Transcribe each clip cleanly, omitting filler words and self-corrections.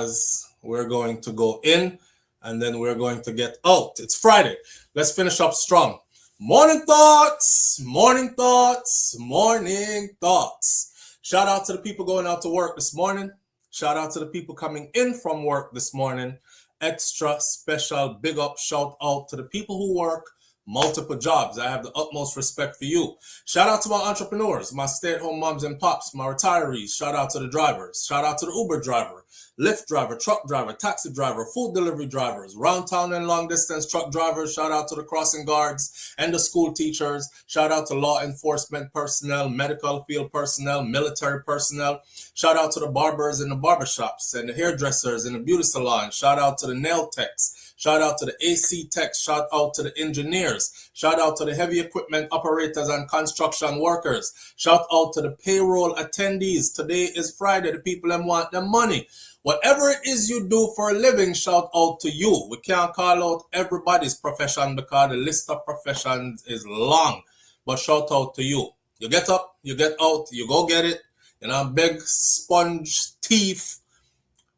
because we're going to go in and then we're going to get out. It's Friday. Let's finish up strong. Morning thoughts, morning thoughts, morning thoughts. Shout out to the people going out to work this morning. Shout out to the people coming in from work this morning. Extra special big up shout out to the people who work multiple jobs. I have the utmost respect for you. Shout out to my entrepreneurs, my stay-at-home moms and pops, my retirees. Shout out to the drivers. Shout out to the Uber driver, Lyft driver, truck driver, taxi driver, food delivery drivers, round town and long distance truck drivers. Shout out to the crossing guards and the school teachers. Shout out to law enforcement personnel, medical field personnel, military personnel. Shout out to the barbers in the barbershops and the hairdressers in the beauty salon. Shout out to the nail techs. Shout out to the AC techs. Shout out to the engineers. Shout out to the heavy equipment operators and construction workers. Shout out to the payroll attendees. Today is Friday. The people them want their money. Whatever it is you do for a living, shout out to you. We can't call out everybody's profession because the list of professions is long. But shout out to you. You get up, you get out, you go get it. You know, big sponge thief.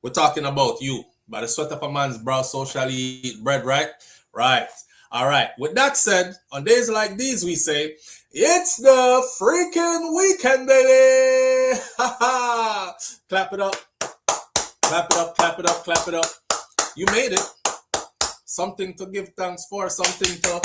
We're talking about you. By the sweat of a man's brow, so shall he eat bread, right? Right. All right. With that said, on days like these, we say, it's the freaking weekend, baby. Ha ha. Clap it up. Clap it up, clap it up, clap it up. You made it. Something to give thanks for, something to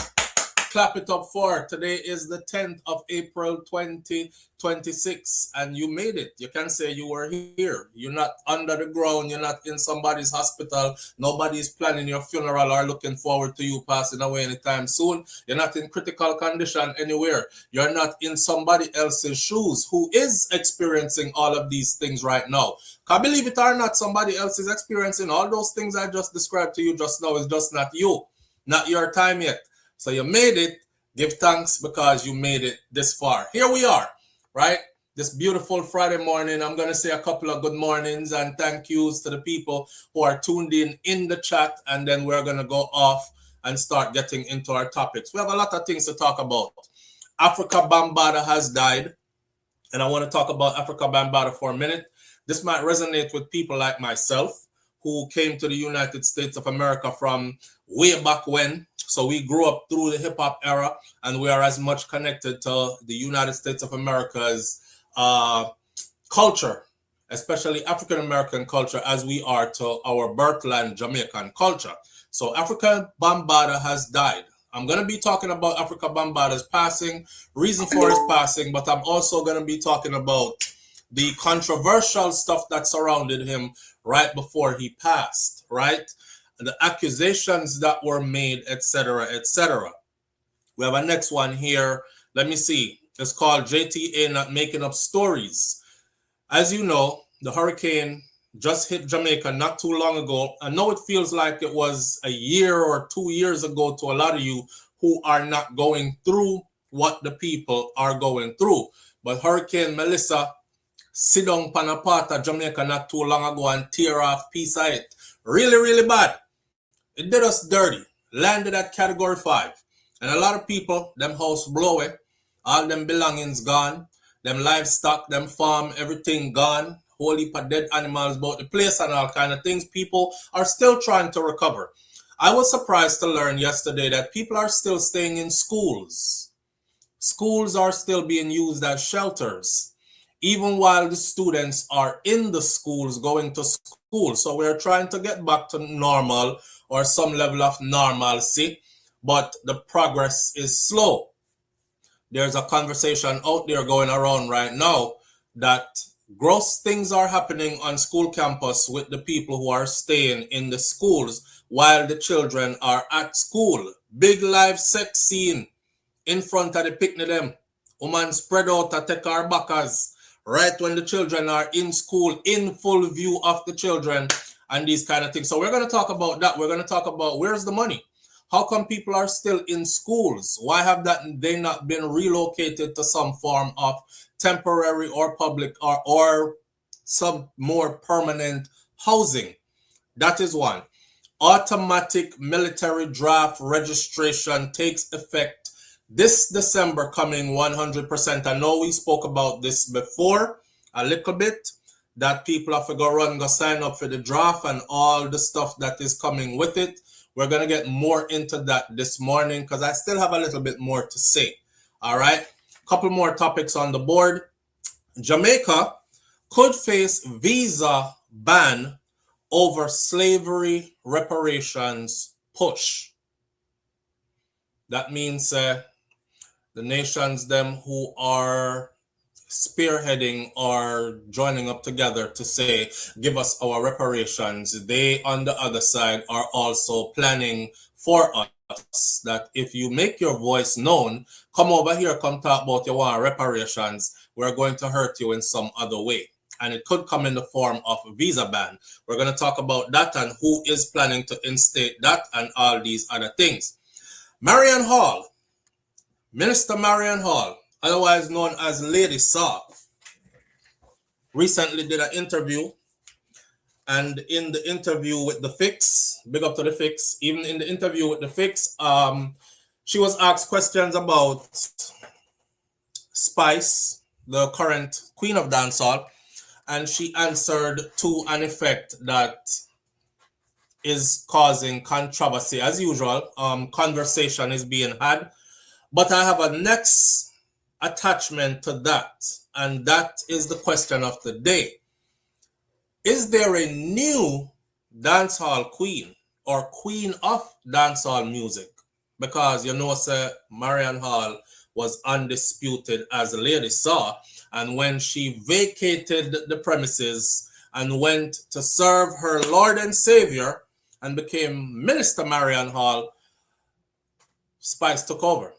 clap it up for. Today is the 10th of April, 2026, and you made it. You can say you were here. You're not under the ground. You're not in somebody's hospital. Nobody's planning your funeral or looking forward to you passing away anytime soon. You're not in critical condition anywhere. You're not in somebody else's shoes who is experiencing all of these things right now. Can believe it or not, somebody else is experiencing all those things I just described to you just now. It's just not you, not your time yet. So you made it. Give thanks because you made it this far. Here we are, right? This beautiful Friday morning. I'm going to say a couple of good mornings and thank yous to the people who are tuned in the chat. And then we're going to go off and start getting into our topics. We have a lot of things to talk about. Afrika Bambaataa has died. And I want to talk about Afrika Bambaataa for a minute. This might resonate with people like myself who came to the United States of America from way back when. So we grew up through the hip-hop era, and we are as much connected to the United States of America's culture, especially African-American culture, as we are to our birthland Jamaican culture. So Afrika Bambaataa has died. I'm going to be talking about Afrika Bambaataa's passing, reason for his passing, but I'm also going to be talking about the controversial stuff that surrounded him right before he passed, right? The accusations that were made, etc., etc. We have a next one here. Let me see. It's called JTA Not Making Up Stories. As you know, the hurricane just hit Jamaica not too long ago. I know it feels like it was a year or 2 years ago to a lot of you who are not going through what the people are going through. But Hurricane Melissa sit down Panapata, Jamaica not too long ago and tear off piece of it. Really, really bad. It did us dirty. Landed at category 5. And a lot of people, them house blow away. All them belongings gone. Them livestock, them farm, everything gone. Whole heap of dead animals about the place and all kind of things. People are still trying to recover. I was surprised to learn yesterday that people are still staying in schools. Schools are still being used as shelters, even while the students are in the schools going to school. So we're trying to get back to normal or some level of normalcy, but the progress is slow. There's a conversation out there going around right now that gross things are happening on school campus with the people who are staying in the schools while the children are at school. Big live sex scene in front of the picnic them. Woman spread out to take our backers right when the children are in school, in full view of the children and these kind of things. So we're going to talk about that. We're going to talk about where's the money? How come people are still in schools? Why have they not been relocated to some form of temporary or public or some more permanent housing? That is one. Automatic military draft registration takes effect this December coming 100%. I know we spoke about this before a little bit. that people have to go sign up for the draft and all the stuff that is coming with it. We're going to get more into that this morning because I still have a little bit more to say. All right. Couple more topics on the board. Jamaica could face visa ban over slavery reparations push. That means the nations them who are spearheading or joining up together to say, give us our reparations. They on the other side are also planning for us that if you make your voice known, come over here, come talk about your want reparations, we're going to hurt you in some other way. And it could come in the form of a visa ban. We're going to talk about that and who is planning to instate that and all these other things. Marian Hall, Minister Marion Hall, otherwise known as Lady Saw, recently did an interview. And in the interview with The Fix, big up to The Fix, even in the interview with The Fix, she was asked questions about Spice, the current queen of dancehall, and she answered to an effect that is causing controversy. As usual, conversation is being had. But I have a next attachment to that, and that is the question of the day. Is there a new dancehall queen or queen of dancehall music? Because you know, sir, Marian Hall was undisputed as a Lady Saw, and when she vacated the premises and went to serve her Lord and Savior and became Minister Marian Hall, Spice took over.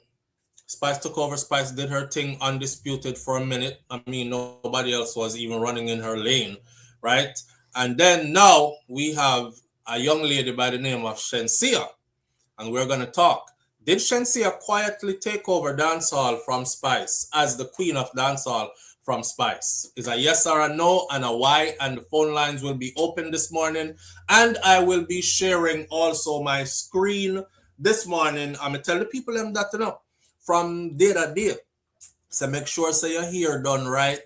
Spice did her thing undisputed for a minute. I mean, nobody else was even running in her lane, right? And then now we have a young lady by the name of Shenseea, and we're going to talk. Did Shenseea quietly take over dancehall from Spice as the queen of dancehall from Spice? Is a yes or a no and a why, and the phone lines will be open this morning. And I will be sharing also my screen this morning. I'm going to tell the people them that to know from day to day. So make sure so your hair done right.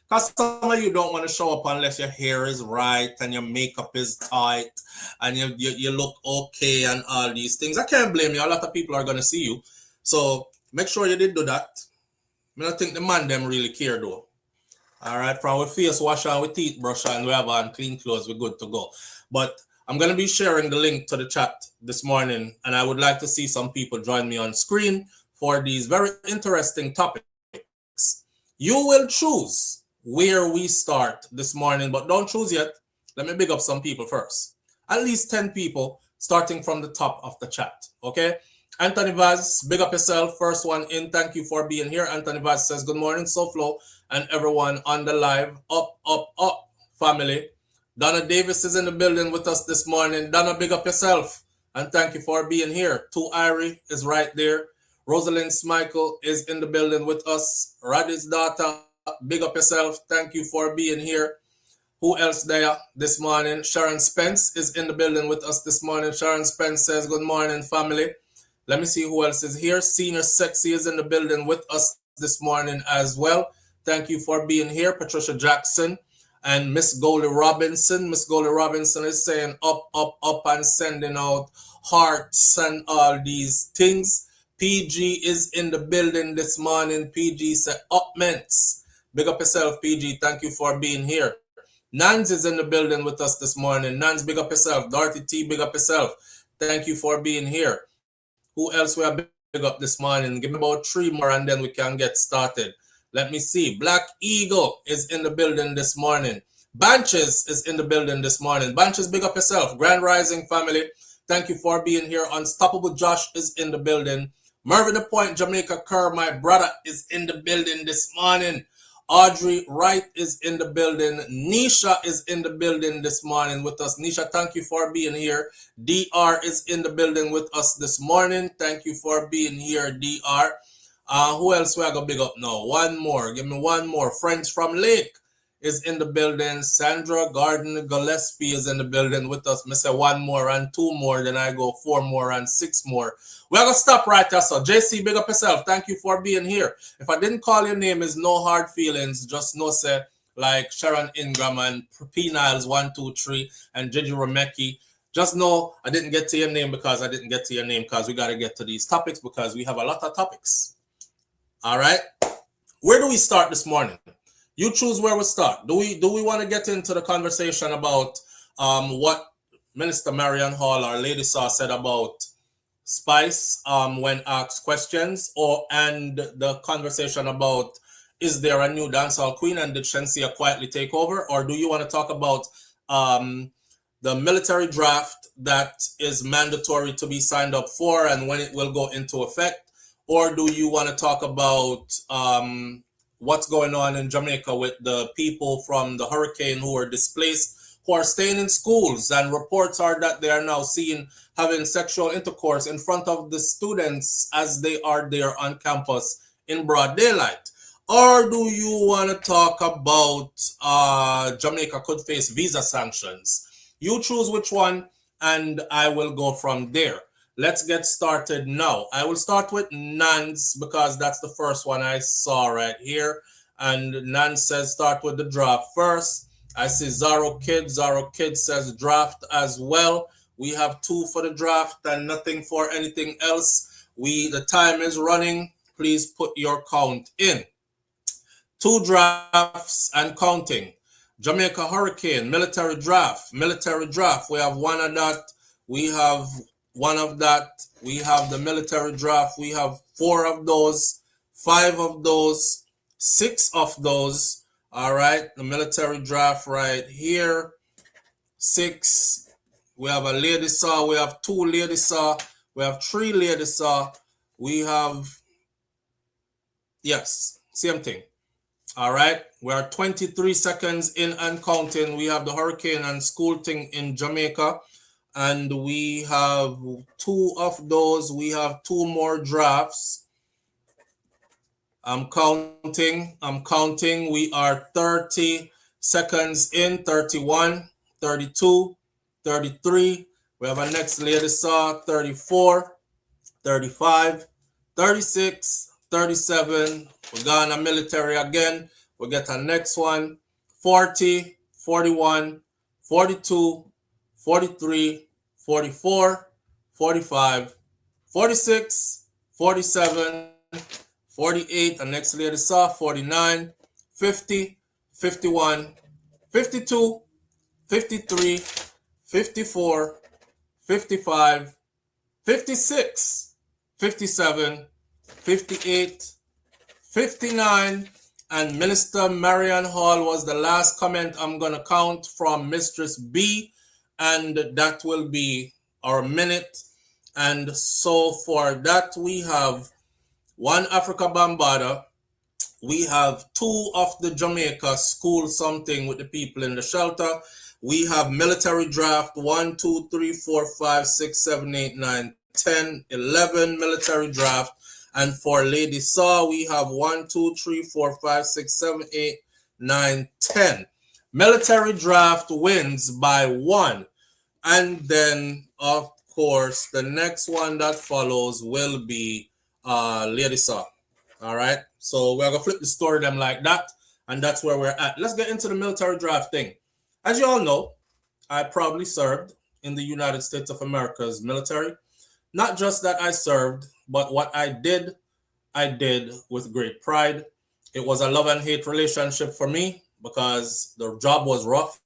Because some of you don't want to show up unless your hair is right and your makeup is tight and you look okay and all these things. I can't blame you. A lot of people are going to see you. So make sure you did do that. I don't think the man them really care though. All right, from our face wash and with teeth brush and we have on clean clothes, we're good to go. But I'm going to be sharing the link to the chat this morning, and I would like to see some people join me on screen for these very interesting topics. You will choose where we start this morning, but don't choose yet. Let me big up some people first. At least 10 people starting from the top of the chat, okay? Anthony Vaz, big up yourself. First one in. Thank you for being here. Anthony Vaz says, good morning, SouFlo, and everyone on the live. Up, family. Donna Davis is in the building with us this morning. Donna, big up yourself, and thank you for being here. Tu Irie is right there. Rosalind Smichael is in the building with us. Radis daughter, big up yourself. Thank you for being here. Who else there this morning? Sharon Spence is in the building with us this morning. Sharon Spence says, good morning, family. Let me see who else is here. Senior Sexy is in the building with us this morning as well. Thank you for being here. Patricia Jackson and Miss Goldie Robinson. Miss Goldie Robinson is saying up, and sending out hearts and all these things. PG is in the building this morning. PG said, up, ments. Big up yourself, PG. Thank you for being here. Nans is in the building with us this morning. Nans, big up yourself. Dorothy T, big up yourself. Thank you for being here. Who else we have big up this morning? Give me about 3 more and then we can get started. Let me see. Black Eagle is in the building this morning. Banches is in the building this morning. Banches, big up yourself. Grand Rising family. Thank you for being here. Unstoppable Josh is in the building. Mervyn the Point, Jamaica Kerr, my brother, is in the building this morning. Audrey Wright is in the building. Nisha is in the building this morning with us. Nisha, thank you for being here. DR is in the building with us this morning. Thank you for being here, DR. Who else we are going to big up now? One more. Give me one more. Friends from Lake is in the building. Sandra Garden Gillespie is in the building with us. I say 1 more and 2 more. Then I go 4 more and 6 more. We're going to stop right there. So JC, big up yourself. Thank you for being here. If I didn't call your name, it's no hard feelings. Just know, say, like Sharon Ingram and P. Niles 123 and Gigi Remeki. Just know I didn't get to your name because we got to get to these topics because we have a lot of topics. All right. Where do we start this morning? You choose where we start. Do we want to get into the conversation about what Minister Marion Hall, our Lady Saw, said about Spice when asked questions, and the conversation about is there a new dancehall queen and did Shenseea quietly take over? Or do you want to talk about the military draft that is mandatory to be signed up for and when it will go into effect? Or do you want to talk about what's going on in Jamaica with the people from the hurricane who are displaced, who are staying in schools, and reports are that they are now seen having sexual intercourse in front of the students as they are there on campus in broad daylight? Or do you want to talk about Jamaica could face visa sanctions? You choose which one, and I will go from there. Let's get started now. I will start with Nance because that's the first one I saw right here. And Nance says start with the draft first. I see Zaro Kid. Zaro Kid says draft as well. We have 2 for the draft and nothing for anything else. The time is running. Please put your count in. 2 drafts and counting. Jamaica Hurricane, military draft. We have 1 of that. We have 1 of that. We have the military draft. We have 4 of those, 5 of those, 6 of those. All right, the military draft right here. 6. We have a Lady Saw. We have 2 Lady Saw. We have 3 Lady Saw. We have, yes, same thing. All right, we are 23 seconds in and counting. We have the hurricane and school thing in Jamaica, and we have 2 of those. We have 2 more drafts. I'm counting. We are 30 seconds in, 31, 32, 33. We have our next Lady Saw, 34, 35, 36, 37. We're going to military again. We get our next one. 40, 41, 42, 43, 44, 45, 46, 47, 48. The next Lady Saw, 49, 50, 51, 52, 53, 54, 55, 56, 57, 58, 59, and Minister Marian Hall was the last comment I'm going to count from Mistress B, and that will be our minute. And so for that, we have 1 Afrika Bambaataa. We have 2 of the Jamaica school something with the people in the shelter. We have military draft 1, 2, 3, 4, 5, 6, 7, 8, 9, 10, 11 military draft. And for Lady Saw, we have 1, 2, 3, 4, 5, 6, 7, 8, 9, 10. Military draft wins by 1. And then, of course, the next one that follows will be Lady Saw. All right. So we're going to flip the story them like that. And that's where we're at. Let's get into the military draft thing. As you all know, I proudly served in the United States of America's military. Not just that I served, but what I did with great pride. It was a love and hate relationship for me because the job was rough.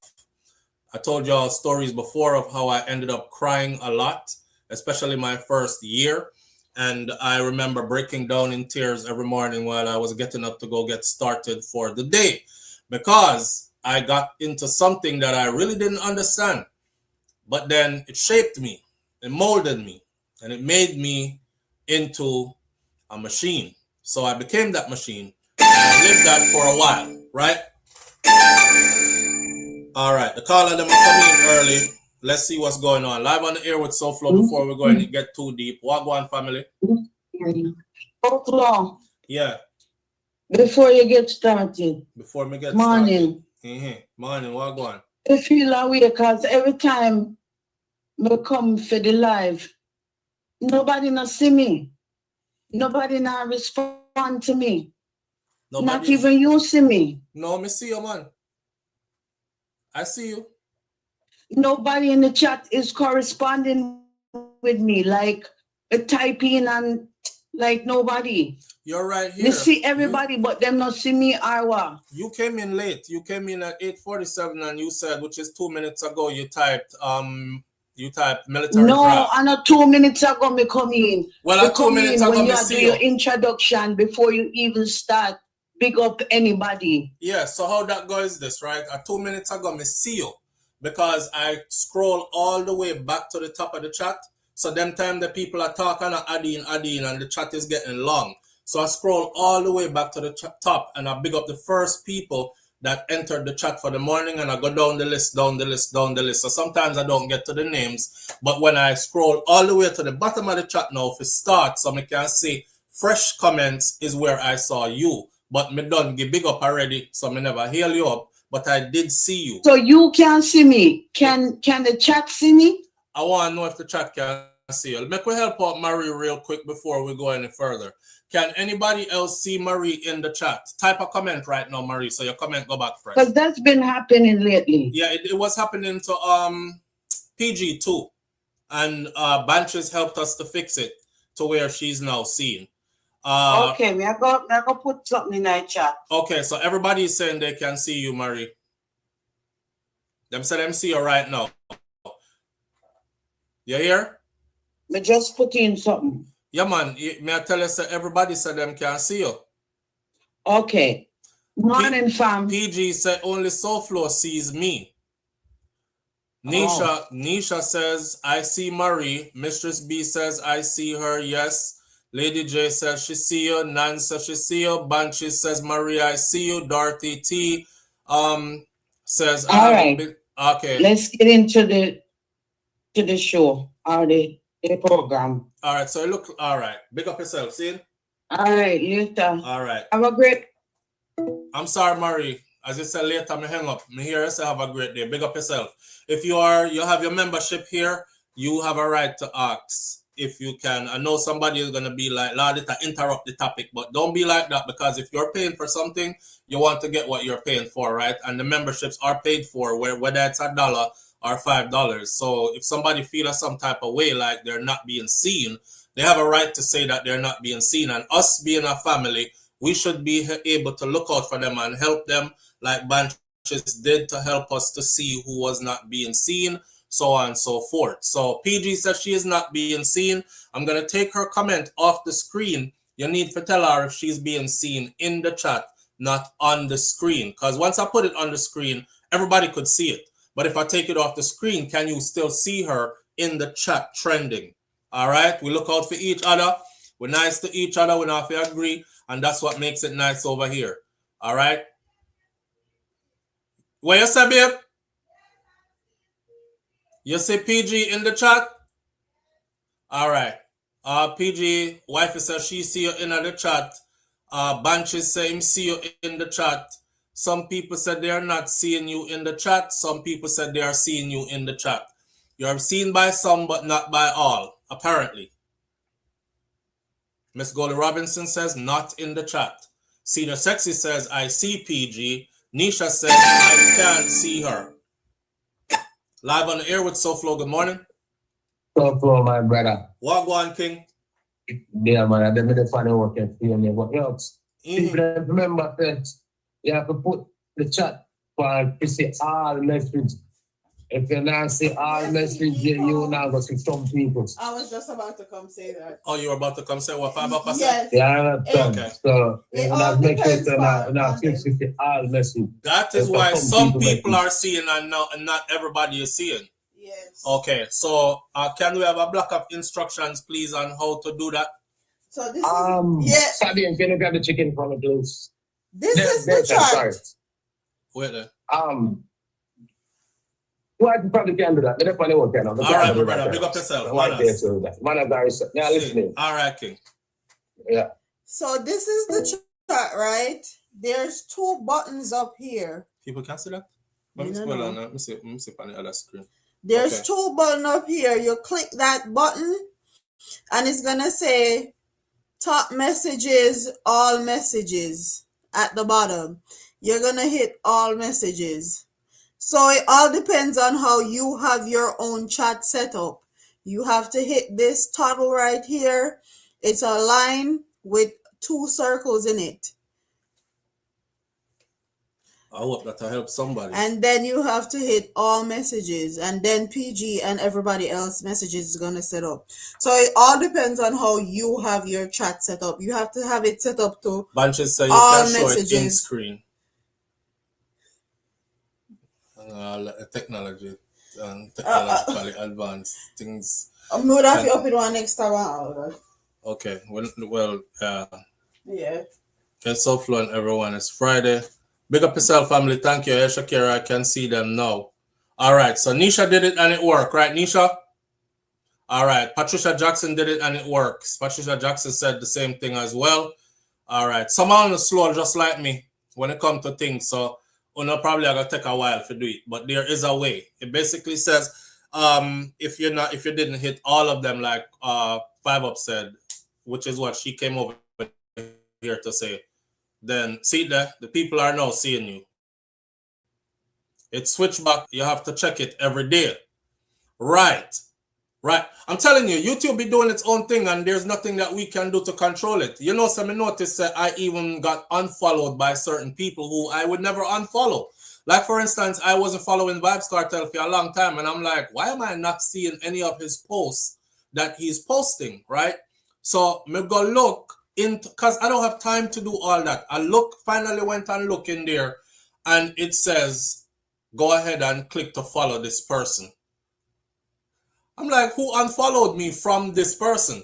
I told y'all stories before of how I ended up crying a lot, especially my first year. And I remember breaking down in tears every morning while I was getting up to go get started for the day because I got into something that I really didn't understand. But then it shaped me, it molded me, and it made me into a machine. So I became that machine, and I lived that for a while, right? All right, the caller them are coming in early. Let's see what's going on. Live on the air with SouFLo before we're going to get too deep. Wagwan family. SouFLo. Yeah. Before you get started. Before me get morning. Started. Morning, Wagwan. I feel away because every time I come for the live, nobody not see me. Nobody not respond to me. Nobody. Not even you see me. No, me see you, man. I see you. Nobody in the chat is corresponding with me, like typing and like nobody. You're right Me here. see everybody, but them not see me or what? You came in late. You came in at 8:47 and you said, which is 2 minutes ago, you typed military No, draft. I know 2 minutes ago me come in. Well, Me at 2 come minutes in ago, when me you see do your you. introduction before you even start. Big up anybody. Yeah, so how that goes is this, right? At 2 minutes ago, me see you because I scroll all the way back to the top of the chat. So them time the people are talking and adding, and the chat is getting long. So I scroll all the way back to the top and I big up the first people that entered the chat for the morning, and I go down the list. So sometimes I don't get to the names, but when I scroll all the way to the bottom of the chat now, if it starts, so I can see fresh comments is where I saw you. But me done give big up already, so me never hail you up. But I did see you. So you can see me. Can the chat see me? I want to know if the chat can see you. Make we help out Marie real quick before we go any further. Can anybody else see Marie in the chat? Type a comment right now, Marie, so your comment go back fresh. Because that's been happening lately. Yeah, it was happening to PG too. And Banches helped us to fix it to where she's now seen. Okay, I go put something in that chat. Okay, so everybody is saying they can see you, Marie. Them say them see you right now. You hear? Me just put in something. Yeah, man. May I tell you, so everybody said them can see you. Okay. Morning, fam. PG said only SouFLo sees me. Nisha says, I see Marie. Mistress B says, I see her. Yes. Lady J says she see you. Nan says she see you. Banshee says, Marie, I see you. Dorothy T says, all right. Okay. Let's get into the show or the program. All right. So look, all right. Big up yourself, see? All right, later. All right. Have a great. I'm sorry, Marie. As you said later, me hang up. Me hear you say have a great day. Big up yourself. If you have your membership here, you have a right to ask if you can. I know somebody is gonna be like, Lord, to interrupt the topic, but don't be like that, because if you're paying for something, you want to get what you're paying for, right? And the memberships are paid for, whether it's $1 or $5. So if somebody feels some type of way like they're not being seen, they have a right to say that they're not being seen. And us being a family, we should be able to look out for them and help them, like Banches did to help us to see who was not being seen, so on and so forth. So PG says she is not being seen. I'm going to take her comment off the screen. You need to tell her if she's being seen in the chat, not on the screen. Because once I put it on the screen, everybody could see it. But if I take it off the screen, can you still see her in the chat trending? All right? We look out for each other. We're nice to each other. We don't have to agree. And that's what makes it nice over here. All right? What you say, babe? You see PG in the chat? All right. PG, wife says she see you in the chat. Banches say him see you in the chat. Some people said they are not seeing you in the chat. Some people said they are seeing you in the chat. You are seen by some, but not by all, apparently. Miss Goldie Robinson says, not in the chat. Senior Sexy says, I see PG. Nisha says, I can't see her. Live on the air with SouFLo. Good morning. SouFLo, my brother. What going, King? Yeah, man. I didn't funny work and see me. What else? People remember that you have to put the chat for to see all messages. If you not see all messages, you now go see some people. I was just about to come say that. Oh, you were about to come say what, 5%? Yes. Yeah, okay. So you not make sure to depends not see all messages. That is why some people are seeing and not everybody is seeing. Yes. Okay, so can we have a block of instructions, please, on how to do that? So this is Sabian, can you grab the chicken from the please? This is the chart. Wait there. Well, I probably can do that. But if I know what kind of. All right, my brother. Big up yourself. Yeah, listening. All right, King. Yeah. So this is the chart, right? There's 2 buttons up here. People can see that? No. Let me see on the other screen. There's 2 buttons up here. You click that button, and it's gonna say top messages, all messages at the bottom. You're gonna hit all messages. So it all depends on how you have your own chat set up. You have to hit this toggle right here. It's a line with 2 circles in it. I hope that I help somebody. And then you have to hit all messages, and then PG and everybody else messages is going to set up. So it all depends on how you have your chat set up. You have to have it set up to Bunches say you all can show it in messages. screen. Technology and technologically advanced things. I'm going to have to open one extra one. Okay, well, Yeah. it's SouFLo and everyone. It's Friday. Big up yourself, family. Thank you. Shakira, I can see them now. All right, so Nisha did it and it worked, right, Nisha? All right, Patricia Jackson did it and it works. Patricia Jackson said the same thing as well. All right, someone is slow just like me when it comes to things, so probably are gonna take a while to do it, but there is a way. It basically says if you didn't hit all of them, like 5 Up said, which is what she came over here to say, then see that the people are now seeing you. It's switched back. You have to check it every day. Right. I'm telling you, YouTube be doing its own thing and there's nothing that we can do to control it. You know, some notice that I even got unfollowed by certain people who I would never unfollow. Like, for instance, I wasn't following Vibes Cartel for a long time and I'm like, why am I not seeing any of his posts that he's posting, right? So me go look into, because I don't have time to do all that. Finally went and look in there and it says, go ahead and click to follow this person. I'm like, who unfollowed me from this person?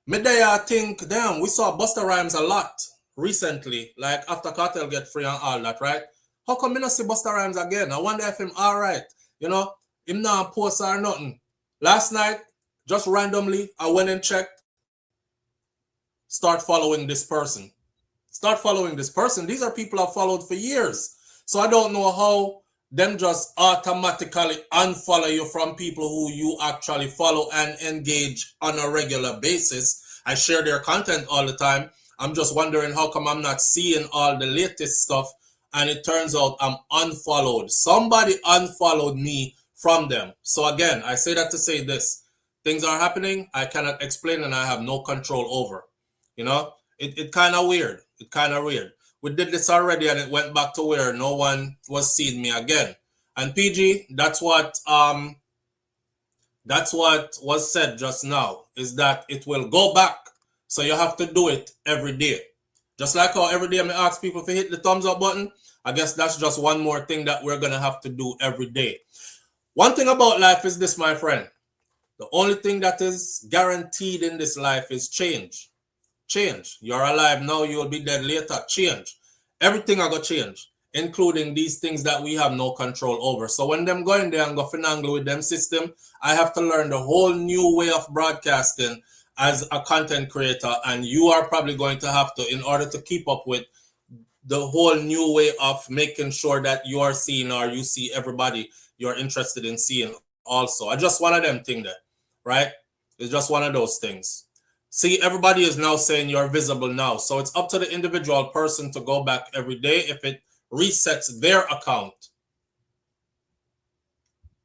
Midday, I think, damn, we saw Busta Rhymes a lot recently, like after Cartel get free and all that, right? How come I not see Busta Rhymes again? I wonder if him all right, you know, him not post or nothing. Last night, just randomly, I went and checked. Start following this person. These are people I've followed for years. So I don't know how them just automatically unfollow you from people who you actually follow and engage on a regular basis. I share their content all the time. I'm just wondering how come I'm not seeing all the latest stuff and it turns out I'm unfollowed. Somebody unfollowed me from them. So again, I say that to say this. Things are happening I cannot explain and I have no control over. You know, it kind of weird. We did this already and it went back to where no one was seeing me again. And PG, that's what was said just now, is that it will go back. So you have to do it every day. Just like how every day I ask people to hit the thumbs up button, I guess that's just one more thing that we're going to have to do every day. One thing about life is this, my friend. The only thing that is guaranteed in this life is change. Change. You're alive now, you'll be dead later. Change. Everything I got change, including these things that we have no control over. So when them go in there and go finagle with them system, I have to learn the whole new way of broadcasting as a content creator. And you are probably going to have to, in order to keep up with the whole new way of making sure that you are seeing or you see everybody you're interested in seeing also. I just one of them thing there, right? It's just one of those things. See, everybody is now saying you're visible now. So it's up to the individual person to go back every day if it resets their account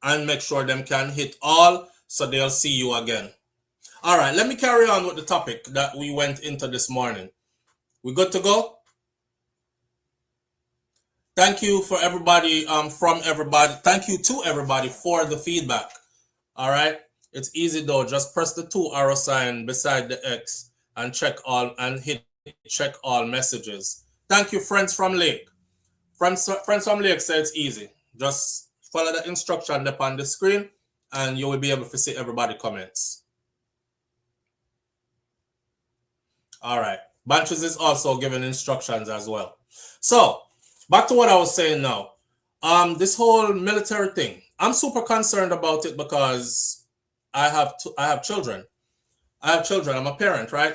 and make sure them can hit all so they'll see you again. All right, let me carry on with the topic that we went into this morning. We good to go? Thank you for everybody, Thank you to everybody for the feedback. All right. It's easy though. Just press the 2 arrow sign beside the X and check all messages. Thank you, friends from Lake. Friends from Lake say it's easy. Just follow the instruction up on the screen and you will be able to see everybody comments. All right. Bunches is also giving instructions as well. So back to what I was saying now. This whole military thing, I'm super concerned about it because I have children. I'm a parent, right?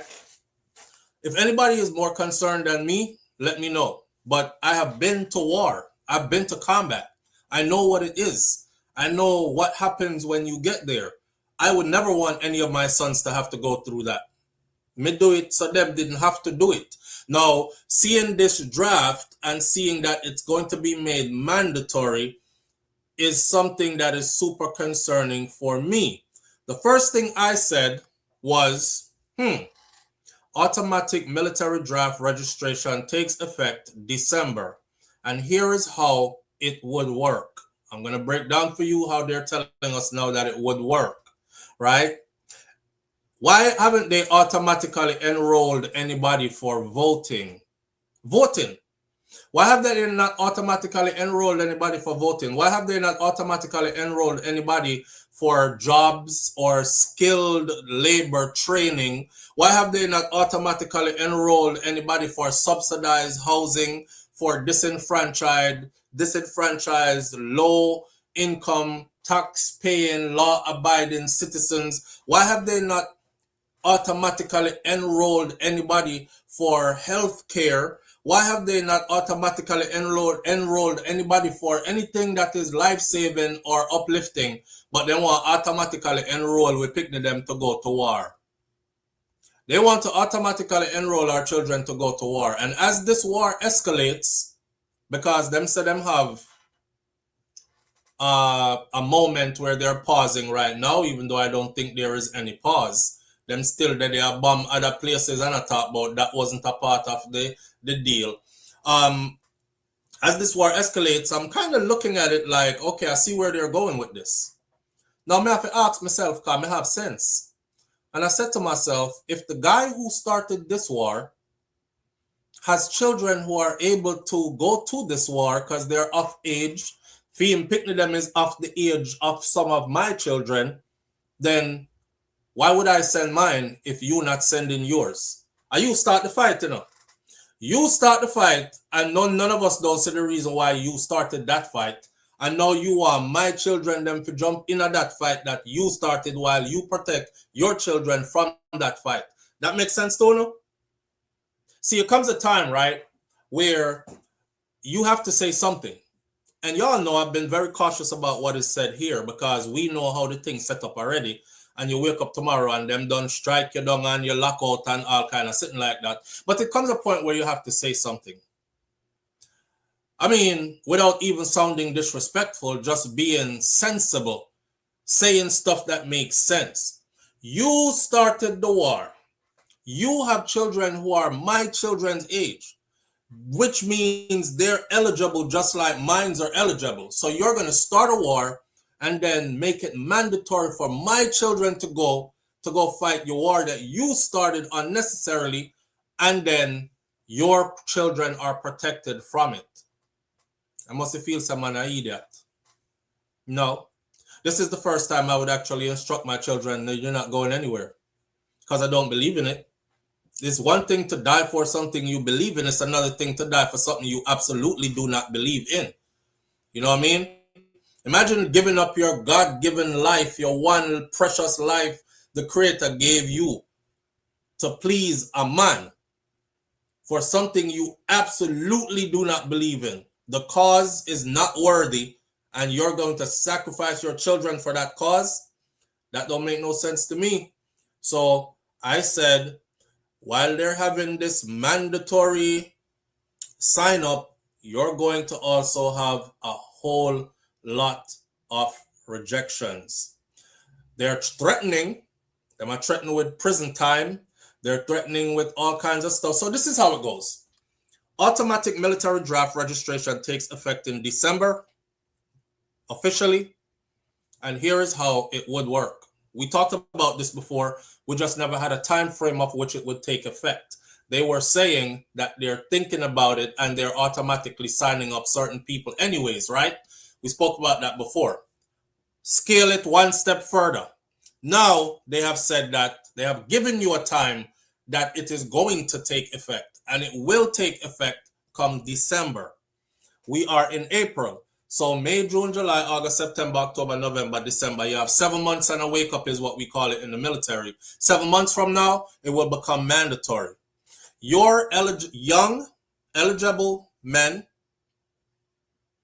If anybody is more concerned than me, let me know. But I have been to war. I've been to combat. I know what it is. I know what happens when you get there. I would never want any of my sons to have to go through that. Me do it so them didn't have to do it. Now, seeing this draft and seeing that it's going to be made mandatory is something that is super concerning for me. The first thing I said was, automatic military draft registration takes effect December. And here is how it would work. I'm going to break down for you how they're telling us now that it would work, right? Why haven't they automatically enrolled anybody for voting? Why have they not automatically enrolled anybody for voting? Why have they not automatically enrolled anybody for jobs or skilled labor training? Why have they not automatically enrolled anybody for subsidized housing for disenfranchised, low income, tax paying, law abiding citizens? Why have they not automatically enrolled anybody for health care? Why have they not automatically enrolled anybody for anything that is life-saving or uplifting, but they want automatically enroll with picking them to go to war? They want to automatically enroll our children to go to war. And as this war escalates, because them say them have a moment where they're pausing right now, even though I don't think there is any pause. Them still that they are bomb other places and I talk about that wasn't a part of the deal. As this war escalates, I'm kind of looking at it like, okay, I see where they're going with this. Now I have to ask myself, because I have sense. And I said to myself, if the guy who started this war has children who are able to go to this war because they're of age, Fim picking them is of the age of some of my children, then why would I send mine if you not sending yours? And you start the fight, you know. You start the fight, and none of us don't see the reason why you started that fight. And now you want my children them to jump in at that fight that you started while you protect your children from that fight. That makes sense, Tono? See, it comes a time, right, where you have to say something. And y'all know I've been very cautious about what is said here because we know how the thing's set up already. And you wake up tomorrow and them done strike you down and you lock out and all kind of sitting like that. But it comes a point where you have to say something. I mean, without even sounding disrespectful, just being sensible, saying stuff that makes sense. You started the war. You have children who are my children's age, which means they're eligible just like mines are eligible. So you're going to start a war and then make it mandatory for my children to go fight your war that you started unnecessarily, and then your children are protected from it. I must feel someone an idiot. No. This is the first time I would actually instruct my children that you're not going anywhere because I don't believe in it. It's one thing to die for something you believe in. It's another thing to die for something you absolutely do not believe in. You know what I mean? Imagine giving up your God-given life, your one precious life the Creator gave you to please a man for something you absolutely do not believe in. The cause is not worthy, and you're going to sacrifice your children for that cause? That don't make no sense to me. So I said, while they're having this mandatory sign up, you're going to also have a whole lot of rejections. They're threatening. They might threaten with prison time. They're threatening with all kinds of stuff. So this is how it goes. Automatic military draft registration takes effect in December, officially. And here is how it would work. We talked about this before. We just never had a time frame of which it would take effect. They were saying that they're thinking about it and they're automatically signing up certain people anyways, right? We spoke about that before. Scale it one step further. Now they have said that they have given you a time that it is going to take effect, and it will take effect come December. We are in April. So May, June, July, August, September, October, November, December. You have 7 months and a wake up is what we call it in the military. 7 months from now, it will become mandatory. Your young, eligible men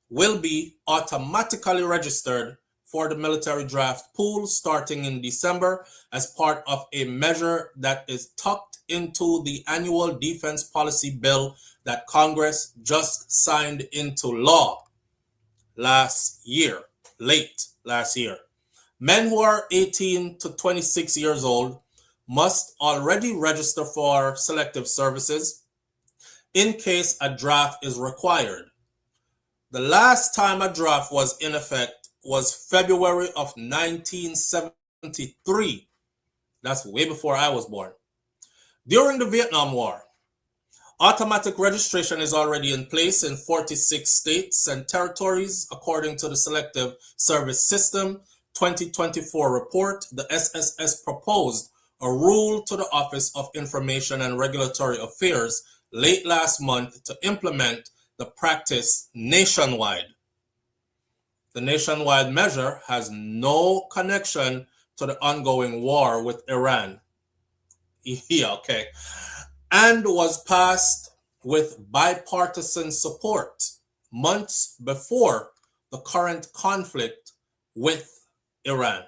will be automatically registered for the military draft pool starting in December as part of a measure that is tucked into the annual defense policy bill that Congress just signed into law last year. late last year. Men who are 18 to 26 years old must already register for selective services in case a draft is required. The last time a draft was in effect was February of 1973. That's way before I was born. During the Vietnam War, automatic registration is already in place in 46 states and territories, according to the Selective Service System 2024 report. The SSS proposed a rule to the Office of Information and Regulatory Affairs late last month to implement the practice nationwide. The nationwide measure has no connection to the ongoing war with Iran. Yeah, okay. And was passed with bipartisan support months before the current conflict with Iran.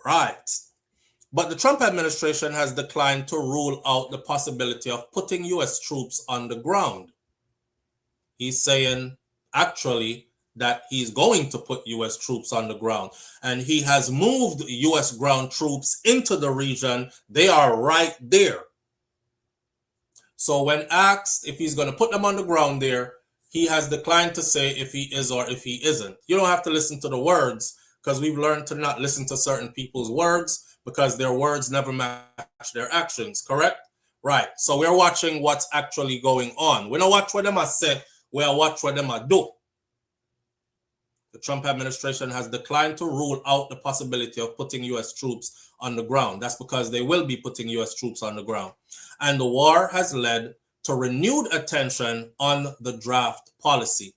Right. But the Trump administration has declined to rule out the possibility of putting U.S. troops on the ground. He's saying, actually, that he's going to put U.S. troops on the ground. And he has moved U.S. ground troops into the region. They are right there. So when asked if he's going to put them on the ground there, he has declined to say if he is or if he isn't. You don't have to listen to the words, because we've learned to not listen to certain people's words, because their words never match their actions, correct? Right. So we're watching what's actually going on. We don't watch what them are say, we'll watch what them are do. The Trump administration has declined to rule out the possibility of putting U.S. troops on the ground. That's because they will be putting U.S. troops on the ground. And the war has led to renewed attention on the draft policy.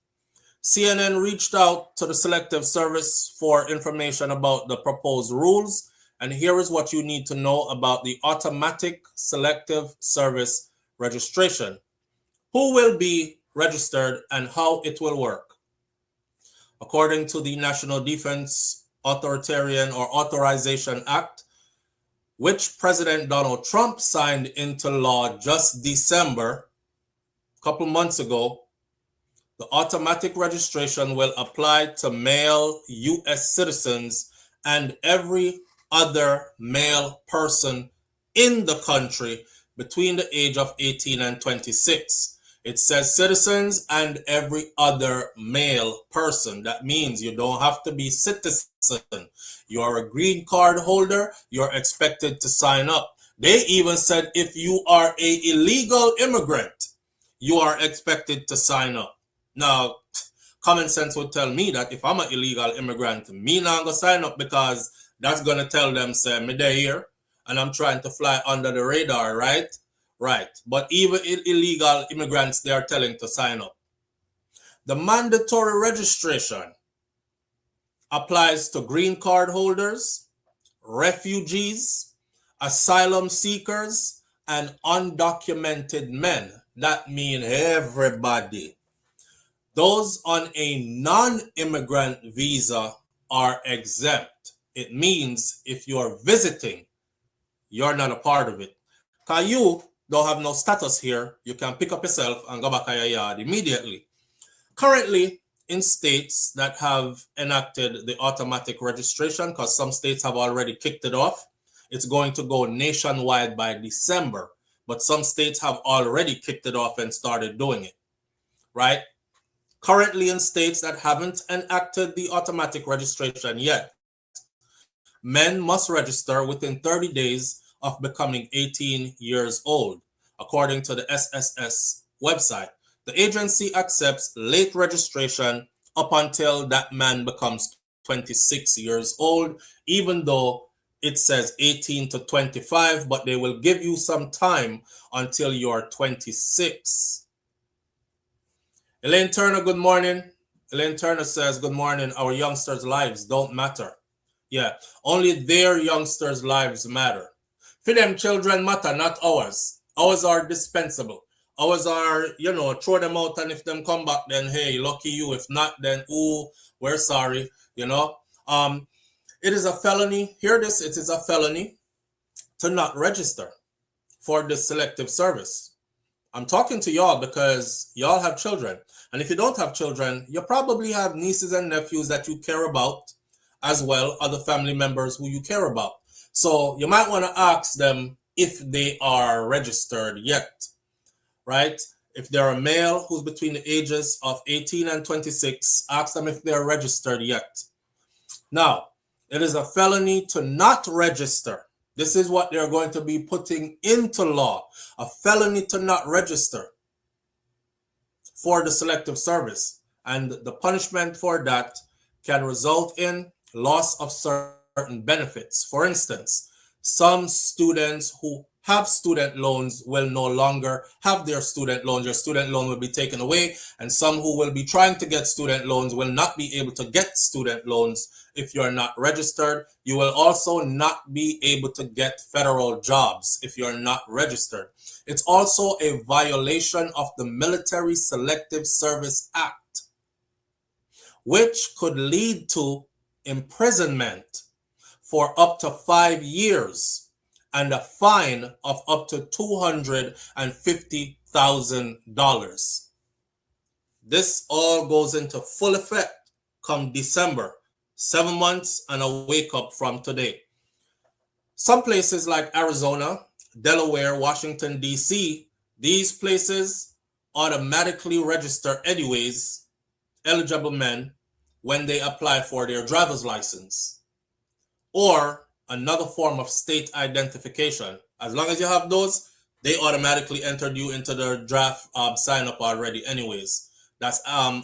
CNN reached out to the Selective Service for information about the proposed rules. And here is what you need to know about the automatic Selective Service registration. Who will be registered and how it will work? According to the National Defense Authoritarian or Authorization Act, which President Donald Trump signed into law just December, a couple months ago, the automatic registration will apply to male U.S. citizens and every other male person in the country between the age of 18 and 26. It says citizens and every other male person. That means you don't have to be citizen. You're a green card holder, you're expected to sign up. They even said if you are an illegal immigrant, you are expected to sign up. Now, common sense would tell me that if I'm an illegal immigrant, me not gonna sign up, because that's gonna tell them, say, me there here and I'm trying to fly under the radar, right? Right. But even illegal immigrants, they are telling to sign up. The mandatory registration applies to green card holders, refugees, asylum seekers, and undocumented men. That means everybody. Those on a non-immigrant visa are exempt. It means if you're visiting, you're not a part of it. Because you don't have no status here, you can pick up yourself and go back to your yard immediately. Currently, in states that have enacted the automatic registration, because some states have already kicked it off, it's going to go nationwide by December. But some states have already kicked it off and started doing it, right? Currently, in states that haven't enacted the automatic registration yet, men must register within 30 days of becoming 18 years old, according to the SSS website. The agency accepts late registration up until that man becomes 26 years old, even though it says 18 to 25, but they will give you some time until you're 26. Elaine Turner, good morning. Elaine Turner says, good morning. Our youngsters' lives don't matter. Yeah, only their youngsters' lives matter. For them, children matter, not ours. Ours are dispensable. Ours are, throw them out, and if them come back, then hey, lucky you. If not, then ooh, we're sorry, It is a felony. Hear this, it is a felony to not register for the selective service. I'm talking to y'all because y'all have children. And if you don't have children, you probably have nieces and nephews that you care about, as well, other family members who you care about. So you might want to ask them if they are registered yet, right? If they're a male who's between the ages of 18 and 26, ask them if they're registered yet. Now, it is a felony to not register. This is what they're going to be putting into law, a felony to not register for the Selective Service. And the punishment for that can result in loss of certain benefits. For instance, some students who have student loans will no longer have their student loans. Your student loan will be taken away, and some who will be trying to get student loans will not be able to get student loans if you're not registered. You will also not be able to get federal jobs if you're not registered. It's also a violation of the Military Selective Service Act, which could lead to imprisonment for up to 5 years and a fine of up to $250,000. This all goes into full effect come December, 7 months and a wake up from today. Some places like Arizona, Delaware, Washington, D.C., these places automatically register anyways eligible men when they apply for their driver's license or another form of state identification. As long as you have those, they automatically entered you into the draft sign up already anyways. That's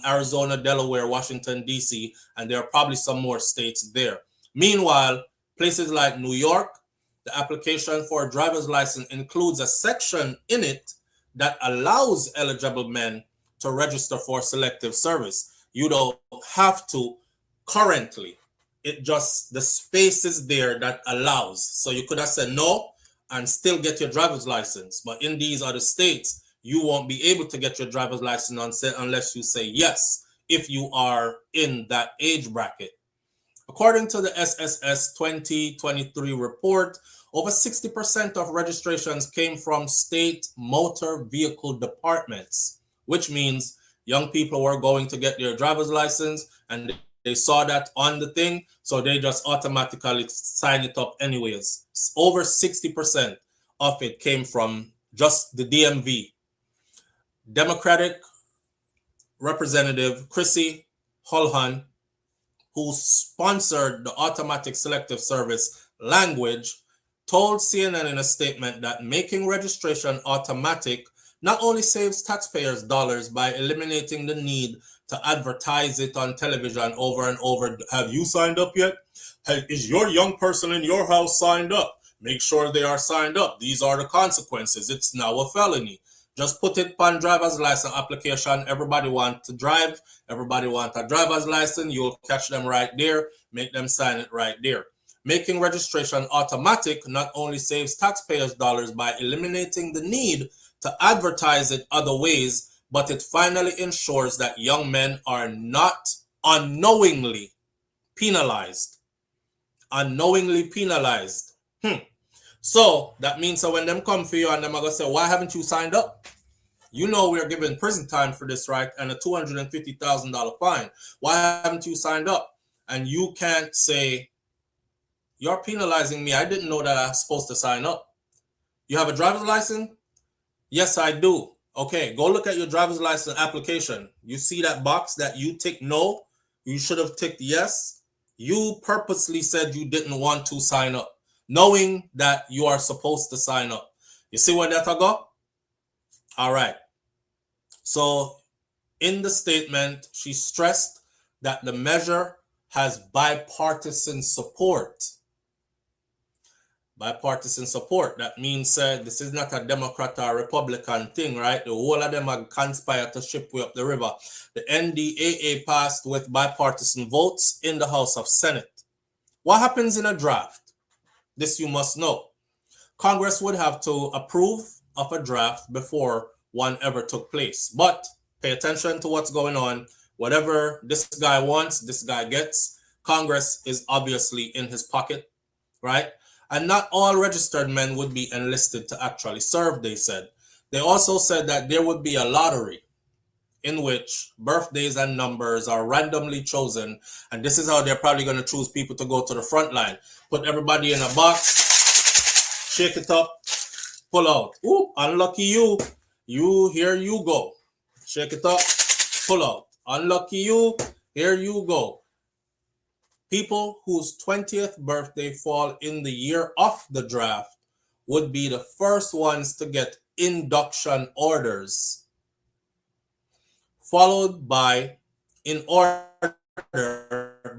Arizona, Delaware, Washington, D.C., and there are probably some more states there. Meanwhile, places like New York, the application for a driver's license includes a section in it that allows eligible men to register for Selective Service. You don't have to currently. It just, the space is there that allows. So you could have said no and still get your driver's license. But in these other states, you won't be able to get your driver's license unless you say yes, if you are in that age bracket. According to the SSS 2023 report, over 60% of registrations came from state motor vehicle departments, which means young people were going to get their driver's license and they saw that on the thing, so they just automatically sign it up anyways. Over 60% of it came from just the DMV. Democratic Representative Chrissy Holhan, who sponsored the automatic selective service language, told CNN in a statement that making registration automatic not only saves taxpayers dollars by eliminating the need to advertise it on television over and over. Have you signed up yet? Is your young person in your house signed up? Make sure they are signed up. These are the consequences. It's now a felony. Just put it on driver's license application. Everybody want to drive. Everybody want a driver's license. You'll catch them right there. Make them sign it right there. Making registration automatic not only saves taxpayers dollars by eliminating the need to advertise it other ways, but it finally ensures that young men are not unknowingly penalized. Unknowingly penalized. So that means that when them come for you and them are going to say, why haven't you signed up? You know we're giving prison time for this, right? And a $250,000 fine. Why haven't you signed up? And you can't say, you're penalizing me. I didn't know that I was supposed to sign up. You have a driver's license? Yes, I do. Okay, go look at your driver's license application. You see that box that you tick no? You should have ticked yes. You purposely said you didn't want to sign up, knowing that you are supposed to sign up. You see where that go? All right. So in the statement, she stressed that the measure has bipartisan support. Bipartisan support. That means this is not a Democrat or Republican thing, right? The whole of them have conspired to ship way up the river. The NDAA passed with bipartisan votes in the House of Senate. What happens in a draft? This you must know. Congress would have to approve of a draft before one ever took place. But pay attention to what's going on. Whatever this guy wants, this guy gets. Congress is obviously in his pocket, right? And not all registered men would be enlisted to actually serve, they said. They also said that there would be a lottery. in which birthdays and numbers are randomly chosen. And this is how they're probably going to choose people to go to the front line. Put everybody in a box, shake it up, pull out. Ooh, unlucky you. Here you go. Shake it up, pull out. Unlucky you, here you go. People whose 20th birthday fall in the year of the draft would be the first ones to get induction orders, followed by, in order,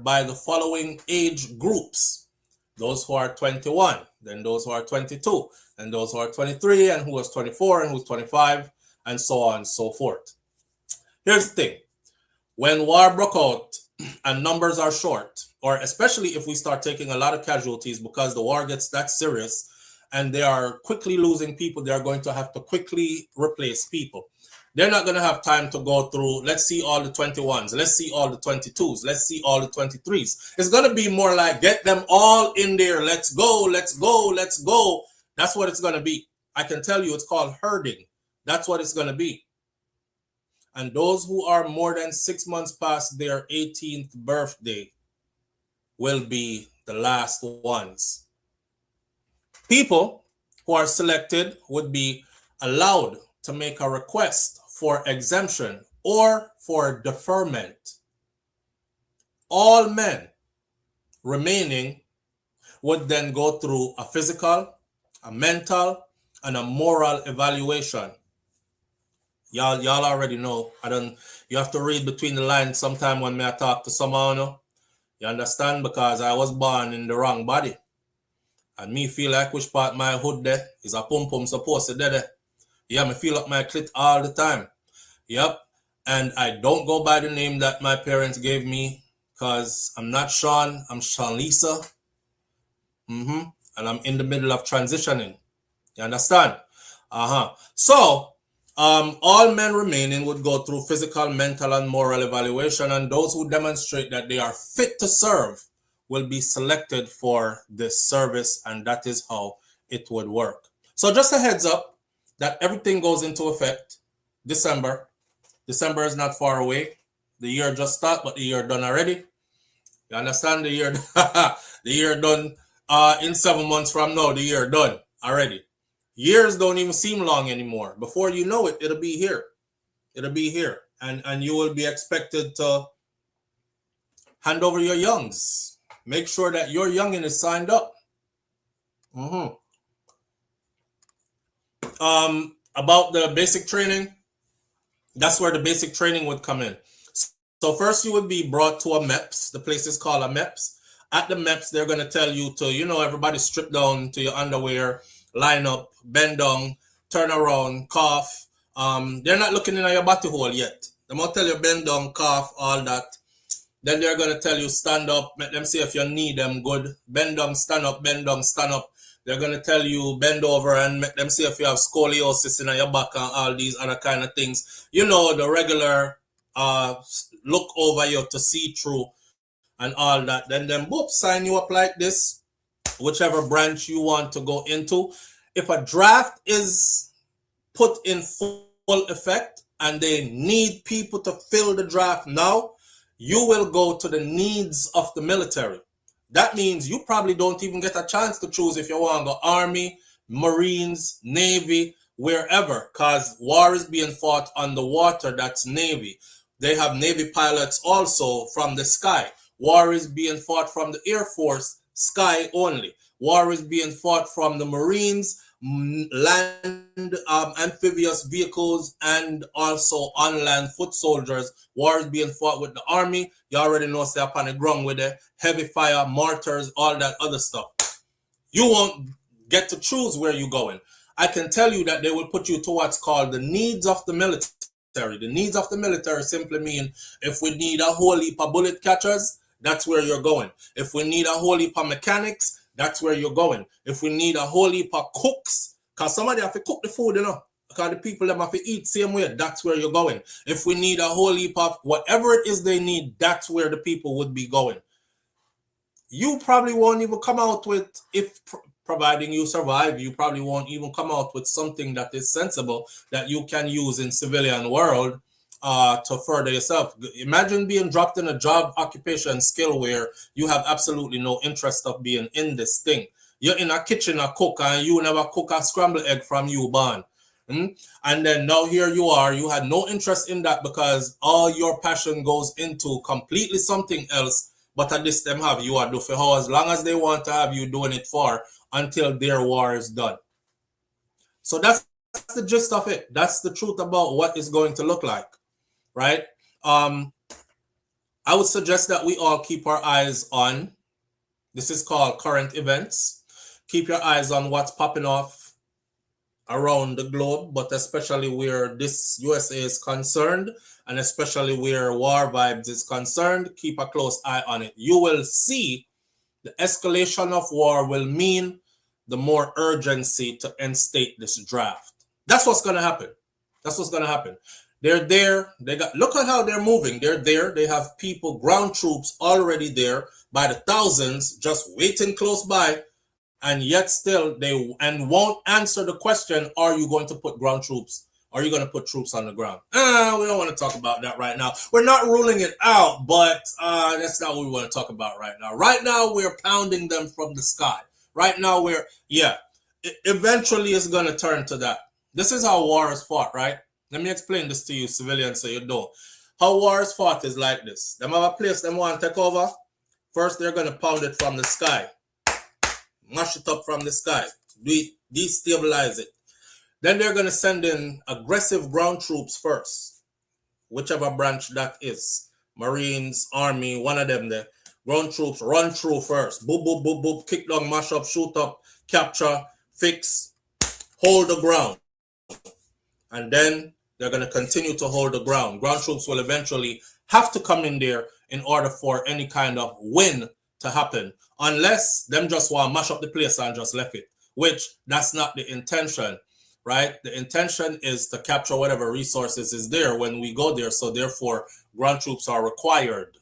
by the following age groups. Those who are 21, then those who are 22, and those who are 23, and who is 24, and who's 25, and so on and so forth. Here's the thing. When war broke out and numbers are short, or especially if we start taking a lot of casualties because the war gets that serious and they are quickly losing people, they are going to have to quickly replace people. They're not going to have time to go through, let's see all the 21s, let's see all the 22s, let's see all the 23s. It's going to be more like, get them all in there, let's go, let's go, let's go. That's what it's going to be. I can tell you it's called herding. That's what it's going to be. And those who are more than 6 months past their 18th birthday will be the last ones. People who are selected would be allowed to make a request for exemption or for deferment. All men remaining would then go through a physical, a mental, and a moral evaluation. Y'all already know. You have to read between the lines sometime when I talk to someone. You understand? Because I was born in the wrong body. And me feel like which part my hood there is a pum-pum supposed to there. Yeah, me feel up my clit all the time. Yep. And I don't go by the name that my parents gave me because I'm not Sean, I'm Shenseea. And I'm in the middle of transitioning. You understand? So, all men remaining would go through physical, mental, and moral evaluation, and those who demonstrate that they are fit to serve will be selected for this service, and that is how it would work. So just a heads up that everything goes into effect December. December is not far away. The year just started, but the year done already. You understand? The year, the year done in 7 months from now, the year done already. Years don't even seem long anymore. Before you know it, it'll be here. It'll be here. And you will be expected to hand over your youngs. Make sure that your youngin is signed up. About the basic training, that's where the basic training would come in. So first you would be brought to a MEPS. The place is called a MEPS. At the MEPS, they're going to tell you to, everybody strip down to your underwear, line up, bend down, turn around, cough. They're not looking in your body hole yet. They're going to tell you bend down, cough, all that. Then they're going to tell you stand up, make them see if you need them good. Bend down, stand up, bend down, stand up. They're going to tell you bend over and make them see if you have scoliosis in your back and all these other kind of things. The regular look over you to see through and all that. Then boop, sign you up like this, whichever branch you want to go into. If a draft is put in full effect and they need people to fill the draft now, you will go to the needs of the military. That means you probably don't even get a chance to choose if you want to go Army, Marines, Navy, wherever, because war is being fought on the water. That's Navy. They have Navy pilots also from the sky. War is being fought from the Air Force, sky only. War is being fought from the Marines, land amphibious vehicles, and also on land foot soldiers. War is being fought with the Army. You already know, stay up on the ground with the heavy fire, mortars, all that other stuff. You won't get to choose where you're going. I can tell you that they will put you to what's called the needs of the military. The needs of the military simply mean if we need a whole heap of bullet catchers, that's where you're going. If we need a whole heap of mechanics, that's where you're going. If we need a whole heap of cooks, because somebody have to cook the food, because the people them have to eat same way, that's where you're going. If we need a whole heap of whatever it is they need, that's where the people would be going. You probably won't even come out with, if providing you survive, you probably won't even come out with something that is sensible that you can use in civilian world to further yourself. Imagine being dropped in a job, occupation, skill where you have absolutely no interest of being in this thing. You're in a kitchen, a cook, and you never cook a scrambled egg from you born. And then now here you are, you had no interest in that because all your passion goes into completely something else, but at this them have you are do for how as long as they want to have you doing it for until their war is done. So that's the gist of it. That's the truth about what it's going to look like, right? I would suggest that we all keep our eyes on, this is called current events. Keep your eyes on what's popping off around the globe, but especially where this USA is concerned, and especially where war vibes is concerned, keep a close eye on it. You will see the escalation of war will mean the more urgency to instate this draft. That's what's going to happen. That's what's going to happen. They're there. Look at how they're moving. They're there. They have people, ground troops already there by the thousands, just waiting close by. And yet still won't answer the question, are you going to put ground troops? Are you going to put troops on the ground? We don't want to talk about that right now. We're not ruling it out, but that's not what we want to talk about right now. Right now, we're pounding them from the sky. Right now, eventually it's going to turn to that. This is how war is fought, right? Let me explain this to you, civilians, so you know. How war is fought is like this. Them have a place them want to take over. First, they're going to pound it from the sky. Mash it up from the sky. Destabilize it. Then they're going to send in aggressive ground troops first. Whichever branch that is. Marines, Army, one of them there. Ground troops run through first. Boop, boop, boop, boop. Kick down, mash up, shoot up, capture, fix, hold the ground. And then they're going to continue to hold the ground. Ground troops will eventually have to come in there in order for any kind of win to happen. Unless them just want to mash up the place and just left it. Which, that's not the intention, right? The intention is to capture whatever resources is there when we go there. So therefore, ground troops are required.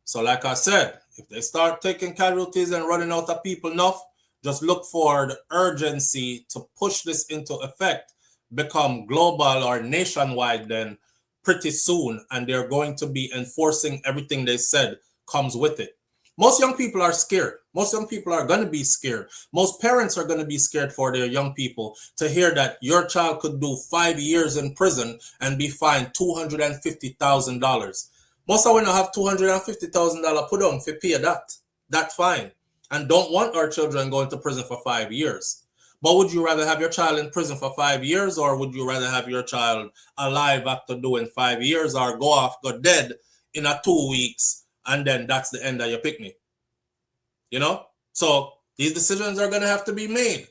So like I said, if they start taking casualties and running out of people enough, just look for the urgency to push this into effect, become global or nationwide then pretty soon. And they're going to be enforcing everything they said comes with it. Most young people are scared. Most young people are going to be scared. Most parents are going to be scared for their young people to hear that your child could do 5 years in prison and be fined $250,000. Most of us don't have $250,000 put on for pay that fine, and don't want our children going to prison for 5 years. But would you rather have your child in prison for 5 years, or would you rather have your child alive after doing 5 years, or go dead in 2 weeks, and then that's the end of your picnic? You know? So these decisions are going to have to be made.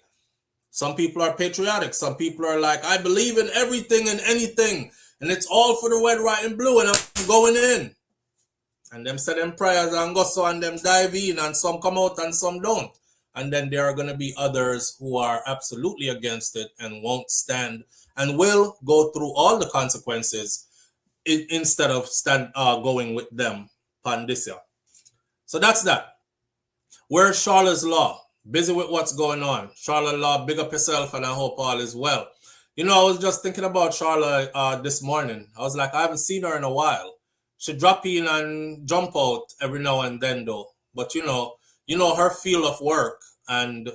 Some people are patriotic. Some people are like, I believe in everything and anything, and it's all for the red, white, and blue, and I'm going in. And them say them prayers and go so, and them dive in, and some come out and some don't. And then there are going to be others who are absolutely against it and won't stand and will go through all the consequences instead of going with them. Pandisia. So that's that. Where's Charlotte's Law? Busy with what's going on. Charlotte Law, big up yourself, and I hope all is well. You know, I was just thinking about Charlotte this morning. I was like, I haven't seen her in a while. She drop in and jump out every now and then, though. But you know her field of work. And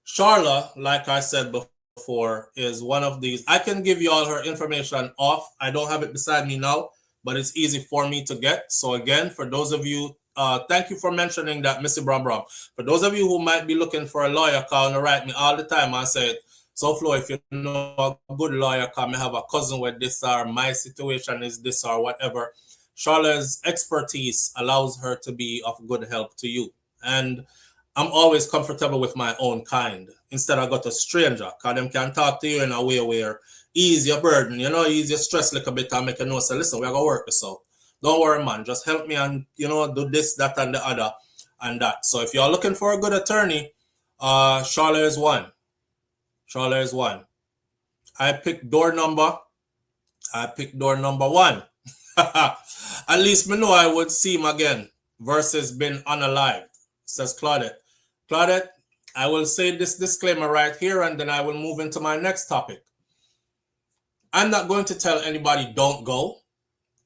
Charlotte, like I said before, is one of these. I can give you all her information off. I don't have it beside me now, but it's easy for me to get. So again, for those of you, thank you for mentioning that, Mr. Brom. For those of you who might be looking for a lawyer, call and write me all the time. I said, SouFLo, if you know a good lawyer, come and have a cousin with this, or my situation is this, or whatever. Charlotte's expertise allows her to be of good help to you. And I'm always comfortable with my own kind. Instead, I got a stranger, because them can talk to you in a way where ease your burden, ease your stress a little bit, and make you know, say, listen, we're going to work this out. Don't worry, man. Just help me and, do this, that, and the other, and that. So if you're looking for a good attorney, Charlotte is one. Charlotte is one. I picked door number 1. At least me know I would see him again versus being unalived, says Claudette. Claudette, I will say this disclaimer right here, and then I will move into my next topic. I'm not going to tell anybody don't go.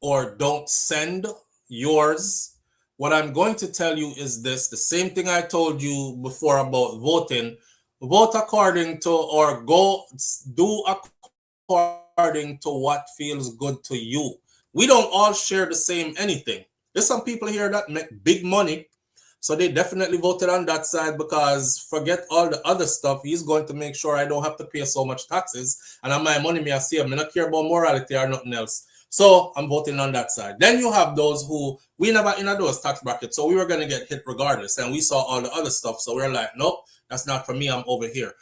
or don't send yours. What I'm going to tell you is this, the same thing I told you before about voting. Vote according to, or go do according to what feels good to you. We don't all share the same anything. There's some people here that make big money, so they definitely voted on that side because forget all the other stuff. He's going to make sure I don't have to pay so much taxes. And on my money, me I see him. I don't care about morality or nothing else. So I'm voting on that side. Then you have those who, we never in those tax brackets, so we were going to get hit regardless. And we saw all the other stuff. So we're like, nope, that's not for me. I'm over here.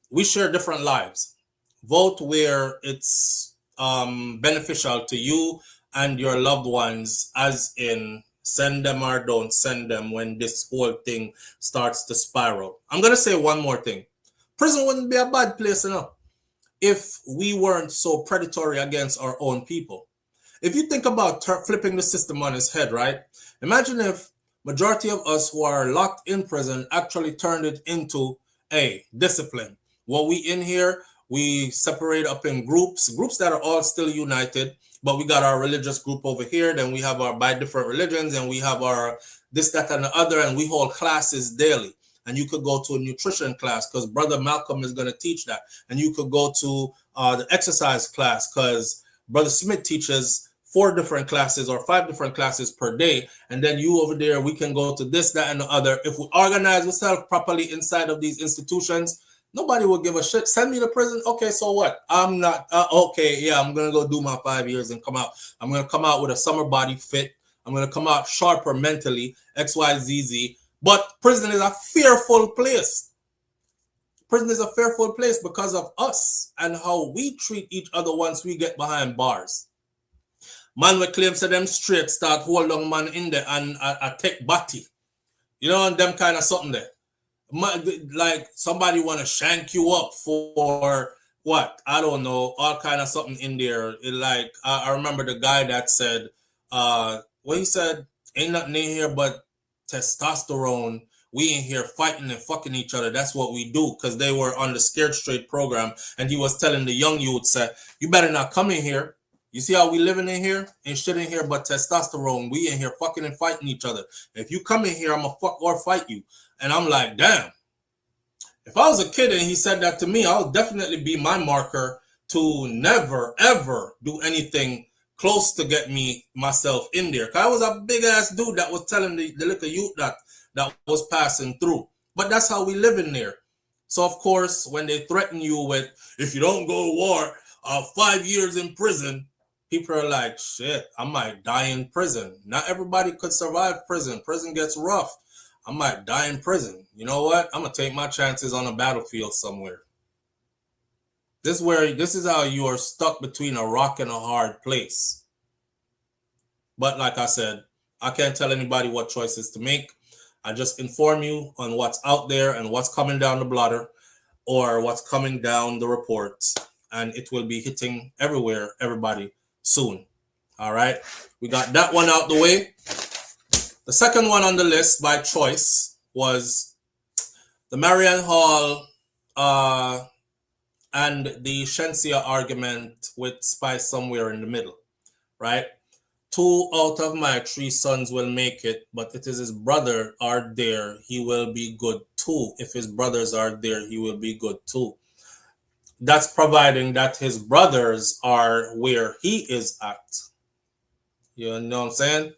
We share different lives. Vote where it's beneficial to you and your loved ones, as in send them or don't send them when this whole thing starts to spiral. I'm going to say one more thing. Prison wouldn't be a bad place enough if we weren't so predatory against our own people. If you think about flipping the system on its head, right? Imagine if majority of us who are locked in prison actually turned it into a discipline. What we in here, we separate up in groups that are all still united, but we got our religious group over here, then we have our by different religions, and we have our this, that, and the other, and we hold classes daily. And you could go to a nutrition class because Brother Malcolm is going to teach that. And you could go to the exercise class because Brother Smith teaches 4 different classes or 5 different classes per day. And then you over there, we can go to this, that, and the other. If we organize ourselves properly inside of these institutions, nobody will give a shit. Send me to prison. Okay, so what? I'm not, okay, yeah, I'm going to go do my 5 years and come out. I'm going to come out with a summer body fit. I'm going to come out sharper mentally, XYZZ. But prison is a fearful place. Prison is a fearful place because of us and how we treat each other once we get behind bars. Man will claim to them straight, start hold on man in there and take body. You know, and them kind of something there. Like somebody want to shank you up for what? I don't know, all kind of something in there. Like, I remember the guy that said, what he said, ain't nothing in here but testosterone. We in here fighting and fucking each other. That's what we do, because they were on the Scared Straight program, and he was telling the young youth, said, you better not come in here. You see how we living in here? Ain't shit in here but testosterone. We in here fucking and fighting each other. If you come in here, I'm gonna fuck or fight you. And I'm like, damn. If I was a kid and he said that to me, I'll definitely be my marker to never, ever do anything close to get me myself in there. Because I was a big ass dude that was telling the little youth that was passing through. But that's how we live in there. So, of course, when they threaten you with, if you don't go to war, 5 years in prison, people are like, shit, I might die in prison. Not everybody could survive prison. Prison gets rough. I might die in prison. You know what? I'm going to take my chances on a battlefield somewhere. This is how you are stuck between a rock and a hard place. But like I said, I can't tell anybody what choices to make. I just inform you on what's out there and what's coming down the blotter or what's coming down the reports. And it will be hitting everywhere, everybody, soon. All right? We got that one out the way. The second one on the list by choice was the Marian Hall and the Shenseea argument with Spice somewhere in the middle, right? 2 out of my 3 sons will make it, but it is his brother are there, he will be good too. If his brothers are there, he will be good too. That's providing that his brothers are where he is at. You know what I'm saying?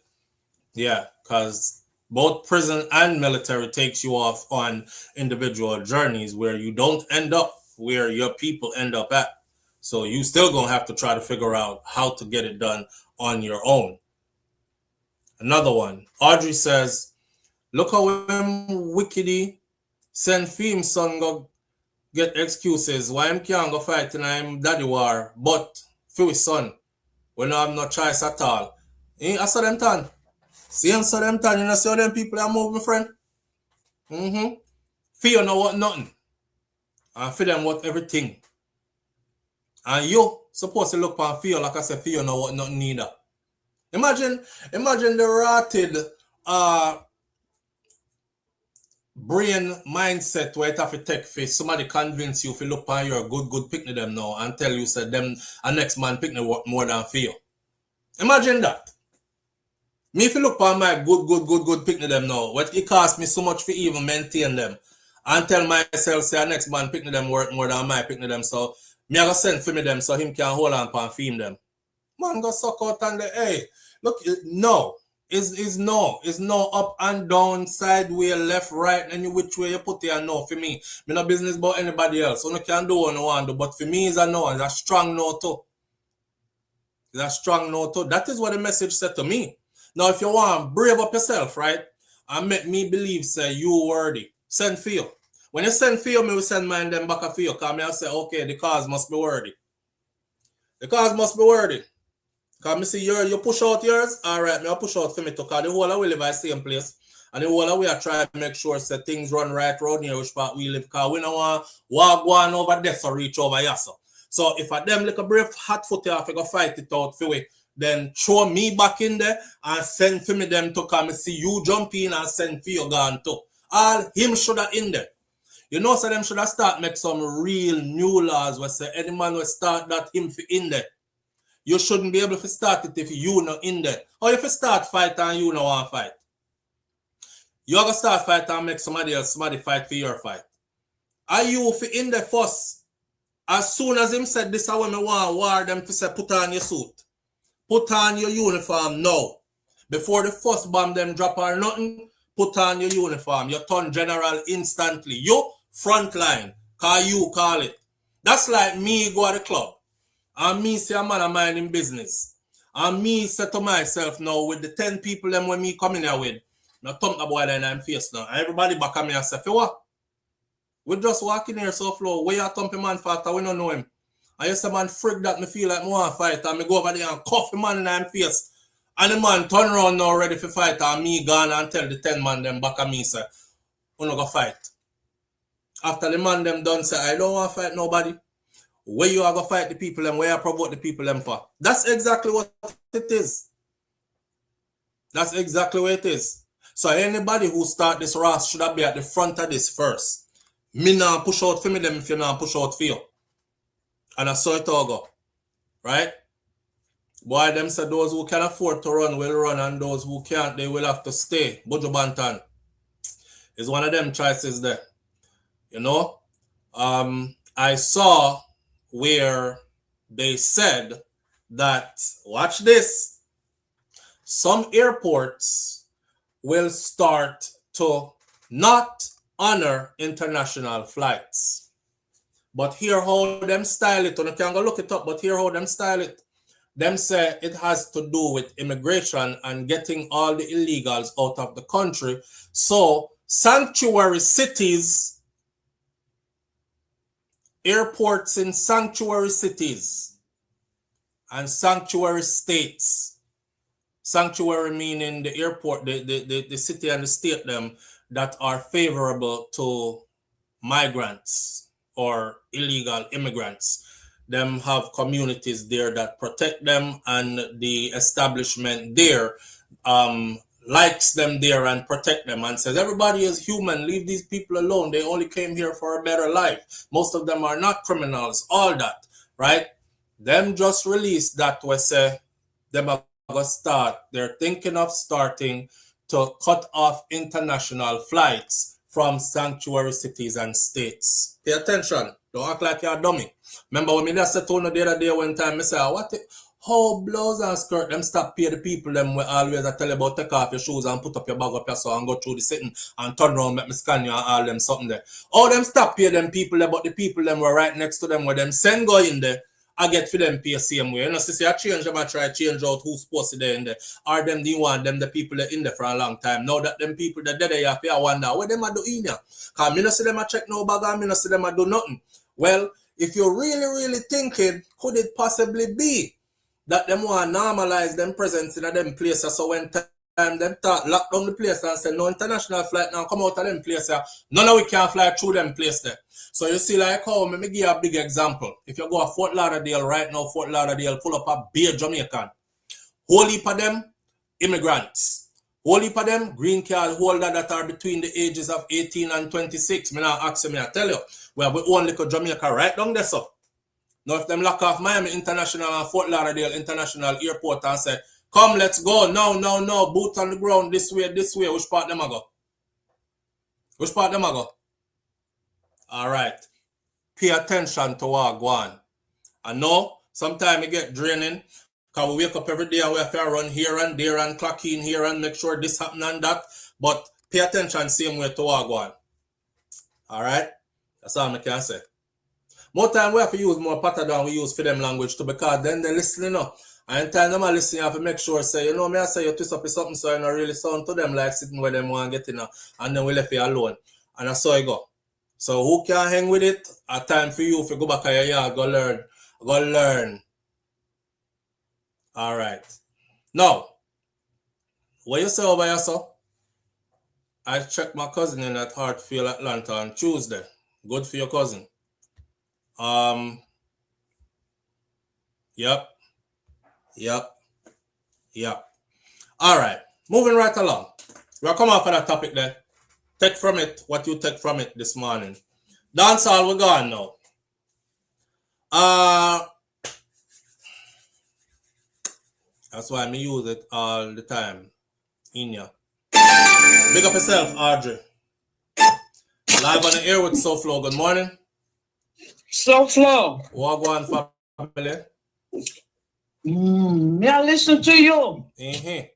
Yeah, because both prison and military takes you off on individual journeys where you don't end up where your people end up at. So you still gonna have to try to figure out how to get it done on your own. Another one. Audrey says, look how him wickedy send film son go get excuses why him can't go fight in him daddy war, but for his son, we don't have no choice at all. I saw them turn. See him saw them turn, you know, see how them people are moving, friend? Fear know what nothing. And for them what everything. And you supposed to look on fear, like I said, fear know what nothing neither. Imagine the rotted brain mindset where it have to take face. Somebody convince you if you look on your good picnic them now and tell you said them a next man picnic work more than fear. Imagine that. Me if you look on my good picnic them now, what it cost me so much for even maintain them. And tell myself, say next man picnic them work more than my picnic them. So me I go send for me them so him can hold on and feed them. Man go suck out and the hey. Look, no. Is no. It's no up and down, sideways, left, right, and which way you put it and no for me. Me no business about anybody else. So no can do what no want do. But for me is a no, it's a strong no too. It's a strong no too. That is what the message said to me. Now, if you want, brave up yourself, right? And make me believe, say, you worthy. Send for you. When you send for you, me will send mine them back for you. Because me I say, okay, the cause must be worthy. The cause must be worthy. Because me see you push out yours, all right, me I push out for me too. Because the whole of we live at the same place. And the whole of we are trying to make sure that things run right around here, which part we live. Because we don't want walk one over there so reach over here. So if I them like a brave hot foot here, if I go fight it out for we, then throw me back in there and send for me them to come and see you jump in and send for you gone too. All him should have in there. You know, so them should have start make some real new laws where say any man will start that him for in there. You shouldn't be able to start it if you not in there. Or if you start fight and you not want to fight. You have to start fight and make somebody fight for your fight. Are you for in there first? As soon as him said this, I want me want war them to say put on your suit. Put on your uniform now. Before the first bomb them drop or nothing, put on your uniform. You turn general instantly. You front line. Cause you call it. That's like me go to the club. And me say a man of mine in business. And me say to myself now with the 10 people them when me come in here with. Now thump the boy in I'm face now. And everybody back at me and say, for what? We just walking here so flow. Where you thump a man for after we don't know him. I used to man freak that me feel like me want to fight and me go over there and cuff the man in my face. And the man turn around now ready for fight and me gone and tell the 10 man them back at me say, we not go fight. After the man them done say, I don't want to fight nobody. Where you are going to fight the people them, where you provoke the people them for. That's exactly what it is. That's exactly what it is. So anybody who start this race should have be at the front of this first. Me now push out for me them if you now push out for you. And I saw it all go. Right? Boy, them said those who can afford to run will run and those who can't, they will have to stay. Buju Banton is one of them choices there. You know? I saw where they said that, watch this, some airports will start to not honor international flights. But here how them style it, and you can go look it up, but here how them style it. Them say it has to do with immigration and getting all the illegals out of the country. So sanctuary cities, airports in sanctuary cities and sanctuary states. Sanctuary meaning the airport, the city and the state them that are favorable to migrants or illegal immigrants. Them have communities there that protect them and the establishment there likes them there and protect them and says everybody is human, leave these people alone, they only came here for a better life, most of them are not criminals, all that, right? Them just released that we say them are going to start, they're thinking of starting to cut off international flights from sanctuary cities and states. Pay attention, don't act like you're a dummy. Remember when me just said to you the other day one time, I said, how blouse and skirt them stop pay the people them we always I tell you about take off your shoes and put up your bag up your so and go through the sitting and turn around make me scan you and all them something there. How them stop pay them people there, but the people them were right next to them where them send go in there, I get for them pay same way. You know, see I change them, I try to change out who's supposed to be in there. Or them the one, them the people that in there for a long time. Now that them people that dead there, I wonder what them a do in here. Cause me not see them a check no bag and me not see them a do nothing. Well, if you're really thinking, could it possibly be that them want to normalize them presence in them places so when time them lock down the place and say no international flight now come out of them places, none of we can fly through them place there. So you see like how, let me give you a big example. If you go to Fort Lauderdale right now, Fort Lauderdale full up a bare Jamaican. Whole heap of them, immigrants. Whole heap of them, green card holder that are between the ages of 18 and 26. Me now ask me, I tell you, we have our own little Jamaica right down there, so. Now, if them lock off Miami International and Fort Lauderdale International Airport and say, come, let's go, no, boot on the ground, this way, which part them I go? Which part them I go? All right. Pay attention to what go on. I know sometimes it get draining because we wake up every day and we have to run here and there and clock in here and make sure this happen and that. But pay attention same way to what go on. All right? That's all I can say. More time we have to use more pattern than we use for them language too, because then they're listening up. And time them are listening, you have to make sure, say, you know, me I say you twist up with something so you not really sound to them like sitting where them want to get in, and then we left you alone. And that's how it go. So who can hang with it? A time for you if you go back to your yard, go learn. Go learn. All right. Now, what you say over here, sir? I checked my cousin in at Hartfield, Atlanta on Tuesday. Good for your cousin. Yep. All right. Moving right along. We'll come off of that topic there. Take from it what you take from it this morning. Dancehall, we're gone now. That's why I use it all the time. In ya. Big up yourself, Audrey. Live on the air with SouFLo. Good morning. SouFLo. What go on, family? Me I listen to you. Mm-hmm.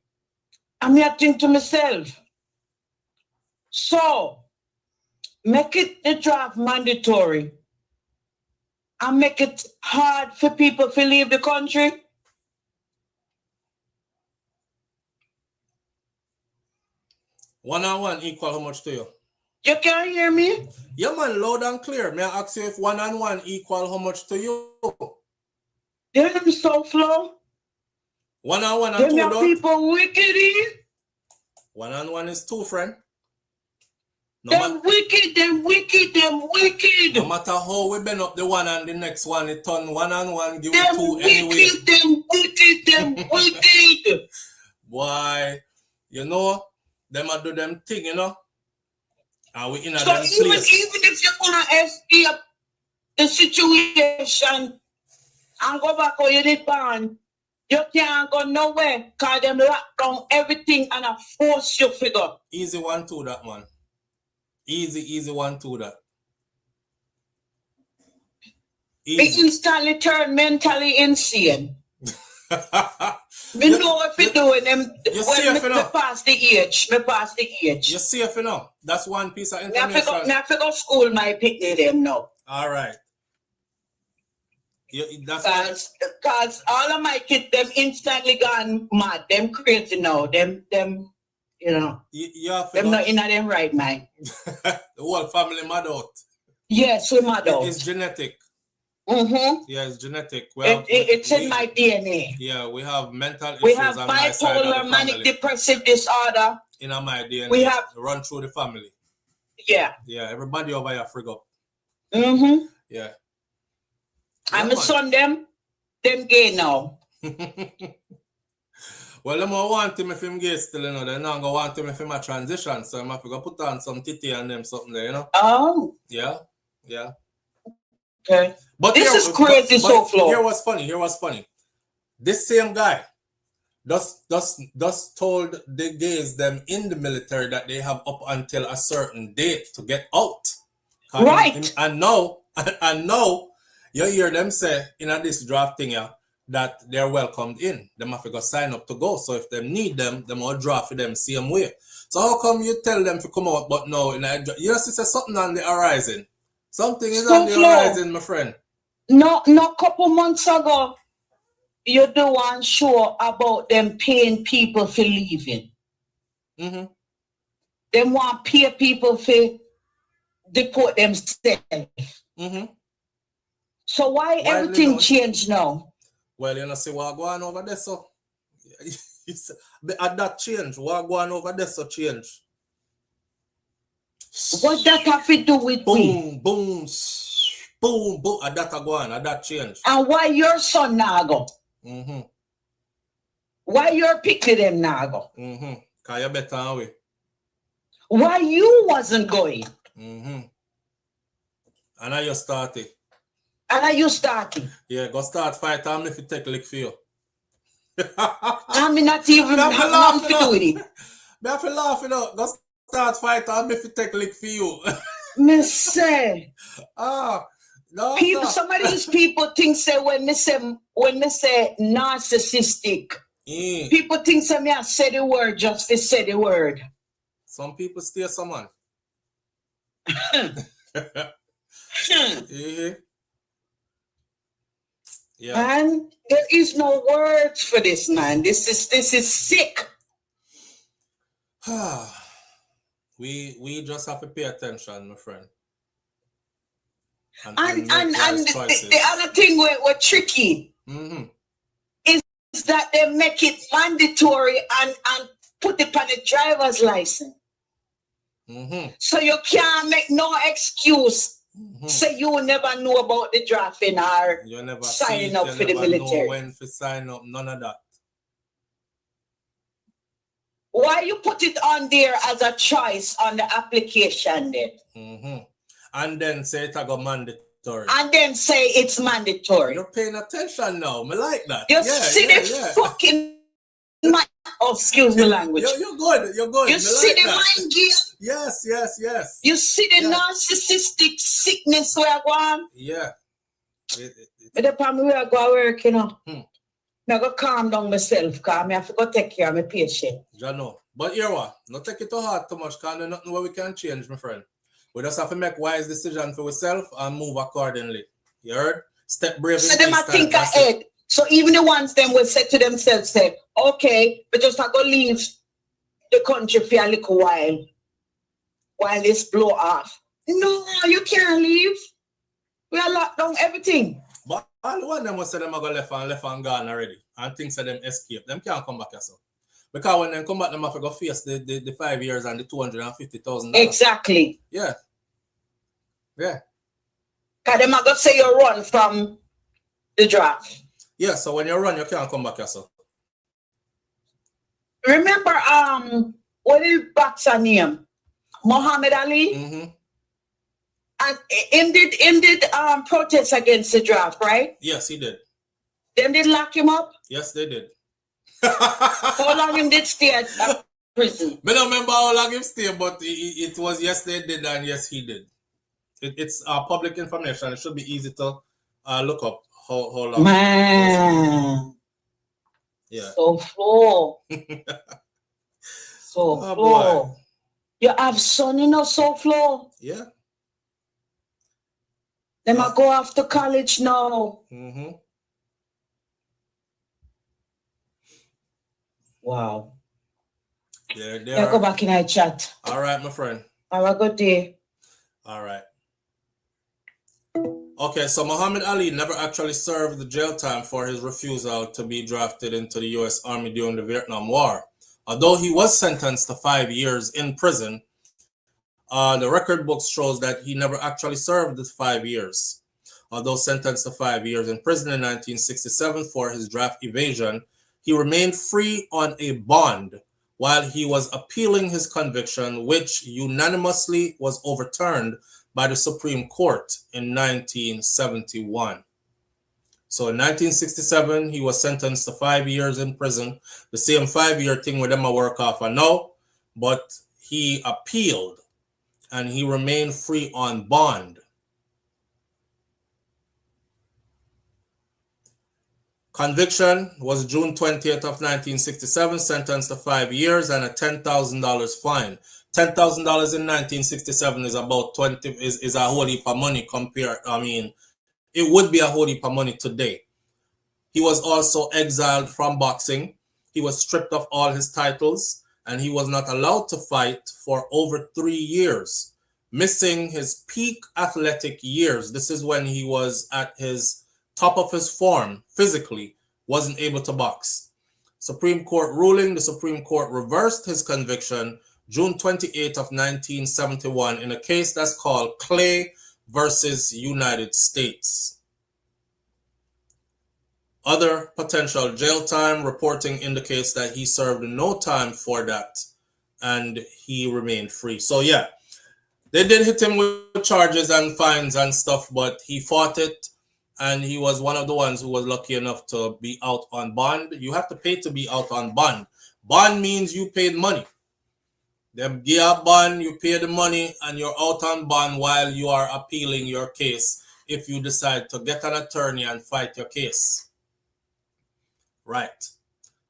I'm here think to myself. So, make it the draft mandatory and make it hard for people to leave the country. One-on-one equal how much to you? You can't hear me? Yeah, man, loud and clear. May I ask you if one-on-one equal how much to you? Them SouFLo. One-on-one and two, Them though? people wicked. One-on-one is two, friend. Them wicked. No matter how we bend up the one and the next one, it turn one-on-one, give Them it two anyway. them wicked. Boy, you know, them a do them thing, you know? And we in a So them even place. if you want to escape the situation and go back where you did born, you can't go nowhere because them lock down everything and I force you figure. Easy 1-2 that, man. Easy 1-2 that. They Easy. instantly turn mentally insane. We know what we doing them You when safe me enough. pass the age. You're safe enough. That's one piece of Me information. have to go school my picnic them now. All right. That's Because all of my kids, them instantly gone mad. Them crazy now. Them you know. you have to Them know. not in a them right mind. The whole family mad out. Yes, we mad out. It's genetic. Mm-hmm. Yeah, it's genetic. Well, It's in my DNA. Yeah, we have mental issues We have on my side of the bipolar, manic family. depressive disorder. In my DNA. We have- run through the family. Yeah. Yeah, everybody over here frig up. Mm-hmm. Yeah. And my son them gay now. Well, them want him if him gay still, you know. They're not gonna want him if him a transition. So I'm have to go put on some titty and them something there, you know. Oh. Yeah. Okay. But This is crazy, SouFLo. Here was funny. This same guy just told the gays them in the military that they have up until a certain date to get out. Right. And now you hear them say in this draft thing that they're welcomed in. Them have to go sign up to go. So if they need them will draft for them same way. So how come you tell them to come out but no, you see something on the horizon. Something is on the horizon, my friend. No, couple months ago, you do one show about them paying people for leaving. Mm-hmm. They want pay people for deport themselves. Mm-hmm. So why everything changed now? Well, you know, see what going over there, so at that change, what going over there, so change. What that have to do with me? Boom, at that go on, at that change. And why your son now go? Mm-hmm. Why your picking them now go? Mm-hmm. Cause you better away. Why you wasn't going? Mm-hmm. And now you started. And are you starting? Yeah, go start fight. I'm if you take a lick for you. I'm not even Me have to have laugh, nothing you to know. do with it. Me have to laugh, you know. Go start fight. I'm if you take a lick for you. Me say, No, people, sir. some of these people think say when me say narcissistic, people think say me I say the word just to say the word. Some people steal someone. Yeah. And there is no words for this, man. This is sick. we just have to pay attention, my friend. And the other thing we're tricky is that they make it mandatory and put it on the driver's license. So you can't make no excuse. Say you never know about the drafting or you never signing up for the know military. when to sign up, none of that. Why you put it on there as a choice on the application then? And then say it go mandatory. And then say it's mandatory. You're paying attention now. Me like that. You see the fucking mind. Oh, excuse me, language. You're good. You're good. You me see like the that. mind game? Yes. You see the narcissistic sickness where I go on? Yeah. But the time where I go work, you know, I go calm down myself because I have to go take care of my patient. You know. But here what? Not take it too hard too much because there's nothing where we can change, my friend. We just have to make wise decisions for ourselves and move accordingly. You heard? Step brave. So them I think ahead. So even the ones them will say to themselves, say, okay, we just have to leave the country for a little while this blow off. No, you can't leave. We are locked down everything. But all the one them will say them are going left and gone already. And things that them escape. Them can't come back yourself. Because when they come back, them have to go face the 5 years and the $250,000. Exactly. Yeah. Because them are going to say you run from the draft. Yeah, so when you run, you can't come back yourself. Remember, what is boxer name? Muhammad Ali? And him did protest against the draft, right? Yes, he did. Them did lock him up? Yes, they did. How long him did stay at prison? I don't remember how long him stayed, but it was yes, they did, and yes, he did. It's public information. It should be easy to look up how long. Man. Yeah. SouFLo. SouFLo. Boy. You have son, you know, SouFLo? Yeah. Them I go off to college now. Wow. There I go back in our chat. All right, my friend. Have a good day. All right. Okay, so Muhammad Ali never actually served the jail time for his refusal to be drafted into the U.S. Army during the Vietnam War. Although he was sentenced to 5 years in prison, the record books shows that he never actually served the 5 years. Although sentenced to 5 years in prison in 1967 for his draft evasion, he remained free on a bond while he was appealing his conviction, which unanimously was overturned by the Supreme Court in 1971. So in 1967, he was sentenced to 5 years in prison, the same 5-year thing with them I work off I know, but he appealed and he remained free on bond. Conviction was June 20th of 1967, sentenced to 5 years and a $10,000 fine. $10,000 in 1967 is about is a whole heap of money compared. I mean, it would be a whole heap of money today. He was also exiled from boxing. He was stripped of all his titles, and he was not allowed to fight for over 3 years, missing his peak athletic years. This is when he was at his top of his form physically, wasn't able to box. Supreme Court ruling, the Supreme Court reversed his conviction June 28th of 1971 in a case that's called Clay versus United States. Other potential jail time reporting indicates that he served no time for that and he remained free. So yeah, they did hit him with charges and fines and stuff, but he fought it. and he was one of the ones who was lucky enough to be out on bond. You have to pay to be out on bond. Bond means you paid money. Them give a bond, you pay the money, and you're out on bond while you are appealing your case if you decide to get an attorney and fight your case. Right.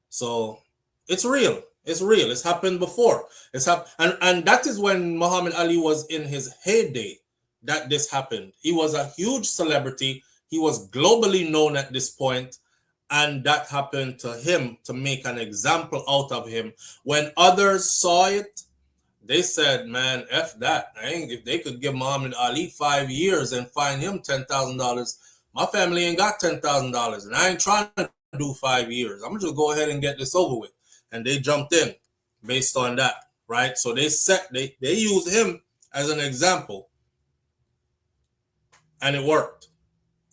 So it's real. It's real. It's happened before. And that is when Muhammad Ali was in his heyday that this happened. He was a huge celebrity. He was globally known at this point, and that happened to him to make an example out of him. When others saw it, they said, man, F that. If they could give Muhammad Ali 5 years and fine him $10,000, my family ain't got $10,000, and I ain't trying to do 5 years. I'm going to just go ahead and get this over with. And they jumped in based on that, right? So they used him as an example, and it worked,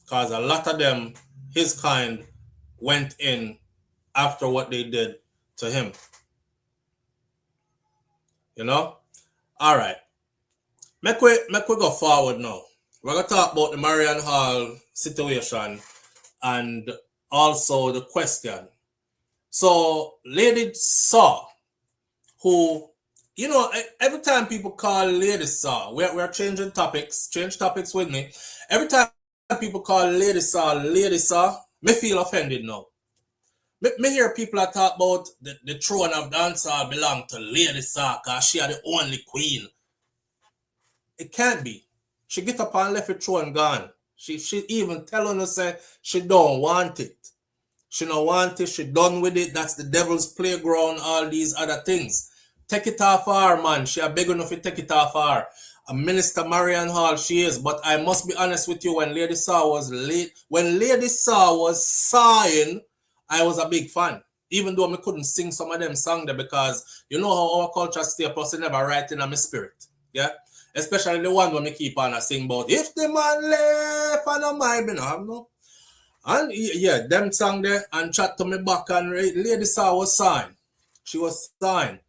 because a lot of them, his kind, went in after what they did to him. You know? All right. Make we go forward now. We're going to talk about the Marian Hall situation and also the question. So, Lady Saw, who, you know, every time people call Lady Saw, we're changing topics. Change topics with me. Every time people call Lady Saw, me feel offended now. Me hear people that talk about the throne of dancehall belong to Lady Saw because she are the only queen. It can't be. She get up and left the throne gone. She even telling us say she don't want it. She don't want it. She done with it. That's the devil's playground. All these other things. Take it off her, man. She a big enough to take it off her. A Minister Marian Hall, she is. But I must be honest with you. When Lady Saw was sighing, I was a big fan. Even though I couldn't sing some of them songs there, because you know how our culture stay, plus it never right in my spirit. Yeah. Especially the one when we keep on sing about if the man left and I might be no. And yeah, them song there and chat to me back, and Lady Saw was signed. She was signed.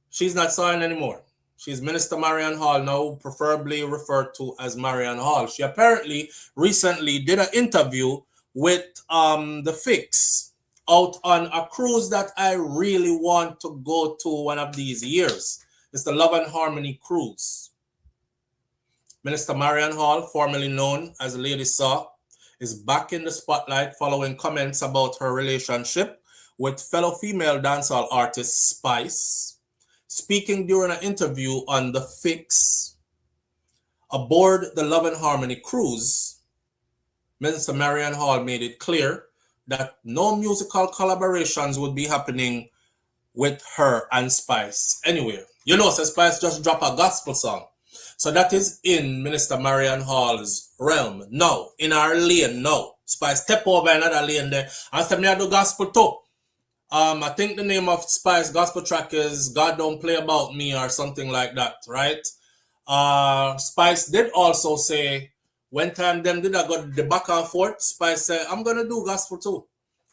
She's not signed anymore. She's Minister Marian Hall now, preferably referred to as Marian Hall. She apparently recently did an interview with the Fix out on a cruise that I really want to go to one of these years. It's the Love and Harmony cruise. Minister Marian Hall, formerly known as Lady Saw, is back in the spotlight following comments about her relationship with fellow female dancehall artist Spice. Speaking during an interview on The Fix aboard the Love and Harmony cruise, Minister Marian Hall made it clear that no musical collaborations would be happening with her and Spice anywhere. You know, so Spice just dropped a gospel song. So that is in Minister Marian Hall's realm. No, in our lane, no. Spice step over another lane there and say me I do gospel too. I think the name of Spice gospel track is God Don't Play About Me or something like that, right? Spice did also say, when time them did I go the back and forth, Spice said, I'm going to do gospel too.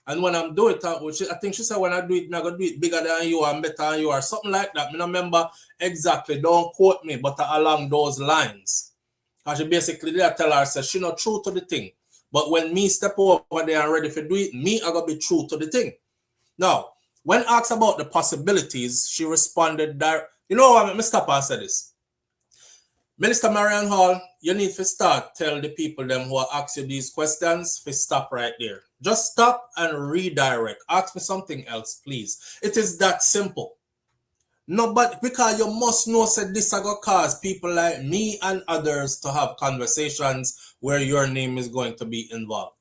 And when I'm doing it, which I think she said when I do it, I'm going to do it bigger than you and better than you or something like that. I don't remember exactly, don't quote me, but along those lines. And she basically did tell her, said she not true to the thing. But when me step over there and ready for do it, me I going to be true to the thing. Now, when asked about the possibilities, she responded that, you know what, let me stop and say this. Minister Marian Hall, you need to start tell the people them who ask you these questions to stop right there. Just stop and redirect. Ask me something else, please. It is that simple. No, but because you must know that this is going to cause people like me and others to have conversations where your name is going to be involved,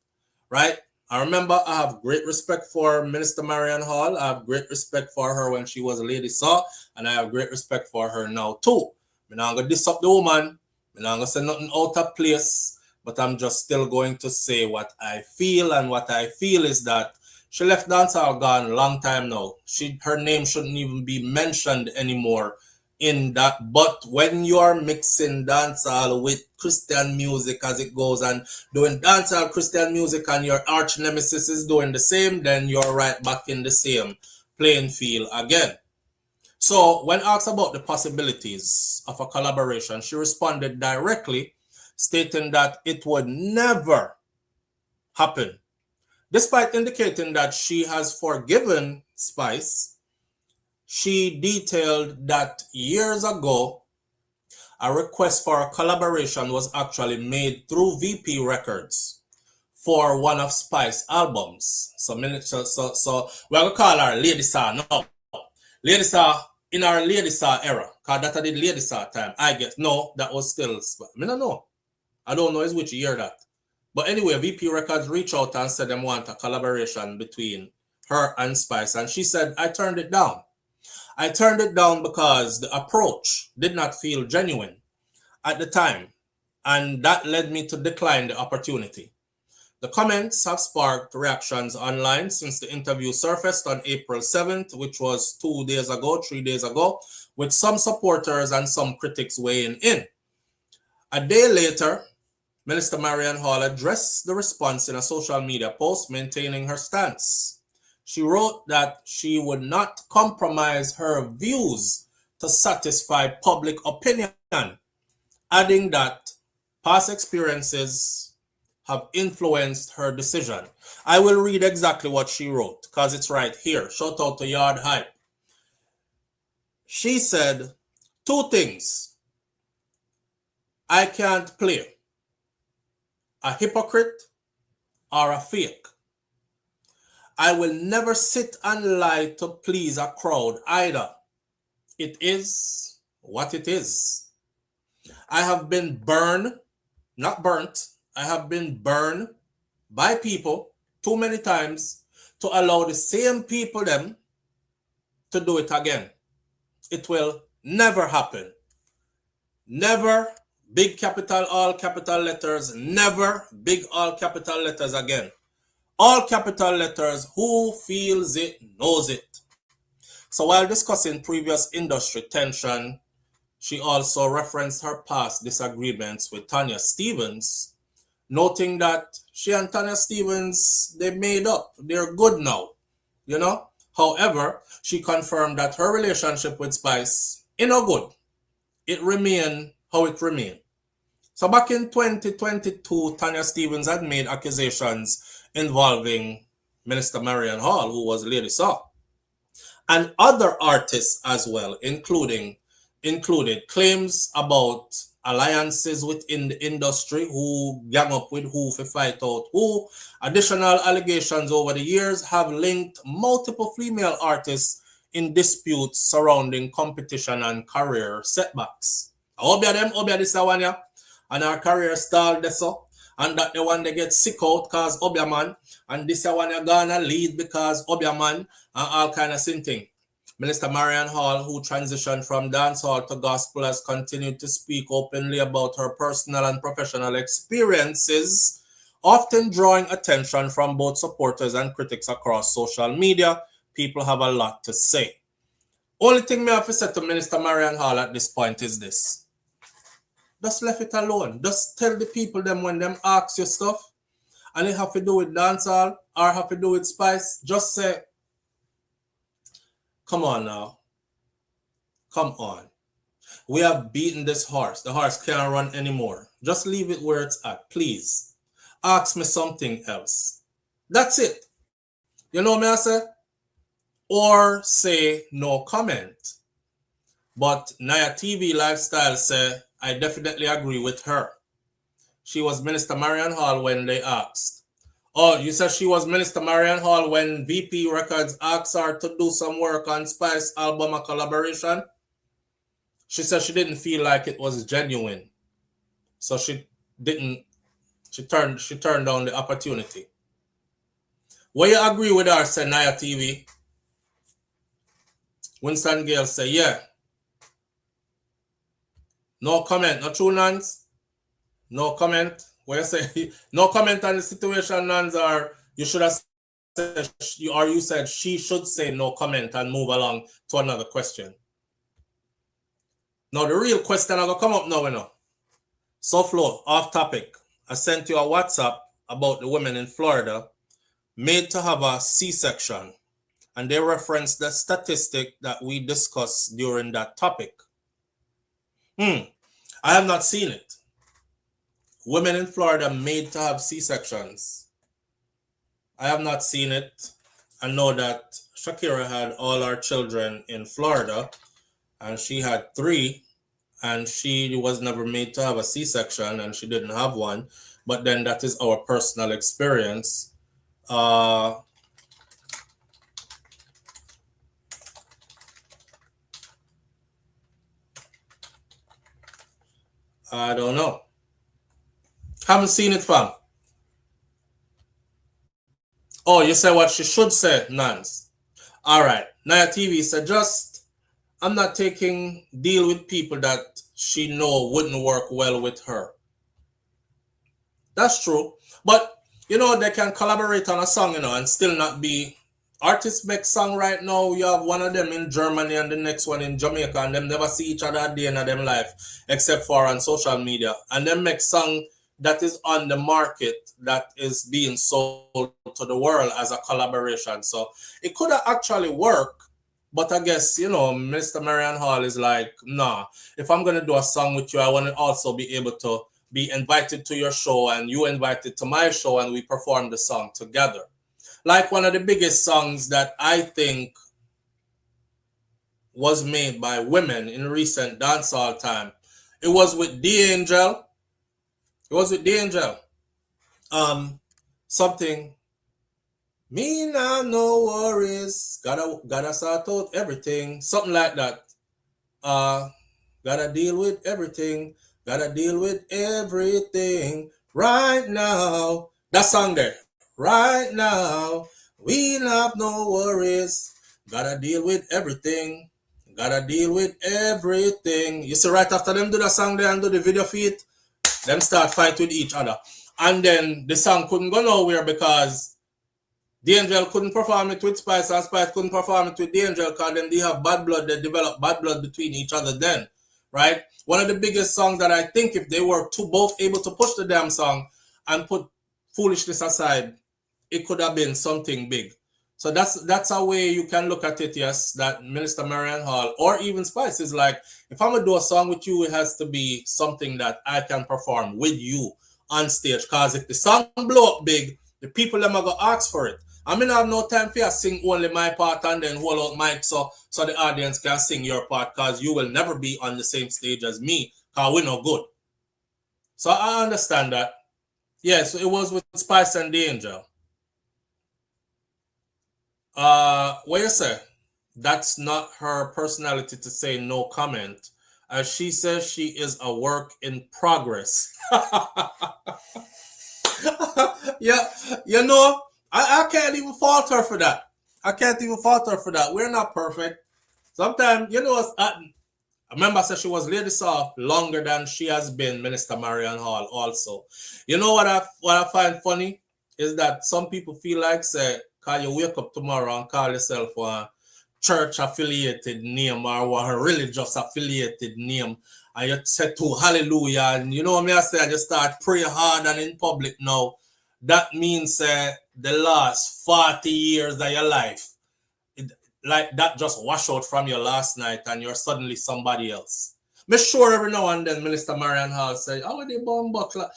right? I remember I have great respect for Minister Marian Hall. I have great respect for her when she was a Lady Saw, and I have great respect for her now too. I'm not going to diss up the woman. I'm not going to say nothing out of place, but I'm just still going to say what I feel, and what I feel is that she left dancehall gone a long time now. Her name shouldn't even be mentioned anymore in that. But when you are mixing dancehall with Christian music as it goes, and doing dancehall Christian music, and your arch nemesis is doing the same, then you're right back in the same playing field again. So when asked about the possibilities of a collaboration, she responded directly, stating that it would never happen. Despite indicating that she has forgiven Spice, she detailed that years ago, a request for a collaboration was actually made through VP Records for one of Spice's albums. So we're going to call her Lady Saw now. Lady Saw, in our Lady Saw era, because that I did Lady Saw time, I guess. No, that was still, I don't know. I don't know which year that. But anyway, VP Records reached out and said they want a collaboration between her and Spice. And she said, I turned it down. I turned it down because the approach did not feel genuine at the time. And that led me to decline the opportunity. The comments have sparked reactions online since the interview surfaced on April 7th, which was 3 days ago, with some supporters and some critics weighing in. A day later, Minister Marian Hall addressed the response in a social media post maintaining her stance. She wrote that she would not compromise her views to satisfy public opinion, adding that past experiences have influenced her decision. I will read exactly what she wrote because it's right here. Shout out to Yard Hype. She said 2 things. I can't play a hypocrite or a fake. I will never sit and lie to please a crowd either. It is what it is. I have been burned, not burnt. I have been burned by people too many times to allow the same people them to do it again. It will never happen. Never. Big capital, all capital letters, never big all capital letters again. All capital letters, who feels it knows it. So while discussing previous industry tension, she also referenced her past disagreements with Tanya Stephens, noting that she and Tanya Stephens, they made up. They're good now, you know. However, she confirmed that her relationship with Spice is no good. It remained how it remained. So back in 2022, Tanya Stephens had made accusations involving Minister Marion Hall, who was Lady Saw, and other artists as well, included claims about alliances within the industry, who gang up with who to fight out who. Additional allegations over the years have linked multiple female artists in disputes surrounding competition and career setbacks. Obia this one, yeah, and our career stalled this up, and that the one they get sick out because Obia man, and this one you're gonna lead because Obia man, and all kind of same thing. Minister Marian Hall, who transitioned from dancehall to gospel, has continued to speak openly about her personal and professional experiences, often drawing attention from both supporters and critics across social media. People have a lot to say. Only thing me have to say to Minister Marian Hall at this point is this. Just left it alone. Just tell the people them when them ask you stuff and it have to do with dancehall or have to do with Spice, just say, come on now. Come on. We have beaten this horse. The horse can't run anymore. Just leave it where it's at, please. Ask me something else. That's it. You know what I say? Or say no comment. But Naya TV Lifestyle say, I definitely agree with her. She was Minister Marian Hall when they asked. Oh, you said she was Minister Marian Hall when VP Records asked her to do some work on Spice album or collaboration? She said she didn't feel like it was genuine. So she turned down the opportunity. Will you agree with her, say Naya TV? Winston Gale say, yeah. No comment, no true Nance. No comment. What you say? No comment on the situation, Nance, or you should have said, or you said she should say no comment and move along to another question. Now the real question I'm gonna come up now, you know. SouFLo, off topic. I sent you a WhatsApp about the women in Florida made to have a C-section, and they referenced the statistic that we discussed during that topic. I have not seen it. Women in Florida made to have C-sections. I have not seen it. I know that Shakira had all her children in Florida, and she had 3, and she was never made to have a C-section, and she didn't have one. But then that is our personal experience. I don't know. Haven't seen it, fam. Oh, you say what she should say, Nance. All right. Naya TV said, I'm not taking deal with people that she know wouldn't work well with her. That's true. But, they can collaborate on a song, and still not be... Artists make song right now. You have one of them in Germany and the next one in Jamaica, and them never see each other a day in their life, except for on social media. And then make song that is on the market, that is being sold to the world as a collaboration. So it could have actually worked, but I guess, Mr. Marian Hall is like, nah, if I'm going to do a song with you, I want to also be able to be invited to your show and you invited to my show and we perform the song together. Like one of the biggest songs that I think was made by women in recent dancehall time. It was with D'Angel. Something. Me now, no worries. Gotta sort out everything. Something like that. Gotta deal with everything. Gotta deal with everything right now. That song there. Right now, we have no worries. Gotta deal with everything. Gotta deal with everything. You see, right after them do the song there and do the video feed, them start fight with each other. And then the song couldn't go nowhere because D'Angel couldn't perform it with Spice and Spice couldn't perform it with D'Angel because then they have bad blood. They develop bad blood between each other then, right? One of the biggest songs that I think if they were both able to push the damn song and put foolishness aside, it could have been something big. So that's a way you can look at it, yes, that Minister Marian Hall or even Spice is like, if I'm going to do a song with you, it has to be something that I can perform with you on stage. Because if the song blow up big, the people them are going to ask for it. I mean, I have no time for you to sing only my part and then hold out mic so the audience can sing your part because you will never be on the same stage as me because we're no good. So I understand that. Yeah, so it was with Spice and D'Angel. What you say? That's not her personality to say no comment. As she says, she is a work in progress. Yeah, I can't even fault her for that. We're not perfect. Sometimes, I remember I said she was Lady Soft longer than she has been Minister Marian Hall also. You know what I find funny is that some people feel like, say, can you wake up tomorrow and call yourself a church-affiliated name or a religious-affiliated name, and you say to hallelujah, and you know what I say, and you start praying hard and in public now, that means the last 40 years of your life, like that just wash out from your last night and you're suddenly somebody else. Make sure every now and then Minister Marian Hall say, how are they bomb buckler?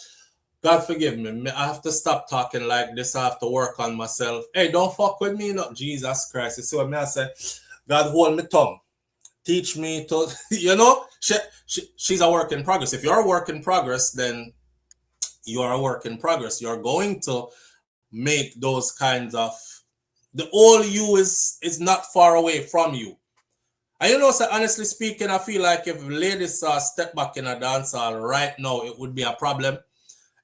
God forgive me. I have to stop talking like this. I have to work on myself. Hey, don't fuck with me, not Jesus Christ. You see what I say? God hold my tongue. Teach me to, she's a work in progress. If you're a work in progress, then you are a work in progress. You're going to make those kinds of, the old you is not far away from you. And so honestly speaking, I feel like if ladies step back in a dancehall right now, it would be a problem.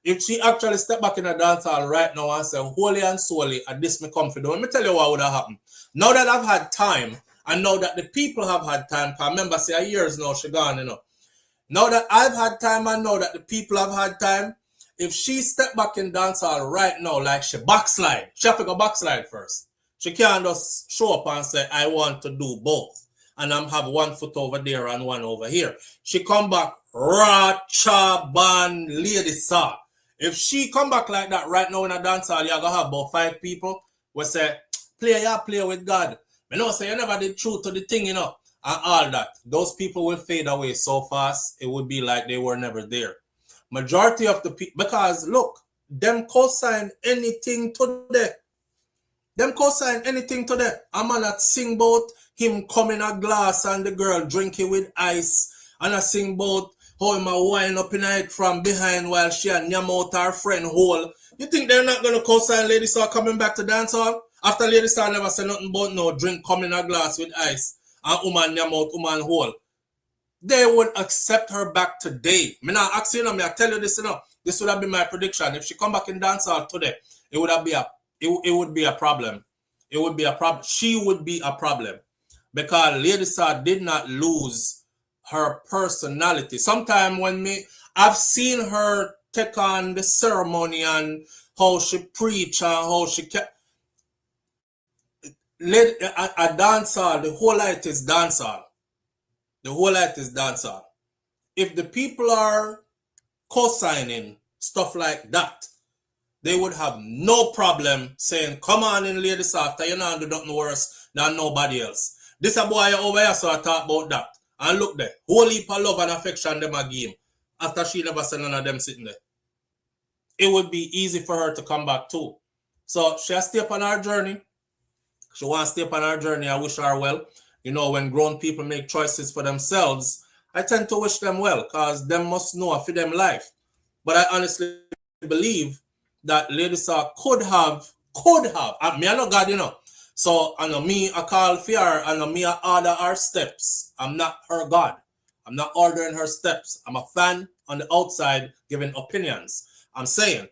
If she actually step back in a dancehall right now and say, wholly and solely, at this me confident, let me tell you what would have happened. Now that I've had time, and now that the people have had time, because remember, say, a years now, she gone, Now that I've had time, and now that the people have had time, if she step back in dancehall right now, like she backslide, she have to go backslide first. She can't just show up and say, I want to do both. And I'm have one foot over there and one over here. She come back, Racha Ban Lady Saw. If she come back like that right now in a dancehall, you're going to have about 5 people who say, play with God. You know, say you never did true to the thing, and all that. Those people will fade away so fast, it would be like they were never there. Majority of the people, because look, them co-sign anything today. Them co-sign anything to them. A man that sing about him coming a glass and the girl drinking with ice. And I sing about how him a wind up in her head from behind while she and nyam out her friend Hall. You think they're not going to co-sign Lady Star coming back to dancehall? After Lady Star never said nothing about no drink coming a glass with ice and woman nyam out woman Hall. They would accept her back today. Me not ask you, I tell you this, this would have been my prediction. If she come back in dancehall today, it would be a problem. It would be a problem. She would be a problem because Lady Star did not lose her personality. Sometimes I've seen her take on the ceremony and how she preach and how she kept a dancehall. The whole light is dancehall. The whole light is dancehall. If the people are co-signing stuff like that, they would have no problem saying, come on in, ladies, after you know do nothing worse than nobody else. This a boy over here, so I talk about that. And look there, whole heap of love and affection them a game after she never said none of them sitting there. It would be easy for her to come back too. So she has to stay up on her journey. She wants to stay up on her journey. I wish her well. You know, when grown people make choices for themselves, I tend to wish them well because them must know for them life. But I honestly believe that Lady Star could have, me I know God, you know. So I know me, I call for her, I know me, I order her steps. I'm not her God. I'm not ordering her steps. I'm a fan on the outside giving opinions. I'm saying,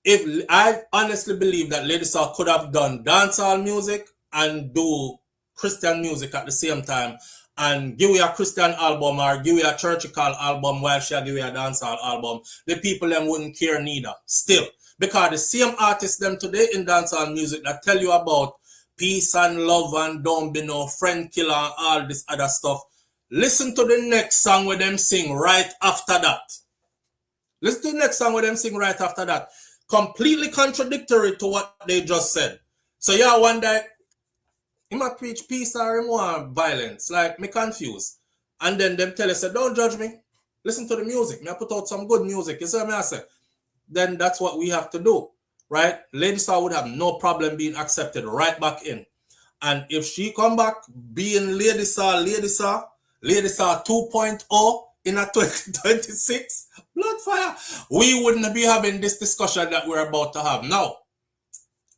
if I honestly believe that Lady Star could have done dancehall music and do Christian music at the same time and give you a Christian album or give you a churchical album while she give you a dancehall album, the people them wouldn't care neither. Still, because the same artists them today in dancehall music that tell you about peace and love and don't be no friend killer and all this other stuff. Listen to the next song where them sing right after that. Listen to the next song where them sing right after that. Completely contradictory to what they just said. So yeah, one day, he might preach peace or him want violence. Like, me confused. And then them tell us, don't judge me. Listen to the music. Me I put out some good music. You see what I say? Then that's what we have to do. Right? Lady Star would have no problem being accepted right back in. And if she come back being Lady Star 2.0 in a 2026, blood fire, we wouldn't be having this discussion that we're about to have now.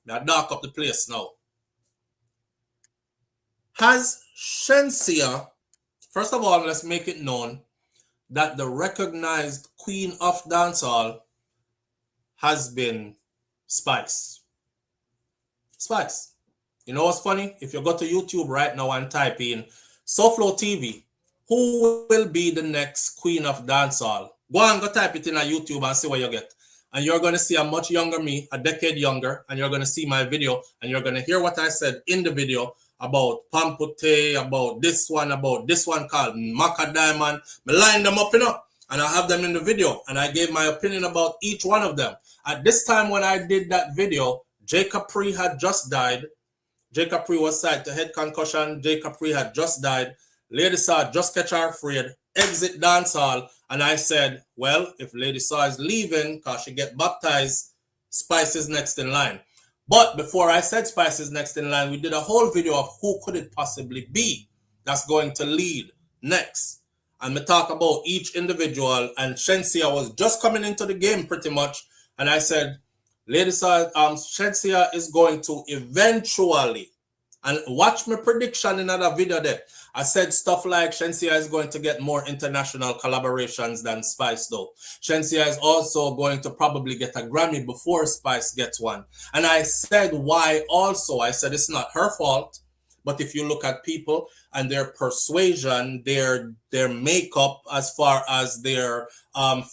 That dark up the place now. Has Shenseea, first of all, let's make it known that the recognized queen of dancehall has been Spice. Spice. You know what's funny? If you go to YouTube right now and type in SouFLoTV, who will be the next queen of dancehall? Go and go type it in on YouTube and see what you get. And you're going to see a much younger me, a decade younger, and you're going to see my video, and you're going to hear what I said in the video about Pampute, about this one called Maka Diamond. I lined them up, you know, and I have them in the video, and I gave my opinion about each one of them. At this time when I did that video, J. Capri had just died. J. Capri was side to head concussion. J. Capri had just died. Lady Star just catch her afraid, exit dancehall, and I said, well, if Lady Star is leaving because she get baptized, Spice is next in line. But before I said Spice is next in line, we did a whole video of who could it possibly be that's going to lead next. And we talk about each individual, and Shenseea was just coming into the game pretty much. And I said, ladies, Shenseea is going to eventually, and watch my prediction in another video there. I said stuff like Shenseea is going to get more international collaborations than Spice though. Shenseea is also going to probably get a Grammy before Spice gets one. And I said why also. I said it's not her fault, but if you look at people and their persuasion, their makeup as far as their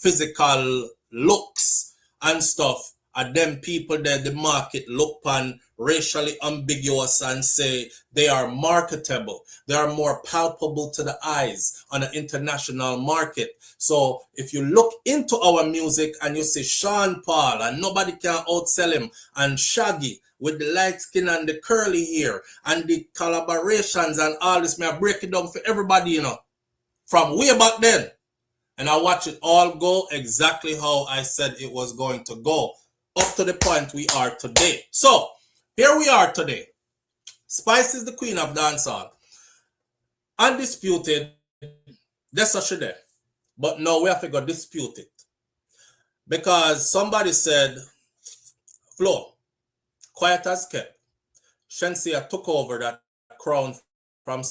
physical looks and stuff, and them people that the market look upon racially ambiguous and say they are marketable. They are more palpable to the eyes on an international market. So if you look into our music and you see Sean Paul and nobody can outsell him, and Shaggy with the light skin and the curly hair and the collaborations and all this, may I break it down for everybody, you know, from way back then. And I watch it all go exactly how I said it was going to go, up to the point we are today. So Here we are today. Spice is the queen of dancehall. Undisputed, that's what she did. But now we have to go dispute it. Because somebody said, Flo, quiet as kept. Shenseea took over that crown from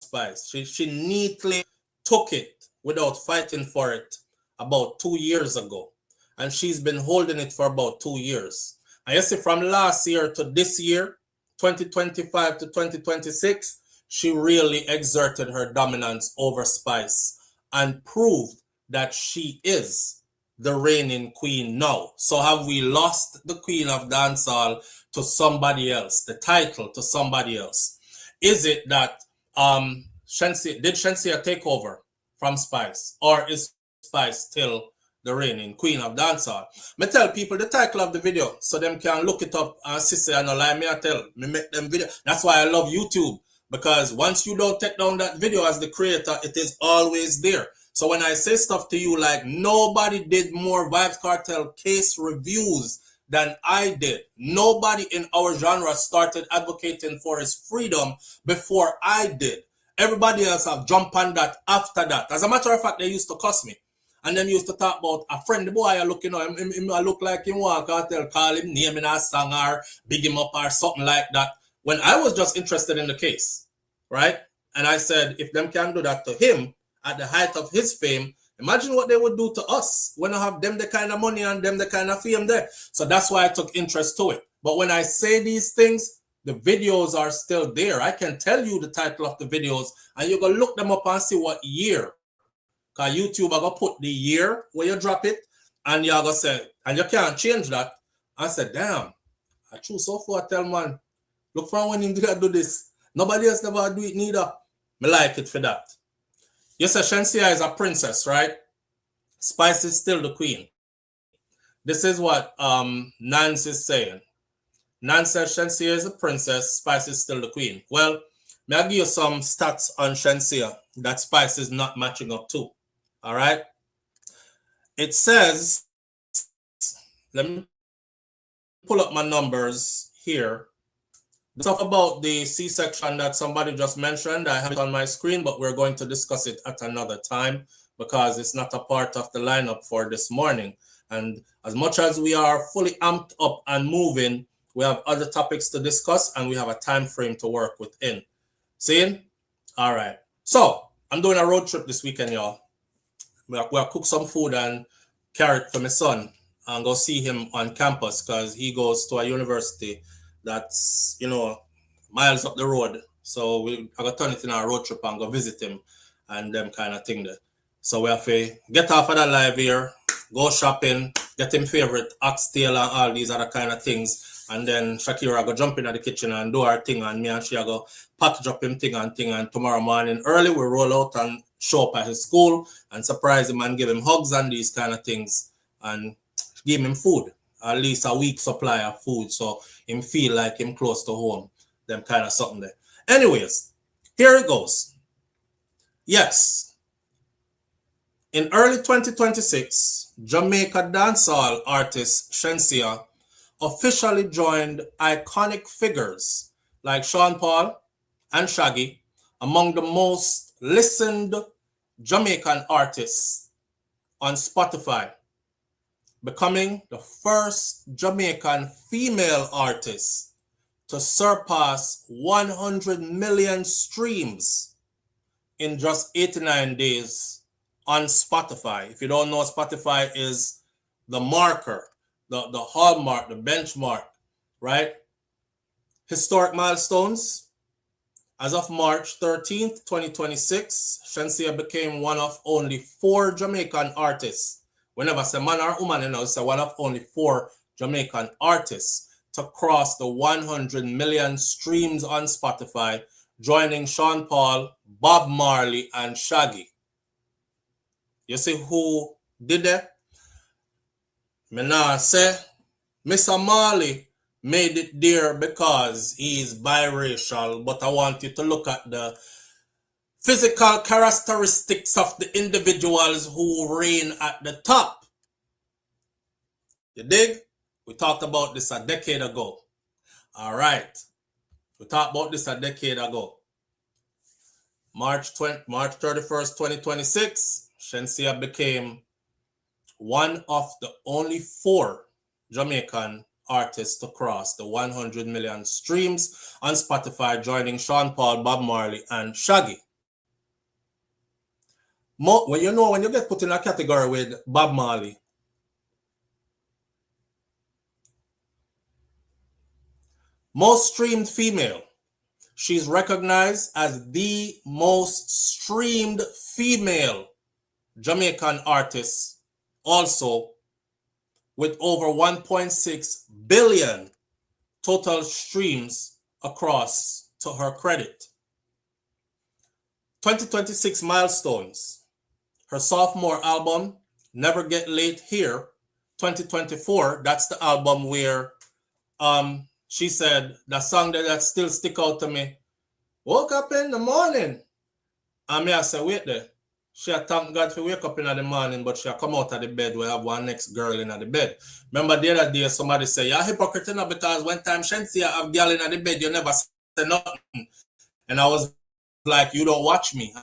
Spice. She neatly took it without fighting for it about 2 years ago. And she's been holding it for about 2 years. And you see, from last year to this year, 2025 to 2026, she really exerted her dominance over Spice and proved that she is the reigning queen now. So have we lost the queen of dancehall to somebody else, the title to somebody else? Is it that Shenseea take over from Spice, or is Spice still the reigning queen of dancehall? Me tell people the title of the video so them can look it up and sister and no lie me I tell me make them video. That's why I love YouTube, because once you don't take down that video as the creator, it is always there. So when I say stuff to you like nobody did more Vybz Kartel case reviews than I did, nobody in our genre started advocating for his freedom before I did. Everybody else have jumped on that after that. As a matter of fact, they used to cuss me. And them used to talk about a friend, the boy I look, you know, him I look like him walk out there, call him name in a song or big him up or something like that. When I was just interested in the case, right? And I said, if them can do that to him at the height of his fame, imagine what they would do to us when I have them the kind of money and them the kind of fame there. So that's why I took interest to it. But when I say these things, the videos are still there. I can tell you the title of the videos and you go look them up and see what year. Because YouTube are going to put the year where you drop it and you're going to say, and you can't change that. I said, damn, I choose so far tell man, look for when you do this. Nobody else never do it neither. Me like it for that. You say Shenseea is a princess, right? Spice is still the queen. This is what Nance is saying. Nance says Shenseea is a princess, Spice is still the queen. Well, may I give you some stats on Shenseea that Spice is not matching up to. All right? It says, let me pull up my numbers here. Stuff about the C-section that somebody just mentioned, I have it on my screen, but we're going to discuss it at another time because it's not a part of the lineup for this morning. And as much as we are fully amped up and moving, we have other topics to discuss and we have a time frame to work within. Seeing? All right. So I'm doing a road trip this weekend, y'all. We'll cook some food and carry it for my son and go see him on campus because he goes to a university that's, you know, miles up the road. So I got to turn it in our road trip and go visit him and them kind of thing there. So we have to get off of that live here, go shopping, get him favorite oxtail and all these other kind of things. And then Shakira go jump in at the kitchen and do her thing, and me and she go package up him thing. And tomorrow morning early we roll out and show up at his school and surprise him and give him hugs and these kind of things and give him food, at least a week supply of food, so him feel like him close to home, them kind of something there. Anyways, here it goes. Yes, in early 2026, Jamaica dancehall artist Shenseea officially joined iconic figures like Sean Paul and Shaggy among the most listened Jamaican artists on Spotify, becoming the first Jamaican female artist to surpass 100 million streams in just 89 days on Spotify. If you don't know, Spotify is the marker, the hallmark, the benchmark, right? Historic milestones. As of March 13th, 2026, Shenseea became one of only 4 Jamaican artists. Whenever I say man or woman, you know, it's one of only 4 Jamaican artists to cross the 100 million streams on Spotify, joining Sean Paul, Bob Marley, and Shaggy. You see who did that? Me now say Mr. Marley made it there because he's biracial, but I want you to look at the physical characteristics of the individuals who reign at the top. You dig? We talked about this a decade ago. All right. We talked about this a decade ago. March 31st, 2026, Shenseea became one of the only 4 Jamaican artists to cross the 100 million streams on Spotify, joining Sean Paul, Bob Marley, and Shaggy. When you get put in a category with Bob Marley, most streamed female, she's recognized as the most streamed female Jamaican artist, also with over 1.6 billion total streams across to her credit. 2026 milestones. Her sophomore album, Never Get Late Here, 2024, that's the album where she said, the song that still stick out to me, woke up in the morning. And me I say, wait there. She had thank God for wake up in the morning, but she had come out of the bed. We have one next girl in the bed. Remember the other day, somebody say, you're a hypocrite enough because one time Shenseea have girl in the bed, you never say nothing. And I was like, you don't watch me.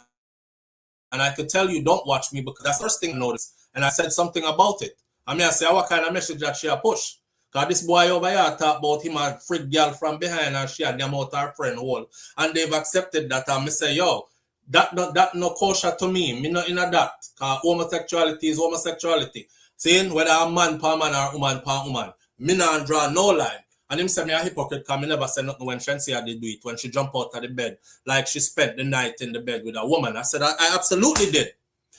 And I could tell you don't watch me because that's the first thing I noticed. And I said something about it. I mean, I say, what kind of message that she a push? Because this boy over here talk about him a freak girl from behind and she had them out her friend hole. And they've accepted that. And I say, yo, that no kosher to me. Me not in a that. Because homosexuality is homosexuality. Saying whether a man per man or woman per woman. Me not draw no line. And him say me a hypocrite because me never said nothing when Shenseea did do it. When she jumped out of the bed. Like she spent the night in the bed with a woman. I said, I absolutely did.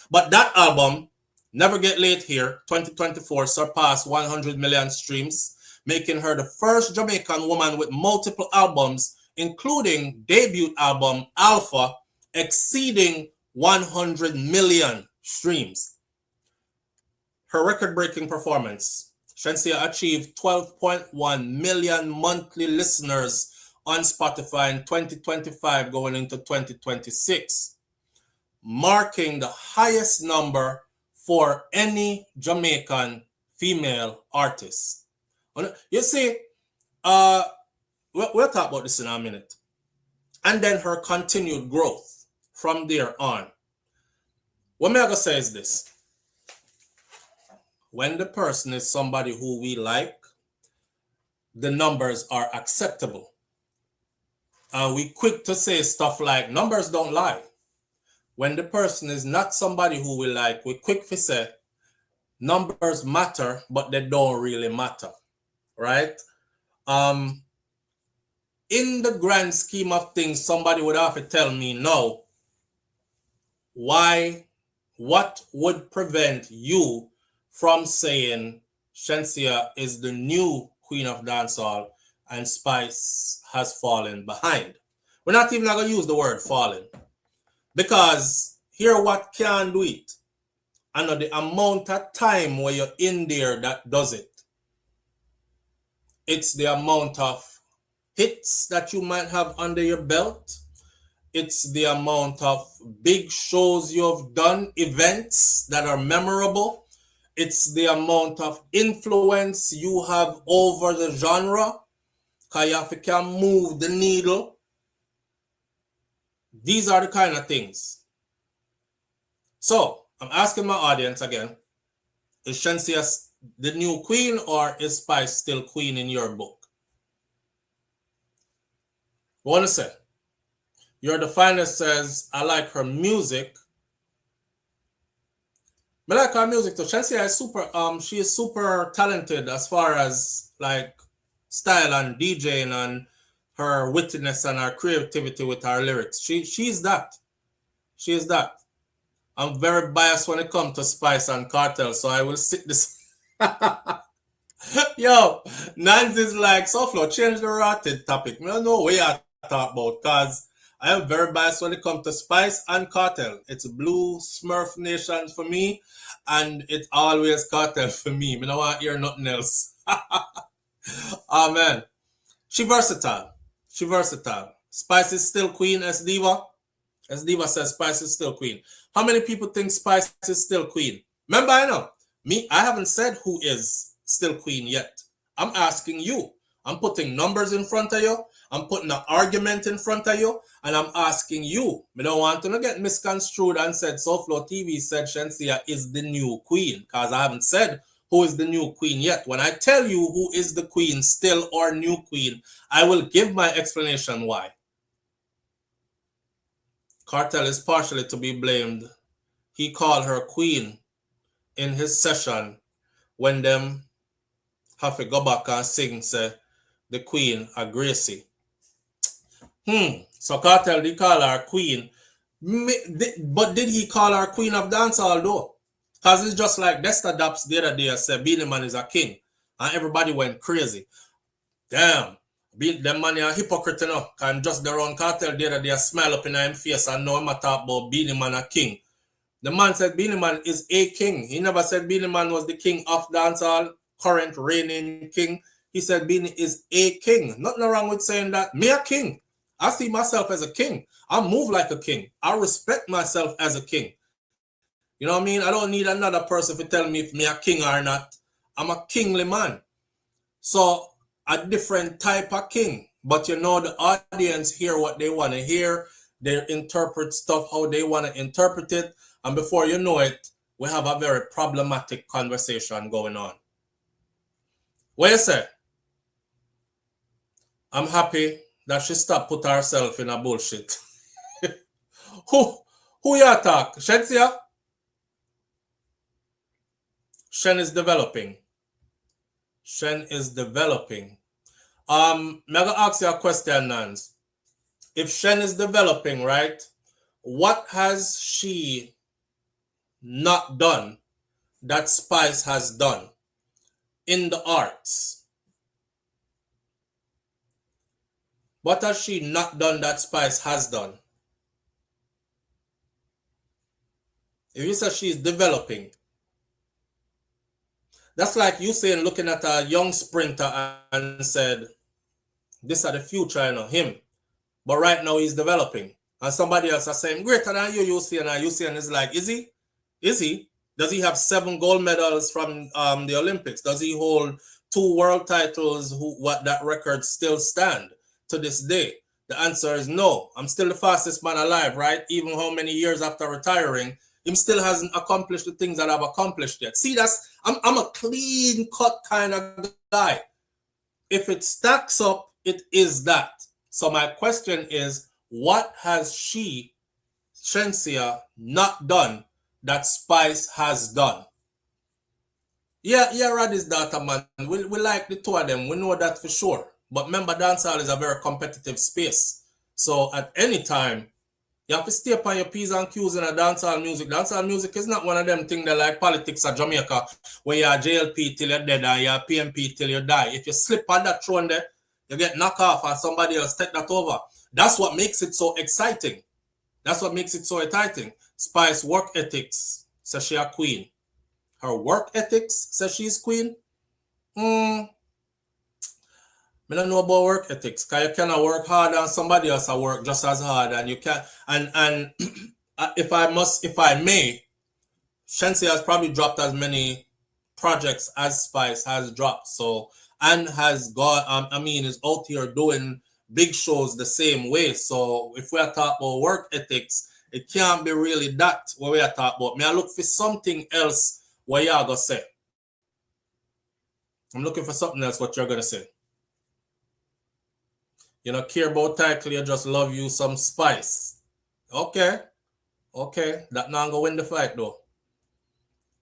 But that album, Never Get Late Here, 2024, surpassed 100 million streams, making her the first Jamaican woman with multiple albums, including debut album Alpha, exceeding 100 million streams. Her record-breaking performance, Shenseea achieved 12.1 million monthly listeners on Spotify in 2025 going into 2026, marking the highest number for any Jamaican female artist. You see, we'll talk about this in a minute. And then her continued growth from there on. What I'm going to say is this. When the person is somebody who we like, the numbers are acceptable. And we quick to say stuff like, numbers don't lie. When the person is not somebody who we like, we quick to say, numbers matter, but they don't really matter, right? In the grand scheme of things, somebody would have to tell me, no, what would prevent you from saying Shenseea is the new queen of dancehall and Spice has fallen behind? We're not even going to use the word fallen. Because here what can do it. I know the amount of time where you're in there that does it. It's the amount of hits that you might have under your belt. It's the amount of big shows you've done, events that are memorable. It's the amount of influence you have over the genre. Because you can move the needle. These are the kind of things. So, I'm asking my audience again, is Shenseea the new queen or is Spice still queen in your book? I want to say, your definer says, I like her music. I like her music too. Shenseea is she is super talented as far as like style and DJing and her wittiness and her creativity with her lyrics. She's that. She is that. I'm very biased when it comes to Spice and Cartel, so I will sit this. Yo, Nans is like, SouFLo, change the rotted topic. I don't know what you talk about, because I am very biased when it comes to Spice and Cartel. It's Blue Smurf Nation for me, and it's always Cartel for me. I don't want to hear nothing else. Oh, man. She versatile. She versatile. Spice is still queen, S Diva. S Diva says Spice is still queen. How many people think Spice is still queen? Remember, I know. Me, I haven't said who is still queen yet. I'm asking you. I'm putting numbers in front of you. I'm putting an argument in front of you. And I'm asking you. I don't want to get misconstrued and said SouFLoTV said Shenseea is the new queen. Because I haven't said who is the new queen yet. When I tell you who is the queen, still or new queen, I will give my explanation why. Cartel is partially to be blamed. He called her queen in his session when them have to go back and sing, say, the queen a Gracie. So Cartel did call her queen. But did he call her queen of dancehall though? Because it's just like Desta Daps the other day said Beenie Man is a king. And everybody went crazy. Damn. Them man are hypocrite enough. And just the wrong Cartel the other day smile up in his face and now him a talk about Beenie Man a king. The man said Beenie Man is a king. He never said Beenie Man was the king of dancehall, current reigning king. He said Beenie is a king. Nothing wrong with saying that. Me a king. I see myself as a king. I move like a king. I respect myself as a king. You know what I mean? I don't need another person to tell me if me a king or not. I'm a kingly man. So a different type of king. But you know the audience hear what they want to hear. They interpret stuff how they want to interpret it. And before you know it, we have a very problematic conversation going on. What you say? I'm happy that she stopped put herself in a bullshit. Who you attack? Shenseea? Shen is developing. Shen is developing. I'm gonna ask you a question, Nance. If Shen is developing, right? What has she not done that Spice has done in the arts? What has she not done that Spice has done? If you say she's developing, that's like you saying looking at a young sprinter and said, this is the future, you know, him. But right now he's developing. And somebody else is saying, greater than you, Usain. And Usain is like, is he? Is he? Does he have 7 gold medals from the Olympics? Does he hold 2 world titles? What that record still stand to this day? The answer is no. I'm still the fastest man alive, right? Even how many years after retiring, him still hasn't accomplished the things that I've accomplished yet. See, I'm a clean cut kind of guy. If it stacks up, it is that. So my question is, what has she, Shenseea, not done that Spice has done? Yeah, Roddy's daughter, man. We like the two of them. We know that for sure. But remember, dancehall is a very competitive space. So at any time, you have to stay upon your P's and Q's in a dancehall music. Dancehall music is not one of them things that like politics at Jamaica, where you're JLP till you're dead and you're PMP till you die. If you slip on that throne there, you get knocked off and somebody else take that over. That's what makes it so exciting. That's what makes it so exciting. Spice work ethics says she a queen. Her work ethics says she's queen. I don't know about work ethics, because you cannot work hard and somebody else will work just as hard, and you can and if I may, Shenseea has probably dropped as many projects as Spice has dropped. So and has got is out here doing big shows the same way. So if we are talking about work ethics, it can't be really that what we are talking about. May I look for something else what y'all gonna say? I'm looking for something else what you're gonna say. You don't care about title, you just love you some Spice. Okay. That not gonna win the fight though.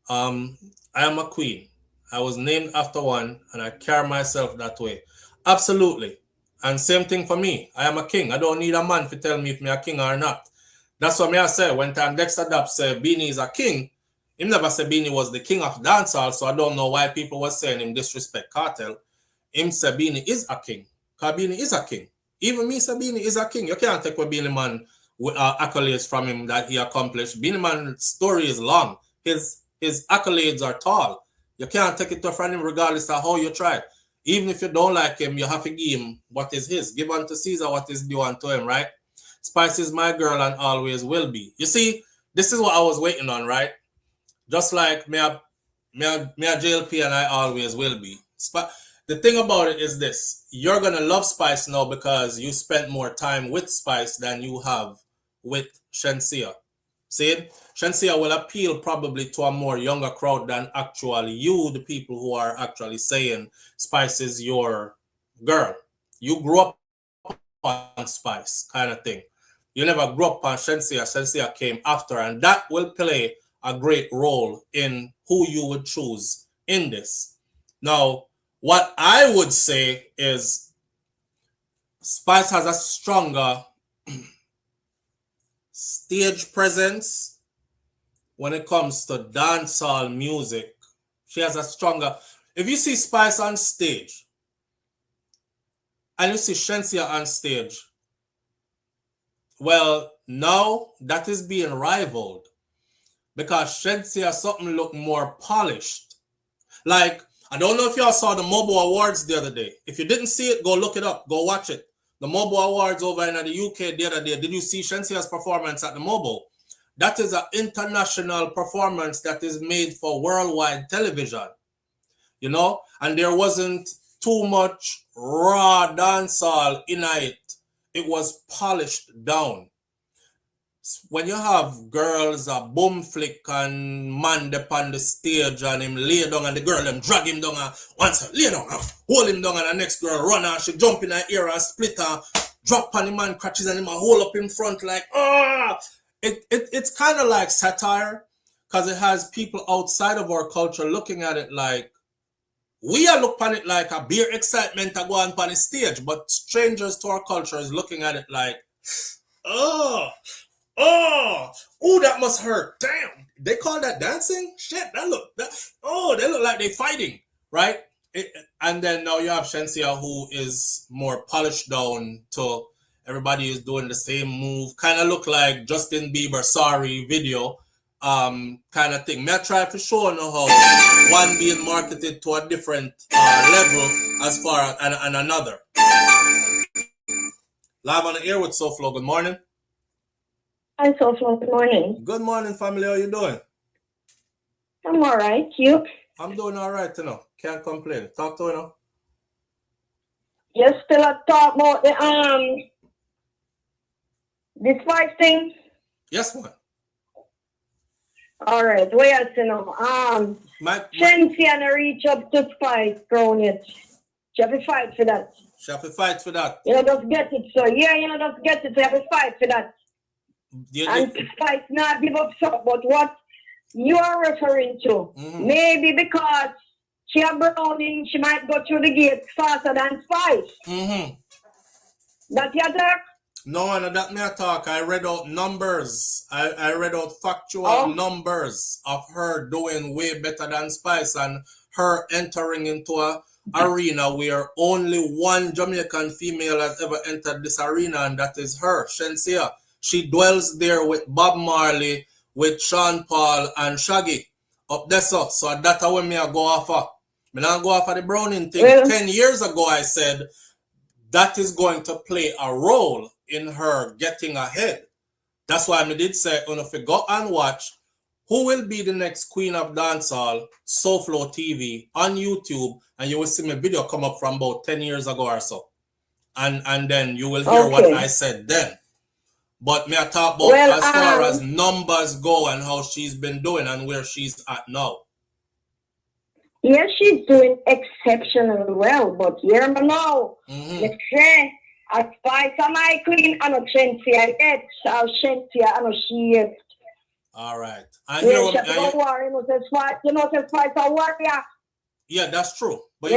I am a queen. I was named after one and I carry myself that way. Absolutely. And same thing for me. I am a king. I don't need a man to tell me if me a king or not. That's what me I say. When time Dexter Dapp said Beanie is a king, he never said Beanie was the king of dancehall, so I don't know why people were saying him disrespect Cartel. Him say Beanie is a king. Because Beanie is a king. Even me say Beanie is a king. You can't take away Beanie Man accolades from him that he accomplished. Beanie Man's story is long. His accolades are tall. You can't take it from him regardless of how you try. Even if you don't like him, you have to give him what is his. Give unto Caesar what is due unto him, right? Spice is my girl and always will be. You see, this is what I was waiting on, right? Just like me a JLP and I always will be. the thing about it is this. You're going to love Spice now because you spent more time with Spice than you have with Shenseea. See, Shenseea will appeal probably to a more younger crowd than actually you, the people who are actually saying Spice is your girl. You grew up on Spice kind of thing. You never grew up on Shenseea. Shenseea came after, and that will play a great role in who you would choose in this. Now, what I would say is Spice has a stronger stage presence when it comes to dancehall music. She has a stronger... If you see Spice on stage and you see Shenseea on stage, well, now that is being rivaled because Shenseea something look more polished. Like, I don't know if y'all saw the Mobile Awards the other day. If you didn't see it, go look it up. Go watch it. The Mobile Awards over in the UK the other day. Did you see Shensea's performance at the Mobile? That is an international performance that is made for worldwide television. You know? And there wasn't too much raw dancehall in it. It was polished down. When you have girls a boom flick and man upon the stage and him lay down and the girl them drag him down and once lay down and hold him down and the next girl run and she jump in her ear and split and drop on the man crutches and him and hold up in front like it's kind of like satire because it has people outside of our culture looking at it like we are looking at it like a beer excitement to go on the stage, but strangers to our culture is looking at it like oh, that must hurt. Damn, they call that dancing? Shit, they look like they fighting, right? And then now you have Shenseea who is more polished down to everybody is doing the same move. Kind of look like Justin Bieber sorry video kind of thing. May I try for sure know how one being marketed to a different level as far as and another. Live on the air with SouFLo. Good morning. Hi, SouFLo. Good morning. Good morning, family. How you doing? I'm all right. You? I'm doing all right, you know. Can't complain. Talk to you now. You still talk about the Spice thing? Yes, man. All right. Where else you know? Shenseea no reach up to Spice crown yet. She have to fight for that. She have to fight for that. You know, just get it, so yeah, you know, just get it. So you have to fight for that. And Spice not give up so, but what you are referring to, maybe because she a browning, she might go through the gate faster than Spice. That your talk? No, no, that me a talk. I read out numbers. I read out factual numbers of her doing way better than Spice and her entering into a arena where only one Jamaican female has ever entered this arena, and that is her, Shenseea. She dwells there with Bob Marley, with Sean Paul and Shaggy up there. So that's how me I go off of. Me not go off of the Browning thing. 10 years ago I said that is going to play a role in her getting ahead. That's why I did say, if you go and watch who will be the next Queen of Dancehall, SouFLoTV on YouTube, and you will see my video come up from about 10 years ago or so. And then you will hear what I said then. But me I talk about as far as numbers go and how she's been doing and where she's at now. Yeah, she's doing exceptionally well, but hear me now. Let's say, as Spice am my queen, I know Shenseea yet. Shenseea, I know she is. All right. You know, Spice a warrior. Yeah, that's true. But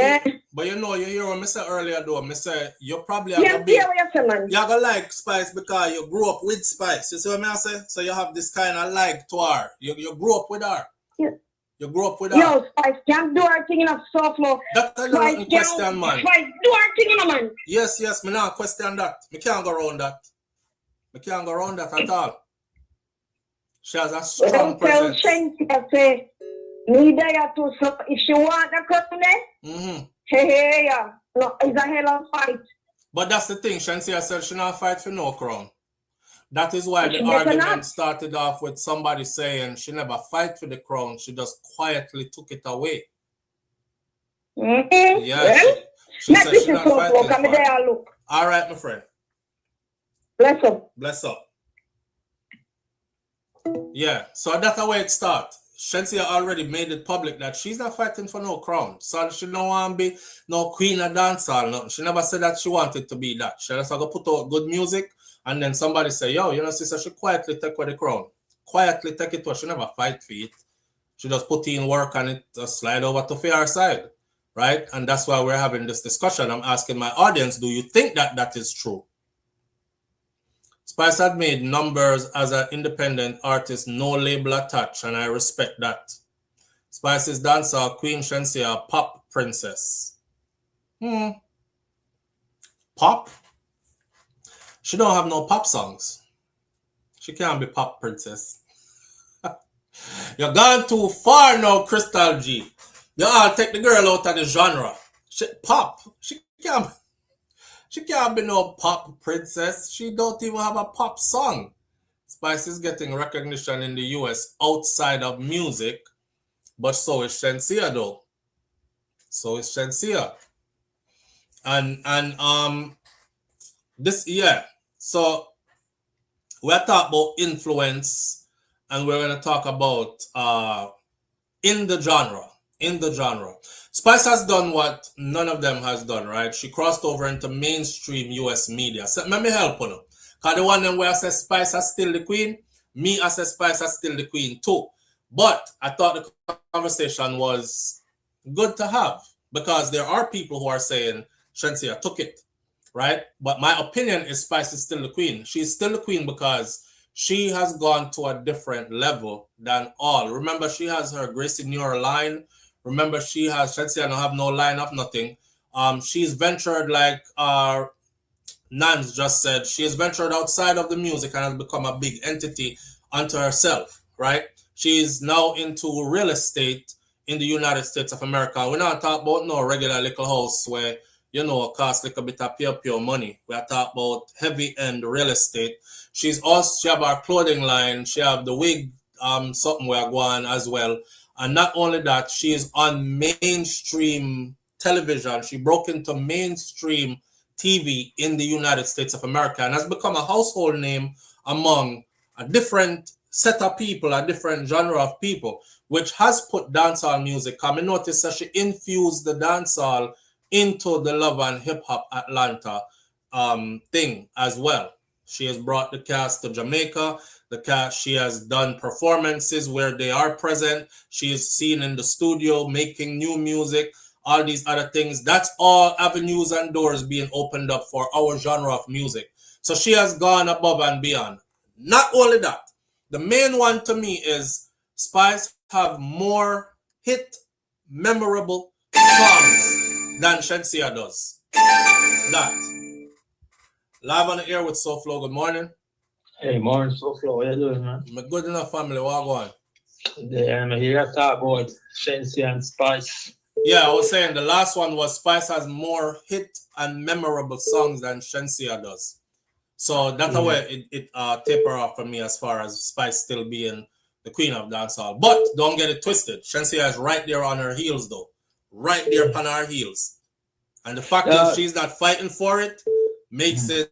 you know, you hear what I said earlier though. I said you probably are gonna like Spice because you grew up with Spice. You see what I say? So you have this kind of like to her. You grew up with her. Yeah. You grew up with her. Yo, Spice can't do her thing in a SouFLo. That's not question, man. Spice do her thing in a man. Yes, me not question that. Me can't go around that. Me can't go around that at all. She has a strong presence. Shenseea say, me there too, so if she want the crown, yeah, no, it's a hell of a fight. But that's the thing, Shenseea said she not fight for no crown. That is why the argument started off with somebody saying she never fight for the crown, she just quietly took it away. Yeah, Well, she not said this she is not so fighting slow. Come for it. there, look. All right, my friend. Bless up. Bless up. Yeah, so that's the way it starts. Shenseea already made it public that she's not fighting for no crown. So she don't want to be no queen of dancehall. Nothing. She never said that she wanted to be that. She just going to put out good music, and then somebody say, yo, you know, sister, she quietly take away the crown. Quietly take it away. She never fight for it. She just put in work and it just slide over to fair side, right? And that's why we're having this discussion. I'm asking my audience, do you think that that is true? Spice had made numbers as an independent artist, no label attached, and I respect that. Spice is Dancehall Queen, Shenseea, pop princess. Pop? She don't have no pop songs. She can't be pop princess. You're gone too far now, Crystal G. You all take the girl out of the genre. Pop. She can't be no pop princess. She don't even have a pop song. Spice is getting recognition in the US outside of music, but so is Shenseea though. So is Shenseea. And this, yeah. So we're talking about influence, and we're gonna talk about in the genre. Spice has done what none of them has done, right? She crossed over into mainstream US media. So let me help you. Because the one them where I say Spice is still the queen, me I say Spice is still the queen too. But I thought the conversation was good to have, because there are people who are saying Shenseea took it, right? But my opinion is Spice is still the queen. She's still the queen because she has gone to a different level than all. Remember, she has her Gracie Noor line. Remember, she has Shenseea don't have no line of nothing. She's ventured, like Nans just said, she has ventured outside of the music and has become a big entity unto herself, right? She's now into real estate in the United States of America. We're not talking about no regular little house where, you know, cost like a bit of pure money. We're talking about heavy-end real estate. She have our clothing line. She have the wig, something we're going as well. And not only that, she is on mainstream television. She broke into mainstream TV in the United States of America and has become a household name among a different set of people, a different genre of people, which has put dancehall music. I noticed that she infused the dancehall into the Love and Hip Hop Atlanta thing as well. She has brought the cast to Jamaica. She has done performances where they are present. She is seen in the studio making new music, all these other things. That's all avenues and doors being opened up for our genre of music. So she has gone above and beyond. Not only that, the main one to me is Spice have more hit, memorable songs than Shenseea does. That. Live on the air with SouFLo. Good morning. Hey, morning, SouFLo. What you doing, man? I'm good enough, family. What going? Yeah, I'm here to talk about Shenseea and Spice. Yeah, I was saying the last one was Spice has more hit and memorable songs than Shenseea does. So that's the way it taper off for me as far as Spice still being the queen of dancehall. But don't get it twisted. Shenseea is right there on her heels, though. Right there upon her heels. And the fact that she's not fighting for it makes it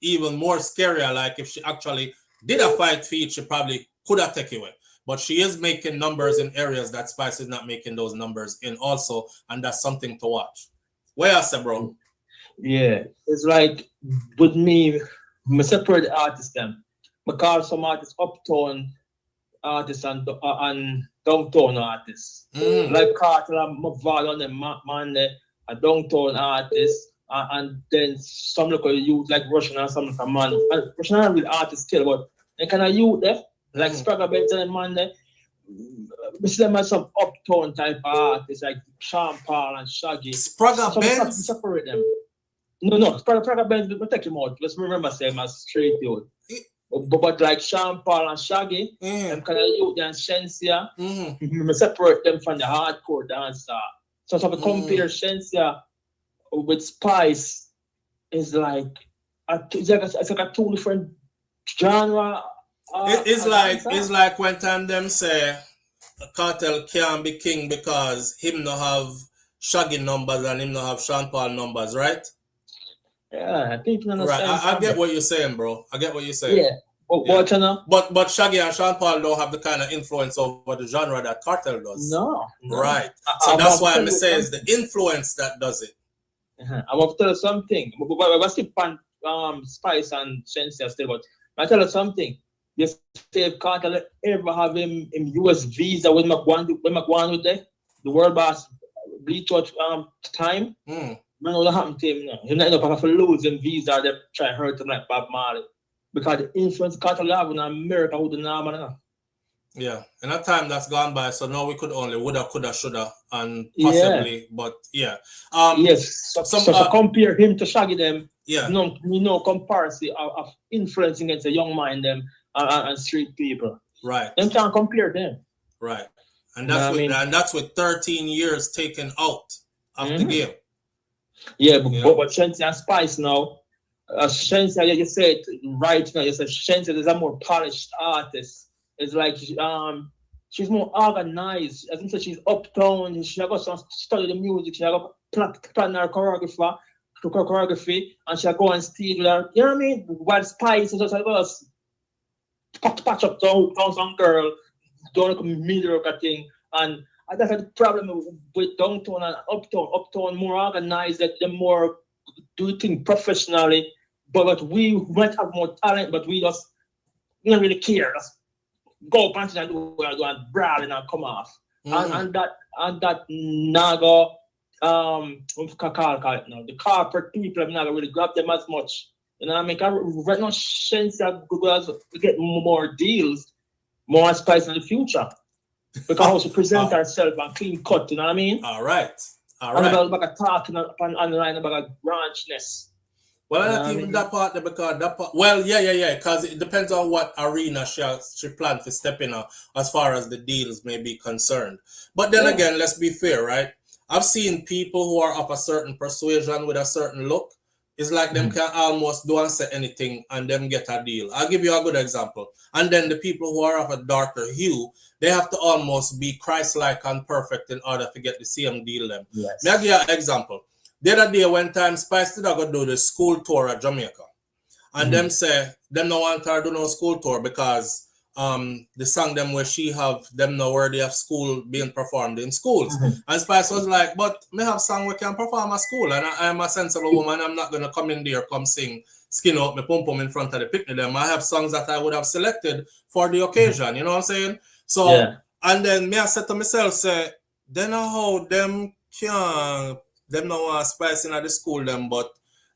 even more scarier. Like if she actually did a fight for it, she probably could have taken away. But she is making numbers in areas that Spice is not making those numbers in also, and that's something to watch. Where else, bro? Yeah, it's like with me, I separate the artists them. I call some artists uptown artists and downtown artists. Like Carter and McVall on them, man, a downtown artist. And then some local youth like Russian and some like a man. And Russian are real artists still, but they kind of youth there, like Spragga Benz and man there. We see them as some uptown type of artists like Sean Paul and Shaggy. Spragga Benz? Separate them. No, Spragga Benz, we take him out. Let's remember saying as straight youth. But like Sean Paul and Shaggy, them kind of youth and Shenseea, we separate them from the hardcore dancer. So we compare Shenseea with Spice is like it's like a two different genre. It's like when time them say Cartel can't be king because him no have Shaggy numbers and him not have Sean Paul numbers, right? Yeah, people understand. Right, I get what you're saying, bro. I get what you're saying. Yeah. But, you know, but Shaggy and Sean Paul don't have the kind of influence over the genre that Cartel does. No. Right. So that's why I'm saying it's the influence that does it. I want to tell you something. I still pan Spice and Shenseea still, but I tell you something. You say if Cartel ever have him US visa when McGuan with the world boss bleach out time, man, what happened to him now? He's not enough for losing visa, they try to hurt him like Bob Marley. Because the influence Cartel have in America who the normal enough. Yeah, and that time that's gone by, so now we could only woulda, coulda, shoulda, and possibly, but yeah. Yes, so compare him to Shaggy them. Yeah, no comparison of influence against the young mind them and street people. Right. Them can't compare them. Right, and that's with 13 years taken out of the game. Yeah, but Shenseea and Spice now. Shenseea, you said right now. You said Shenseea is a more polished artist. It's like she's more organized. As I said, she's uptown. She got to study the music. She got to plan her choreography, and she go on stage with her. You know what I mean? While Spice is just like us, patch up down some girl, doing like a mediocre thing, and that's the problem with downtown and uptown. Uptown more organized, that they're more do things professionally. But we might have more talent, but we don't really care. Just go punch and do and brawl and come off. And that naga call it now. The corporate people have not really grabbed them as much. You know what I mean? Right now Shenseea we get more deals, more Spice in the future. Because how she present herself and clean cut, you know what I mean? All right. And about talking on the line about branchness. Well, not even that part there, because that part. Well, yeah. Because it depends on what arena she planned to step in as far as the deals may be concerned. But then again, let's be fair, right? I've seen people who are of a certain persuasion with a certain look. It's like them can almost do and say anything and them get a deal. I'll give you a good example. And then the people who are of a darker hue, they have to almost be Christ-like and perfect in order to get the same deal them. Yes. May I give you an example? The other day, one time, Spice did go do the school tour at Jamaica. And them say, them no want her to do no school tour because the song them where she have, them know where they have school being performed in schools. And Spice was like, but me have song we can perform at school. And I'm a sensible woman. I'm not going to come in there, come sing, skin out my pum-pum in front of the picnic. Them. I have songs that I would have selected for the occasion. You know what I'm saying? So, and then me I said to myself, say, then how them can... Them no want Spice in at the school them, but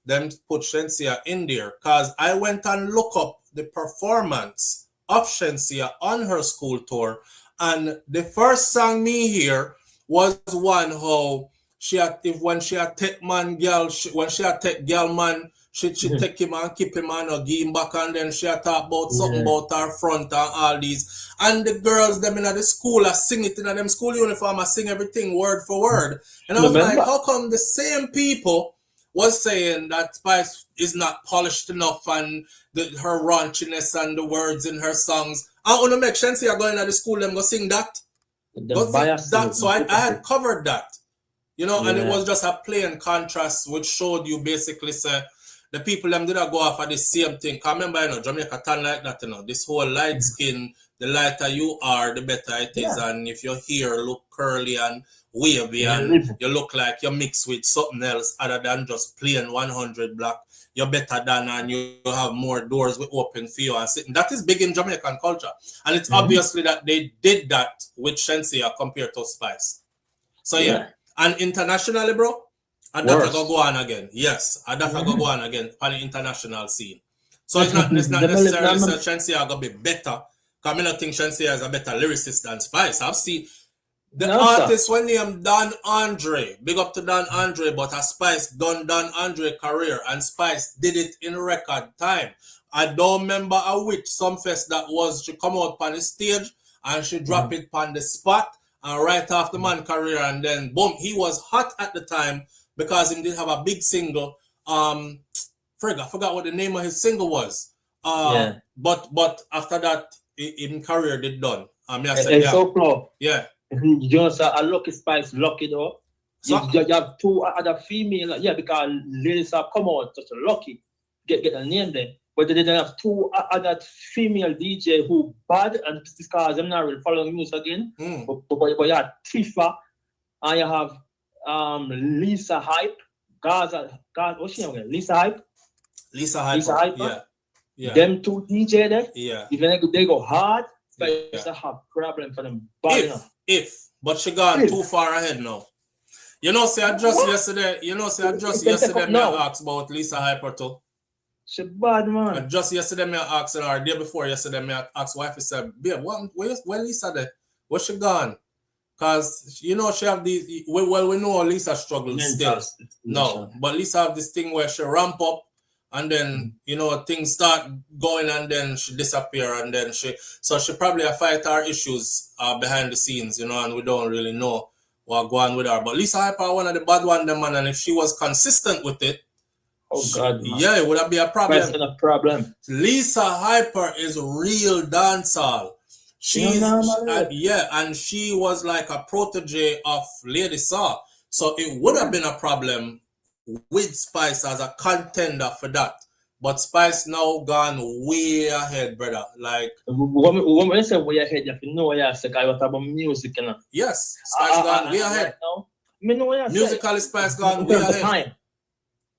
them put Shenseea in there. Cause I went and look up the performance of Shenseea on her school tour, and the first song me hear was one how when she had take man girl, when she had take girl man, she take him and keep him and give him back, and then she had talk about something about her front and all these. And the girls them in the school are sing it in them school uniform, I sing everything word for word. And I was like, how come the same people was saying that Spice is not polished enough and her raunchiness and the words in her songs? I want to make Shenseea go in at the school them go sing that. So I had covered that. You know, and it was just a plain contrast which showed you basically say the people them did go off of the same thing. Cause remember, you know, Jamaica turn like that, you know. This whole light skin, the lighter you are, the better it is. And if your hair look curly and wavy and you look like you're mixed with something else other than just plain 100 black, you're better than, and you have more doors with open for you and sitting. That is big in Jamaican culture. And it's obviously that they did that with Shenseea compared to Spice. So and internationally, bro, and that I go on again. Yes, and that I go on again on the international scene. So it's not necessarily that Shenseea gonna be better. Because I don't think Shenseea is a better lyricist than Spice. I've seen the artist when named Don Andre. Big up to Don Andre, but a Spice done Don Andre career, and Spice did it in record time. I don't remember which some fest that was. She come out on the stage and she drop it on the spot and right off the man career, and then boom, he was hot at the time because he did have a big single. I forgot what the name of his single was. But after that, his career did done. SouFLo. Yeah. You know, so a lucky Spice, lucky though. So, you have two other female, yeah, because ladies have come out just lucky, get a name there. But they didn't have two other female DJ who bad, and because I'm not really following news again. But you have Tifa, and you have Lisa Hype, Gaza, what's she name? Lisa Hype. Lisa Hype. Yeah. Them two DJ there. Yeah. Even they go hard, but Yeah. it's a hard problem for them. But she gone too far ahead now. You know, say I just yesterday me asked about Lisa Hyper too. She bad, man. And just yesterday me asked her, or day before yesterday me asked wife, said, babe, where Lisa there? Where she gone? Because you know she have these, well we know Lisa struggles still. No, but Lisa have this thing where she ramp up and then you know things start going and then she disappear and then she probably fight her issues behind the scenes, you know, and we don't really know what going on with her. But Lisa Hyper one of the bad one, them man, and if she was consistent with it, God, yeah, it would have been a problem. That's not a problem. Lisa Hyper is real dancehall. She's and she was like a protege of Lady Saw. So it would have been a problem with Spice as a contender for that. But Spice now gone way ahead, brother. Like when I say way ahead, you have to know what I say, because what about music, you know? Yes, Spice gone way ahead. Musically, Spice gone way ahead.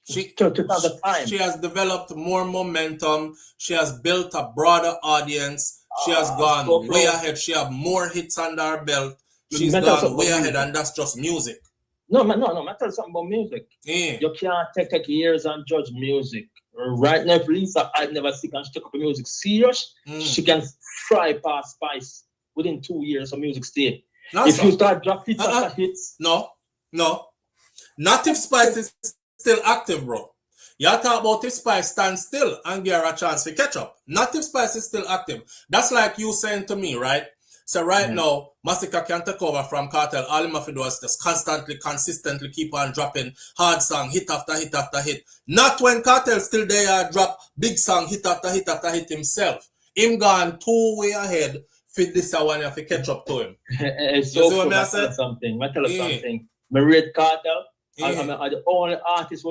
She has developed more momentum. She has built a broader audience. She has gone way ahead. She has more hits under her belt. She's gone way ahead, and that's just music. No, I tell you something about music. Yeah. You can't take years and judge music. Right now, if Lisa, I've never seen her take up music serious. She can fry past Spice within 2 years of music stay. If you start dropping hits after hits. No. Not if Spice is still active, bro. You talk about if Spice stands still and give her a chance to catch up. Not if Spice is still active. That's like you saying to me, right? So now, Masika can take over from Cartel. All him have to do is just consistently keep on dropping hard song, hit after hit after hit. Not when Cartel still there, drop big song, hit after hit after hit himself. Him gone 2 way ahead. Fit this one, you have to catch up to him. You see what I said? Something. I tell you something. My Red Cartel. I'm the only artist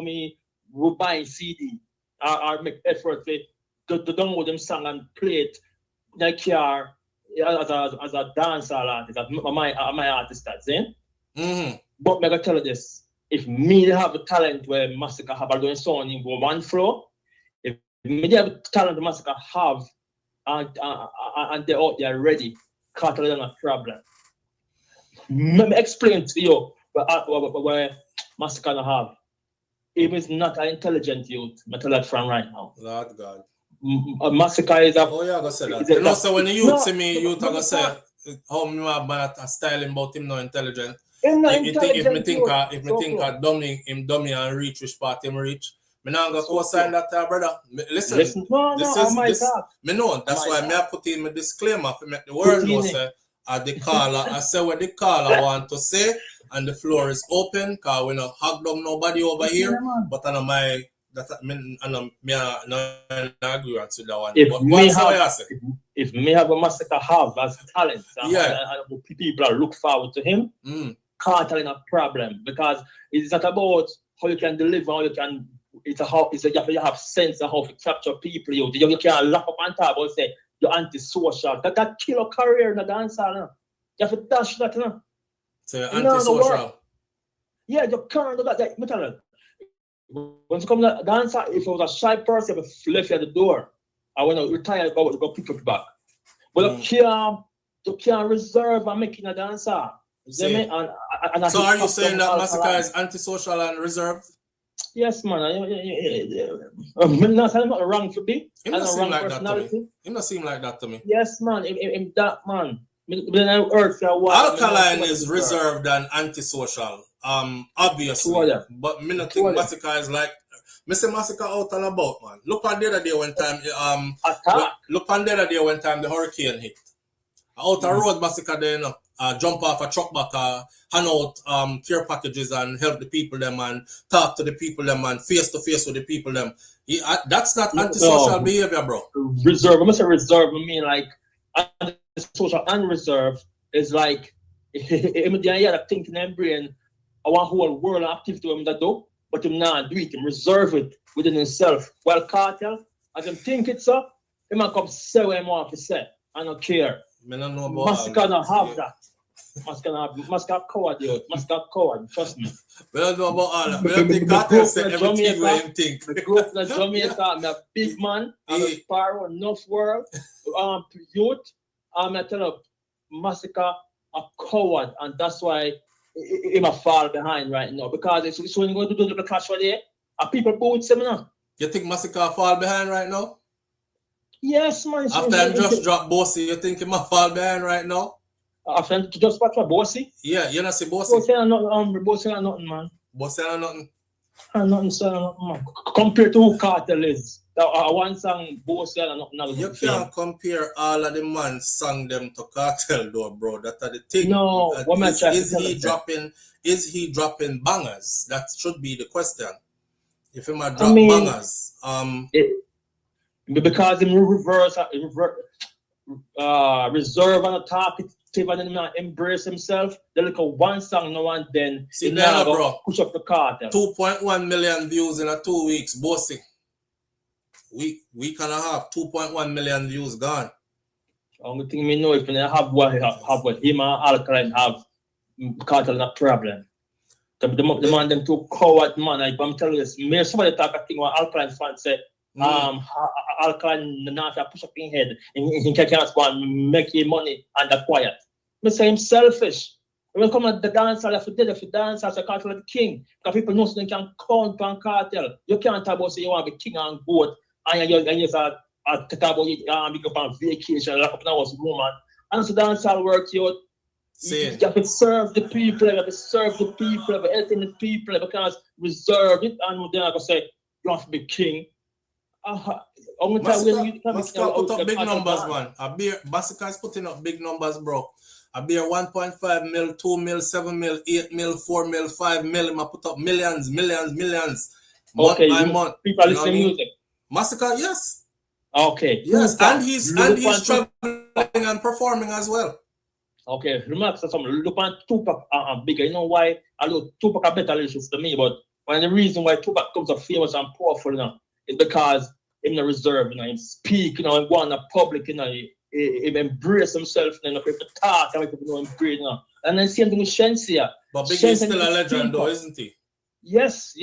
who buy CD or make effort to download them song and play it in the car as a dancehall artist, as my artist that's in. But I gotta tell you this: if me have a talent where Massacre have doing song in one flow, if me have a talent Massacre have and they're out there ready, Cartel is not a problem. Let me explain to you where Massacre have. If it's not an intelligent youth, I tell that from right now. Lord God. Massacre is a... Oh, yeah, I gotta say that. You know, so when the youth see me, youth are gonna say, how me have a styling about him not intelligent. If me think of dummy and reach which part him reach, me not gonna co-sign that, brother. Listen, this me know. That's why me I put in my disclaimer to make the world know, say, the caller, I say what the caller want to say, and the floor is open, because we not hug down nobody over here, but I know me agree with that one. If me have a Massacre have as talent, and people look forward to him, Cartel is a problem, because it's not about how you can deliver, how you can. You have to have sense of how to capture people. You can't laugh up on top and say you're antisocial. That kill a career in the dancehall. No? You have to dash that. No? So you're antisocial. Yeah, you can't do that. Once you come to the dancer, if you was a shy person, you have to left you at the door. I want to retire, go pick up back. But you can't reserve and make it a dancer. So are you saying that Massacre is antisocial and reserved? Yes, man. I'm not wrong for me. Him not seem like that to me. Him not seem like that to me. Yes, man. Him that man. Alkaline is reserved and antisocial. Obviously. But me not think Massacre is like. Me say Massacre out and about, man. Look on the other day when time the hurricane hit. Out a road Massacre there, you know. Jump off a truck back, hand out care packages and help the people them and talk to the people them and face to face with the people them. That's not antisocial behavior, bro. Reserve. I'm gonna say reserve. I mean like antisocial and reserve is like you had a thinking and brain I want whole world activity with him that do, but him not do it, him reserve it within himself. While Cartel, as him think it's up, he might come say what he want to say. I don't care. Me don't know about Massacre don't have that. Massacre coward, yo. Massacre coward, trust me. We don't know about all that. We don't think Cartel say everything where him think. The growth in Jamaica, I'm a big man, I'm a power, enough world, youth. I tell you, Massacre a coward, and that's why he might fall behind right now. Because it's when you go to do the clash for there, people boot him now. You think Massacre fall behind right now? Yes, man. After him just drop Bossy, you think he might fall behind right now? After him just drop Bossy? Yeah, you not see Bossy. Bossy are nothing, Bossy are nothing, man. Bossy are nothing. Nothing, sir, nothing, man. Compared to who Cartel is. One song, Bossy are nothing. You can't compare all of the man song them to Cartel though, bro. That's the thing. No, is he dropping bangers? That should be the question. If he might drop bangers. Because him reserve and talkative and then embrace himself, they look at one song now and then. See there, bro. Push up the Cartel. 2.1 million views in 2 weeks, Bossy. Week and a half, 2.1 million views gone. Only thing we know if they have what him and Alkaline have, Cartel not problem. The man them too coward man. I'm telling you this. Maybe somebody talk a thing what Alkaline fans say. Alkaline not push up in head and he can't go and make your money and the quiet. I say him selfish. When come at the dance hall, if you dance as a Cartel the king, because people know so they can count on Cartel. You can't talk about say you want to be king and goat and you start talk about you go on vacation, lock up in the house woman. And so dance hall work you have to serve the people, you have to serve the people, you have to help the people because reserve it and then I go say you have to be king. Massacre put up big numbers, man. Massacre is putting up big numbers, bro. I bear 1.5 mil, 2 mil, 7 mil, 8 mil, 4 mil, 5 mil. I put up millions. Month by month. People listen music. Massacre, yes. Okay. Yes, and he's traveling and performing as well. Okay, remarks something. Look on Tupac bigger. You know why? I know Tupac are better lyrics to me, but one of the reasons why Tupac comes up famous and powerful now is because in the reserve, he speak, he go on the public, he embrace himself, people talk, and people embrace, And then same thing with Shenseea. But Biggie is still a legend though, isn't he? Yes.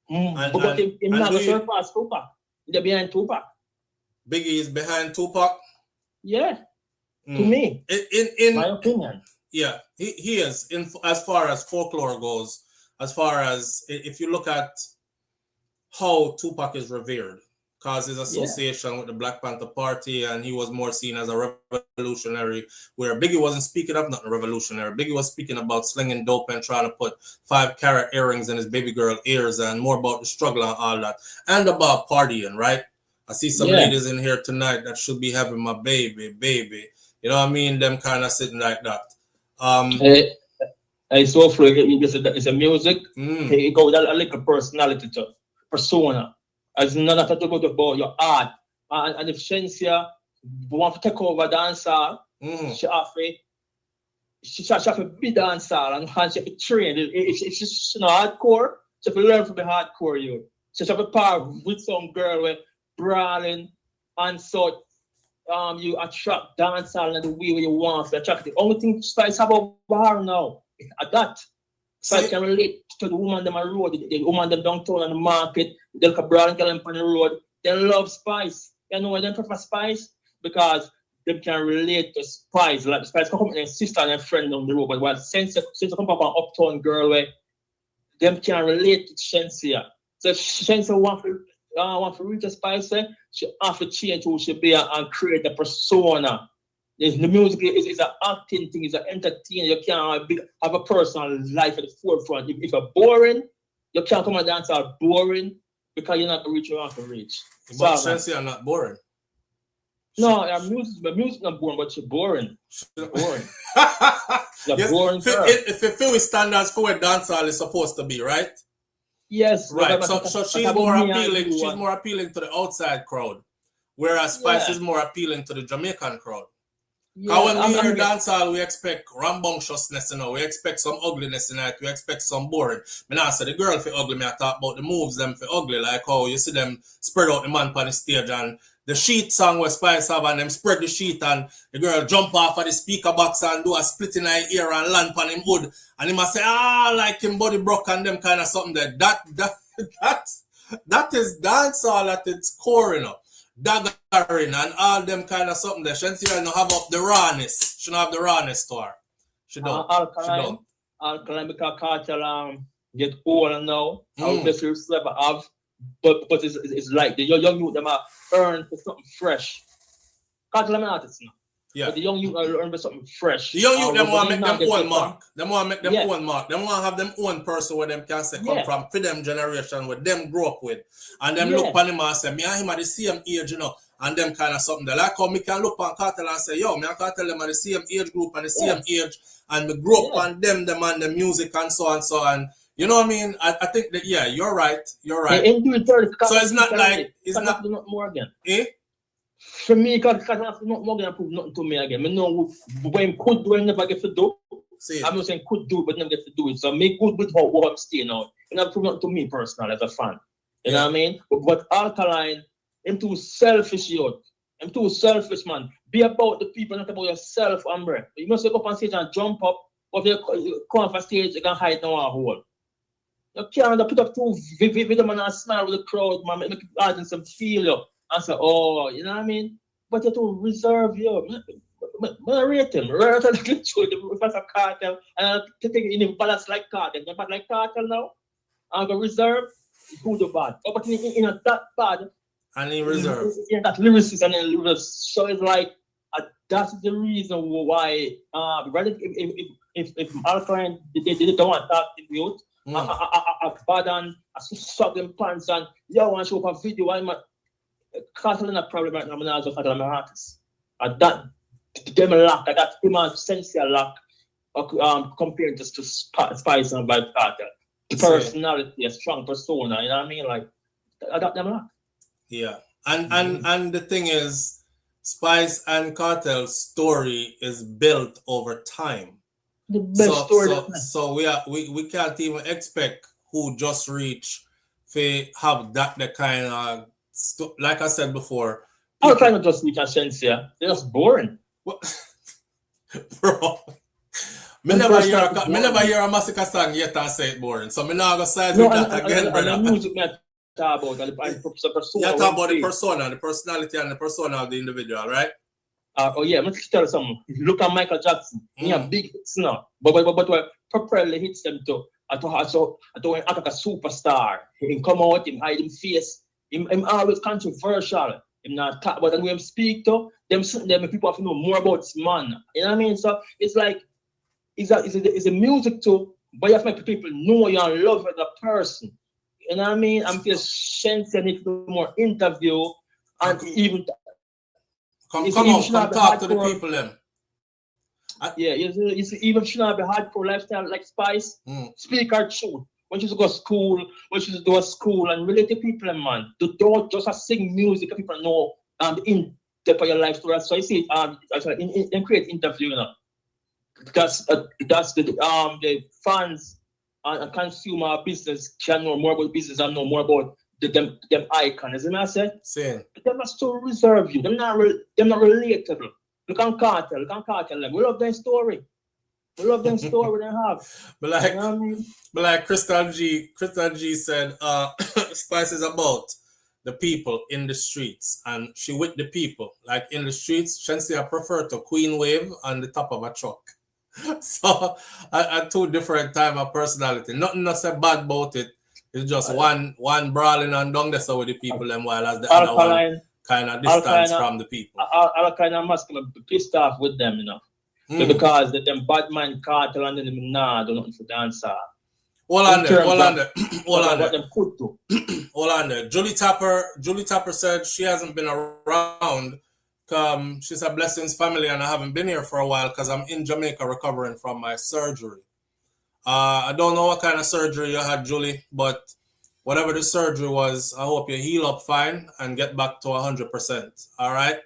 But he not surpass Tupac. They're behind Tupac. Biggie is behind Tupac? Yeah. To me. In my opinion. Yeah, he is, as far as folklore goes, as far as if you look at how Tupac is revered, because his association with the Black Panther Party, and he was more seen as a revolutionary, where Biggie wasn't speaking of nothing revolutionary. Biggie was speaking about slinging dope and trying to put 5-carat earrings in his baby girl ears, and more about the struggle and all that, and about partying, right? I see some ladies in here tonight that should be having my baby. You know what I mean? Them kind of sitting like that. It's so free. It's a music. It got a little personality to persona. As not to go about your art. And if Shenseea want to take over dancehall, she have to be dancehall and she have to train. If she's not hardcore, she have to learn from the hardcore you. She have to part with some girl with brawling and so you attract dancehall in the way you want to attract. The only thing Spice have over her now is that. Spice can relate to the woman them on the road, the woman them downtown on the market, they look at brawling them on the road. They love Spice. You know why they prefer Spice? Because they can relate to Spice. Like Spice come with their sister and their friend on the road, but while Shenseea come up an uptown girl where them can relate to Shenseea. So if Shenseea want to reach a Spice, she have to change who she be and create a persona. The music is an acting thing, it's an entertainer. You can't have a personal life at the forefront. If you're boring, you can't come and dance out boring because you're not going to reach where you want to reach. But Shenseea are not boring. No, her music not boring, but she's boring. She's boring. Yes, boring if you feel with standards for where dancehall is supposed to be, right? Yes. Right. So she's more appealing. She's more appealing to the outside crowd, whereas Spice is more appealing to the Jamaican crowd. Because when we hear dancehall, we expect rambunctiousness, you know. We expect some ugliness in it. We expect some boring. Me not say the girl for ugly. Me I talk about the moves them for ugly. Like how you see them spread out the man on the stage and the sheet song where Spice have and them spread the sheet and the girl jump off of the speaker box and do a split in her ear and land on him hood. And he must say, like him body broke and them kind of something there. That is dancehall at its core, you know. Daggering and all them kind of something there. Shenseea don't have up the rawness. She don't have the rawness to her. She don't. Alkaline because Cartel get old now. I would best ever have. But it's like the young youth them are earn for something fresh. Cartel I'm an artist now. Yeah. But the young youth are earn for something fresh. The young youth them want to make them own mark. Them want to make them own mark. Them want to have them own person where them can say come from for them generation where them grow up with. And them look upon him and say, me and him are the same age, you know. And them kind of something. They like how me can look on Cartel and say, yo, me and Cartel them are the same age group and the same age. And we grow up on them and the music and so on so on. You know what I mean? I think that you're right. You're right. So it's not like it's not more again. Eh? For me, because I have not more gonna prove nothing to me again. I know when could do and never get to do. I'm not saying could do but never get to do it. So make good with what I'm staying out. And that's prove nothing to me personally as a fan. You know what I mean? But Alkaline, I'm too selfish, yo. I'm too selfish, man. Be about the people, not about yourself, Amber. You must go up on stage and jump up. Or if you come off a stage, you can hide down a hole. You can't put up two video man and smile with the crowd, man. Make the audience some feel you and say, oh, you know what I mean? But you have to reserve you. I rate him. Rate him if that's a Cartel. And to take it in a balance like Cartel. You're bad like Cartel now. I'm going to reserve good or bad. But in a that bad. And in reserve. Yeah, that lyricist and then lyrics. So it's like, that's the reason why, if Alkaline, they don't want to talk to youth, a bad and a suck them pants and you want to show up a video. I'm a Cartel in a problem right now. I'm not an artist. That them lack, that him and Shenseea lack compared just to Spice and Bad Cartel. Personality, a strong persona, you know what I mean? Like, that them lack. Yeah. And the thing is, Spice and Cartel's story is built over time. The best story. So we can't even expect who just reach to have that kind of like I said before. I'm trying to just reach a Shenseea. They're just boring. Bro. Me never hear a massacre song yet and say it boring. So me not gonna side with that again, brother. And the music me talk about the persona. You talk about the persona, the personality and the persona of the individual, right? Oh yeah, let me tell you something. If you look at Michael Jackson, he have big hits now. But what properly hits them to act like a superstar. He come out, him hide him face. Him always controversial. Him not talk about the way him speak to them people have to know more about this man. You know what I mean? So it's like it's a music too, but you have to make people know you're in love with the person. You know what I mean? I'm feel Shenseea need to do more interview and even come talk to the people then. Yeah, you see, even she not be hardcore lifestyle like Spice. Speak her truth. When she go to school, when she do a school and relate to people, man. Don't just sing music that people know in depth of your life story. So you see, actually in create interview, you know. That's the fans and consumer business can know more about business and know more about them icons. Isn't that said? Same. But they must still reserve you. They're not relatable. Look on Cartel them. We love their story. We love them story they have. But like, you know what I mean? But like Crystal G said, Spice is about the people in the streets, and she with the people. Like in the streets, Shenseea prefer to Queen Wave on the top of a truck. So at two different type of personality. Nothing to say bad about it. It's just one brawling and down there so with the people and while as the other one kind of distance from the people. Alkaline must be pissed off with them, you know. Because them bad man Cartel and them do nothing for dancer. Hold on there. What them could do. Hold on there. Julie Tapper said she hasn't been around. She's a Blessings family and I haven't been here for a while because I'm in Jamaica recovering from my surgery. I don't know what kind of surgery you had, Julie, but whatever the surgery was, I hope you heal up fine and get back to 100%. All right.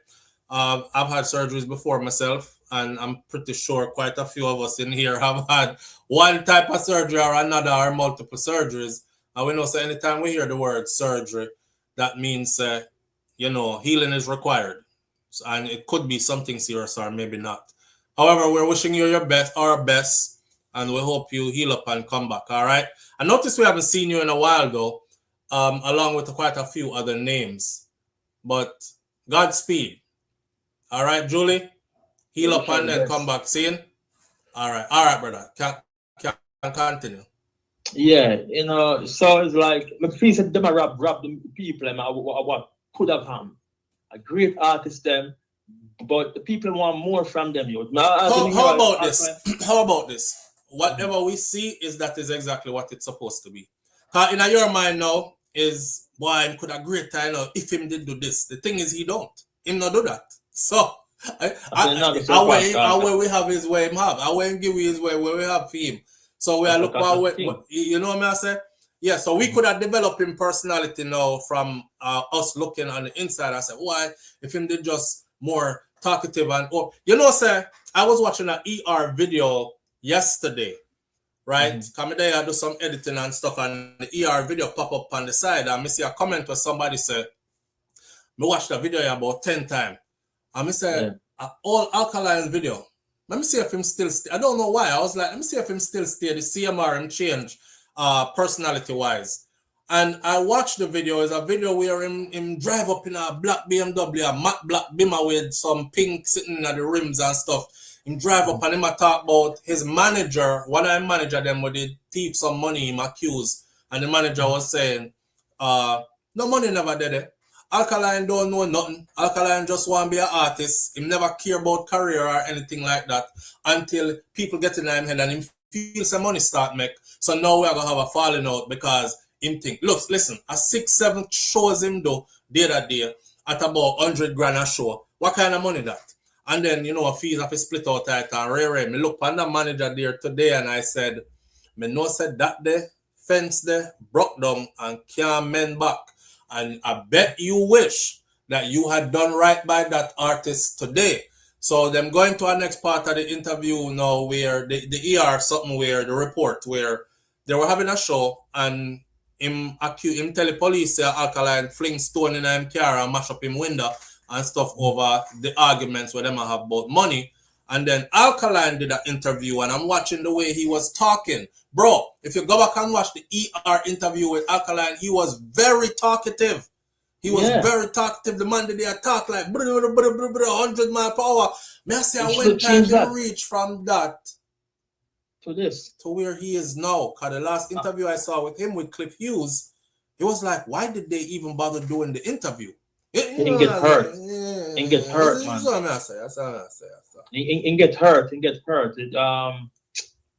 I've had surgeries before myself. and I'm pretty sure quite a few of us in here have had one type of surgery or another or multiple surgeries. And we know so anytime we hear the word surgery, that means, you know, healing is required. And it could be something serious or maybe not. However, we're wishing you your best, our best, and we hope you heal up and come back, all right? I noticed we haven't seen you in a while, though, along with quite a few other names. But Godspeed. All right, Julie? Heal up and then come back. Seeing? All right, brother. Can continue. Yeah, you know, so it's like, my face at them, I rob the people, and what could have happened. A great artist, them, but the people want more from them. How about this? How about this? Whatever we see is that is exactly what it's supposed to be. Because in your mind now is, boy, I could have great time if him did do this. The thing is, he don't. Him not do that. So, our we have his way him have. Our way him give his way where we have for him. So we are look what you know what I say? Yeah, so we could have developed him personality now from us looking on the inside. I said, why? If him did just more talkative and you know, sir, I was watching an ER video yesterday, right? Come there, I do some editing and stuff, and the ER video pop up on the side, and I see a comment where somebody said, me watched the video about 10 times. And I said, all alkaline video. Let me see if him still I don't know why. I was like, let me see if him still stay the CMR and change personality wise. And I watched the video. It's a video where him drive up in a black BMW, a matte black Beamer with some pink sitting at the rims and stuff. Him drive up and him talk about his manager, one of the manager them where they thief some money him accused. And the manager was saying, no money never did it. Alkaline don't know nothing. Alkaline just want to be an artist. Him never care about career or anything like that until people get in him head and him feel some money start make. So now we are going to have a falling out because him think, look, listen, a 6-7 shows him do day that day at about 100 grand a show. What kind of money that? And then, you know, fees have to split out at and rare. Me look on the manager there today and I said, me know said that there, fence there, broke down and can't mend back. And I bet you wish that you had done right by that artist today. So them going to our next part of the interview now where the ER something where the report where they were having a show and him tell the police Alkaline fling stone in him car and mash up him window and stuff over the arguments where them have about money. And then Alkaline did an interview and I'm watching the way he was talking. Bro, if you go back and watch the ER interview with Alkaline, he was very talkative. He was very talkative. The man did talk like 100 mile per hour. May I say, I went time to reach from that to this to where he is now. Because the last interview I saw with him with Cliff Hughes, it was like, why did they even bother doing the interview? He can get hurt. He get hurt, man. That's what I say. He get hurt.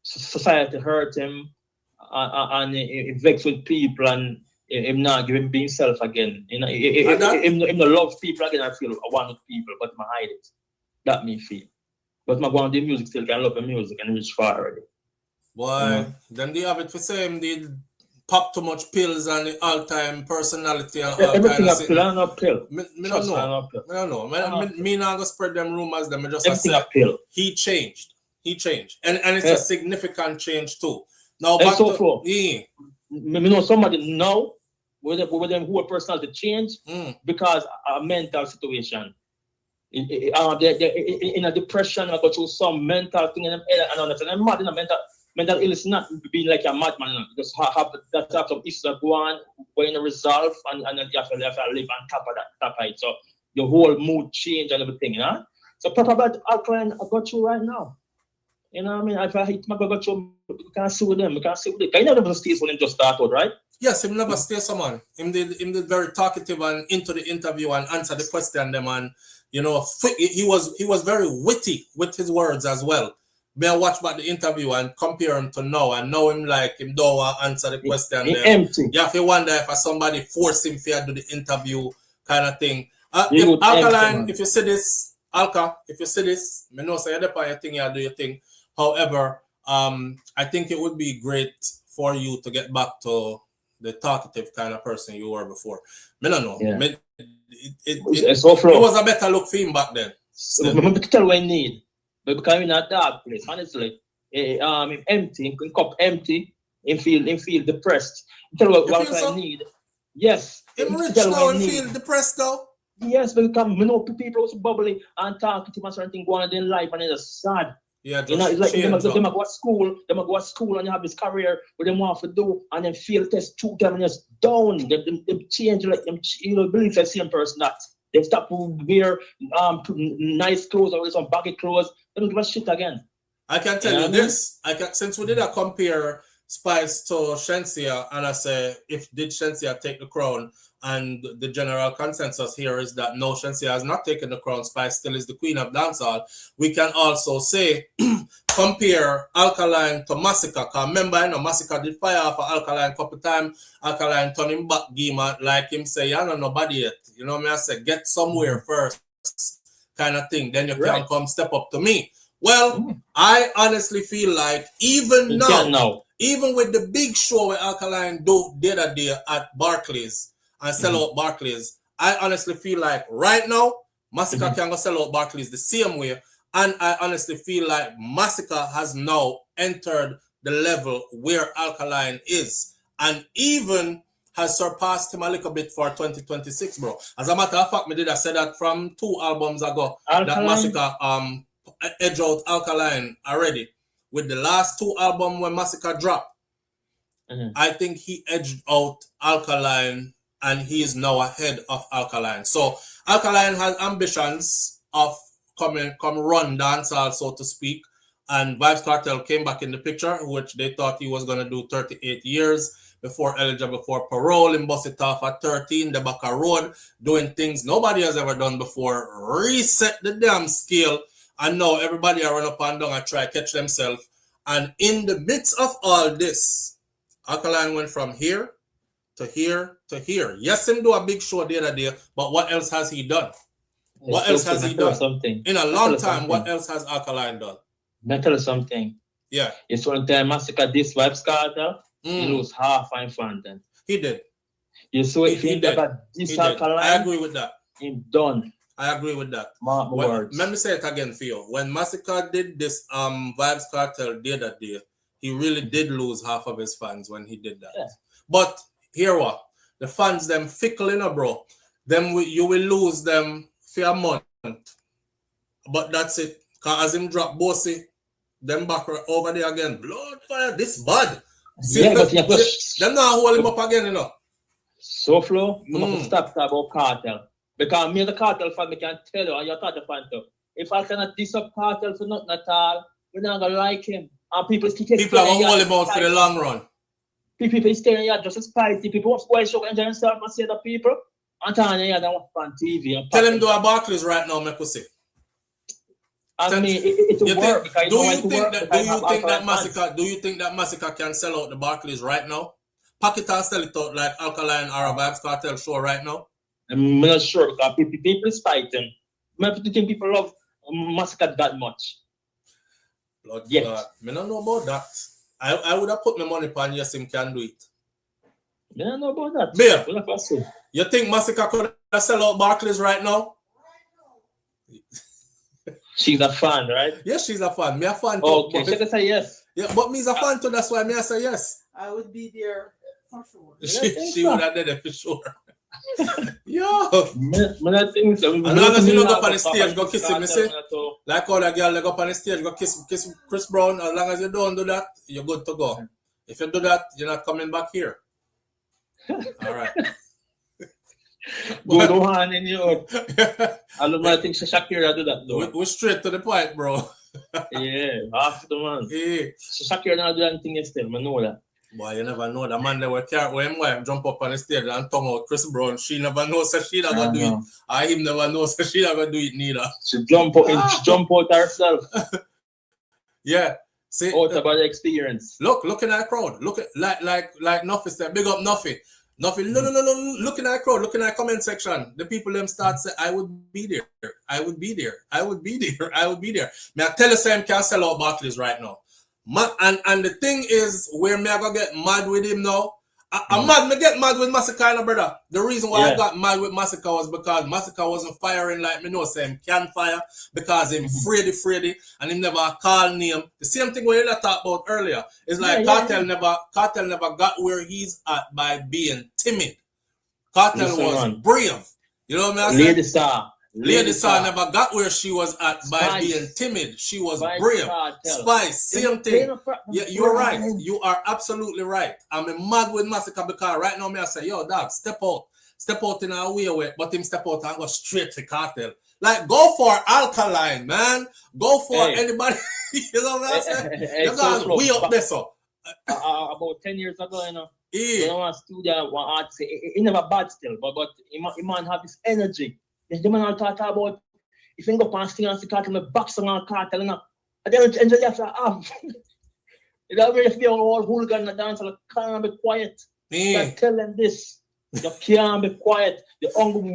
Society hurt him and he vex with people and him not giving being self again. You know, him not love people again. I feel I want with people, but I hide it. That me feel. But my going to the music still can love the music and reach far already. Boy, then they have it for same. They pop too much pills and the all-time personality and all everything kind of pill and a pill. I don't know. Me not gonna spread them rumors. Them just everything say a pill. He changed, and it's a significant change too. Now back so to forth. Me know somebody now with them who a personality change because a mental situation. They're in a depression, I go through some mental thing in them head and understand. I'm mad in a mental illness, not being like a madman. Just have some issues that go on, going to resolve, and you have to live on top of it. So your whole mood change and everything, you know? So talk about Alkaline I got you right now. You know what I mean? If I hit my go you, we can't sue them. We can't sue them. You never stays when him just start out, right? Yes, him never stay someone. Him did very talkative and into the interview and answer the question them and you know he was very witty with his words as well. May I watch back the interview and compare him to now and know him like him don't want to answer the question. Empty. You have to wonder if somebody force him to do the interview kind of thing. If Alkaline, if you see this, Alka, if you see this, me know say you're the part you think you do your thing. However, I think it would be great for you to get back to the talkative kind of person you were before. Me don't know. Yeah. It was a better look for him back then. So, I'm going to tell you what I need. But because in a dark place, honestly, him empty, him cup empty, him feel depressed. Tell what I need. Yes. Him rich now and feel depressed though. Yes, because you know people was bubbly and talking to him and certain thing going on in life and it's sad. Yeah, you know, it's like them go to school, and you have this career what they want to do, and then fail test 2 times and just down. They change like them, you know, believe the same person that they stop wear nice clothes or some baggy clothes. They don't give a shit again. I can tell you this. Since we did a compare Spice to Shenseea, and I say, if did Shenseea take the crown, and the general consensus here is that no, Shenseea has not taken the crown, Spice still is the queen of dancehall. We can also say, compare Alkaline to Massacre, because remember, you know, Massacre did fire off Alkaline a couple times, Alkaline turn him back, Gima, like him say, you know nobody yet. You know what I say, get somewhere first, kind of thing, then you can come step up to me. Well, I honestly feel like even now, even with the big show where Alkaline did a day at Barclays and sell out Barclays, I honestly feel like right now, Massacre can go sell out Barclays the same way. And I honestly feel like Massacre has now entered the level where Alkaline is. And even has surpassed him a little bit for 2026, bro. As a matter of fact, I said that from 2 albums ago, that Massacre edge out Alkaline already. With the last 2 albums when Massacre dropped, I think he edged out Alkaline and he is now ahead of Alkaline. So Alkaline has ambitions of come run dancehall, so to speak. And Vybz Kartel came back in the picture, which they thought he was going to do 38 years before eligible for parole. And bust it off at 13, the back of road, doing things nobody has ever done before. Reset the damn scale. And now everybody are run up and down and try to catch themselves. And in the midst of all this, Alkaline went from here to here to here. Yes, him do a big show the other day, but what else has he done? What else has he done? Something. In a long time, what else has Alkaline done? Let me tell you something. Yeah. It's one time Massacre this Vybz Kartel, he lose half in front then. He did. You saw if he never this Alkaline. I agree with that. He's done. I agree with that. Mark my words. Let me say it again for you. When Massacre did this Vybz Kartel the other day, he really did lose half of his fans when he did that. Yeah. But here what? The fans them fickle, you know, bro. You will lose them for a month. But that's it. Cause as him drop bossy, them back over there again. Blood fire, this bad. See, them now hold him up again, you know. SouFLo, I'm stop about Kartel. Because me the Kartel fan, I can tell you, and you're not a fan too. If I cannot diss up Kartel for nothing at all, we're not gonna like him. And people are gonna hold him out for the long run. People staring here just as spicy. People want to show and themselves and say the people. And telling you that on TV. And tell him do a Barclays right now, make us see. I mean, it's a work. Do you think that Massacre can sell out the Barclays right now? Pack it and sell it out like Alkaline or a Vybz Kartel show right now? I'm not sure because people spite him. I don't think people love Massacre that much. Blood, yes. I don't know about that. I would have put my money upon yes, him can do it. I don't know about that. Bear, you think Massacre could sell out Barclays right now? She's a fan, right? Yes, she's a fan. Me a fan too. Okay, she can say yes. Yeah, but me's a fan too. That's why me I say yes. I would be there for sure. She would have done it for sure. Yo. As long as you don't go up on the stage, go kiss him, you see? Like all the girl, they go up on the stage, go kiss Chris Brown. As long as you don't do that, you're good to go. If you do that, you're not coming back here. All right. Go on in your I don't think Shakira do that though. We're straight to the point, bro. Yeah, after the man. Yeah. Shakira not do anything yesterday, I know that. Boy, you never know. The man that were carried when him wife jump up on the stage and tongue out Chris Brown. She never knows that she not gonna do it. I him never knows that she not gonna do it neither. She jump out herself. Yeah. See, out about the experience. Looking at the crowd. Look at like Nuffy said, big up Nuffy. Nothing. No. Looking at the crowd, looking at the comment section. The people them start say, I would be there. I would be there. I would be there. I would be there. May I tell you Sam can sell out Barclays right now. And the thing is, where me I gonna get mad with him now, I'm mad. Me get mad with Massacre, brother. The reason why I got mad with Massacre was because Massacre wasn't firing like me know say him can fire because him fraidy, and he never call name. The same thing we talked about earlier. It's like Cartel never got where he's at by being timid. Cartel was brave. You know what I mean? Lady Star never got where she was at by being timid. She was brave. Spice, same thing. Yeah, you're right. You are absolutely right. I'm mad with Massacre because right now I say, yo, dog, step out in our way, but him step out and go straight to Cartel. Like, go for Alkaline, man. Go for anybody. You know what I'm saying? You got way up there, so. About 10 years ago, you know, when I was studio, one artist, he never bad still, but he man have this energy. The man talk about if you go past things and Cartel, my back song on Cartel, and I don't enjoy that. You know, if you're all hooligan and dance, I can't be quiet. I tell them this. You can't be quiet. You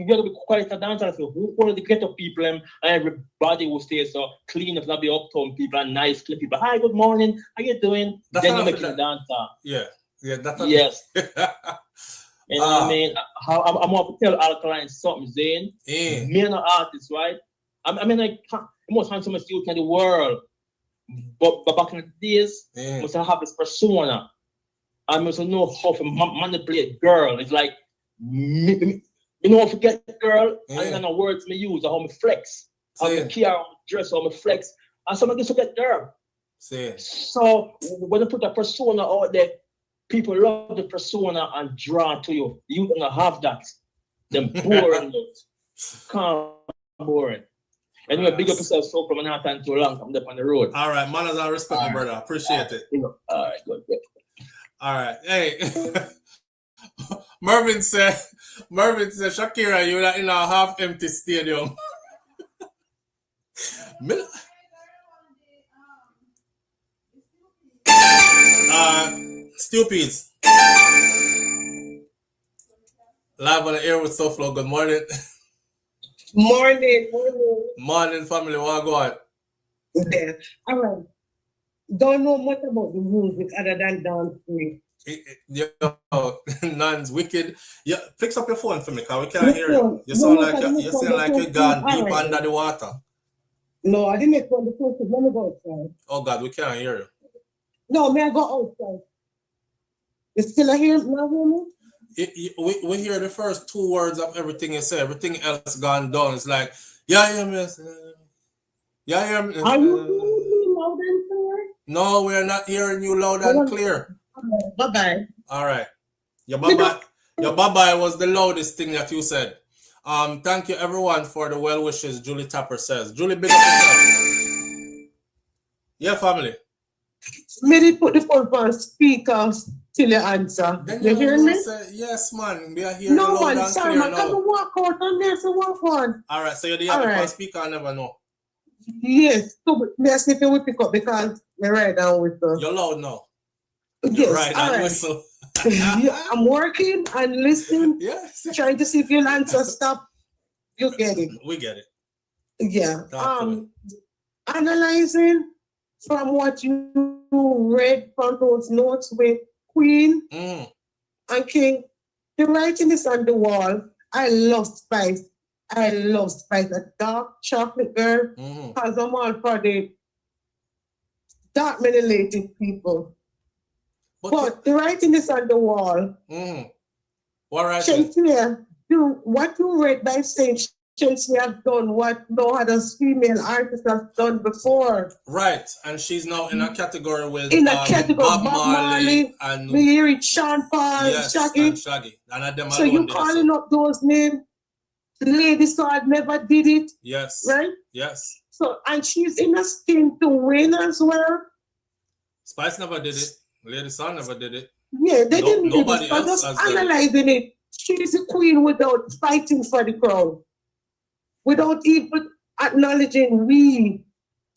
gotta be quiet and dance. Who all the ghetto people and everybody will stay so clean if not be uptown people and nice people. Hi, good morning. How you doing? That's then you make it dance. Yeah, that's yes. You know what I mean? I'm going to tell Alkaline something, Zane. Me and an artist, right? I mean, like, the most handsome youth in the world. But back in the days, I must have this persona. I must know how to manipulate girl. It's like, me know how to get girl, and then the words me use, how me flex, how me care, how me dress, how me flex. And some of this to get girl. So, when you put a persona out there, people love the persona and draw to you. You don't have that. Them boring. Can't boring. Anyway, big up yourself so from not time too long. I'm up on the road. All right, manners and respect, my brother. Appreciate it. All right, good. All right. Hey. Mervin said, Shakira, you're in a half empty stadium. Stupids. Live on the air with SouFLo. Good morning. Morning, family. What go on? There. All right. Don't know much about the music other than dancing. Non's wicked. Yeah, fix up your phone for me, because we can't hear you. You sound like you're gone deep under the water. No, I didn't make one the first. Let me go outside. Oh God, we can't hear you. No, may I go outside? You still hear me? We hear the first two words of everything you say. Everything else gone down. It's like, yeah, miss. Yeah, Are you hearing me loud and clear? No, we're not hearing you loud and clear. Bye-bye. All right. Your bye-bye was the loudest thing that you said. Thank you everyone for the well wishes, Julie Tapper says. Julie, big up yourself. Yeah, family. Maybe put the phone on speaker till you answer. Then you hear me? Say, yes, man. We are hearing no, loud man, and sorry, clear man. Can you walk out on there so walk on? All right, so you have the speaker, I never know. Yes, so may I see if you pick up because you're right down with the... You're loud now. Yes, right, all right. Whistle. I'm working and listening, trying to see if you'll answer. Stop. You get it. We get it. Yeah. Analyzing from what you read from those notes with Queen and King, the writing is on the wall. I love Spice. A dark chocolate girl, because I'm all for the dark melanated people. But the writing is on the wall. What writing? Shenseea, what you read by saying Shenseea has done what no other female artist has done before. Right, and she's now in a category with Bob Marley and we hear it, Sean Paul, yes, Shaggy. And them so you calling up those names? Lady Sword never did it. Yes. Right? Yes. So, and she's in a skin to win as well. Spice never did it. Lady Sword never did it. Yeah, they didn't do nobody it. But else just analyzing it. She's a queen without fighting for the crown. Without even acknowledging we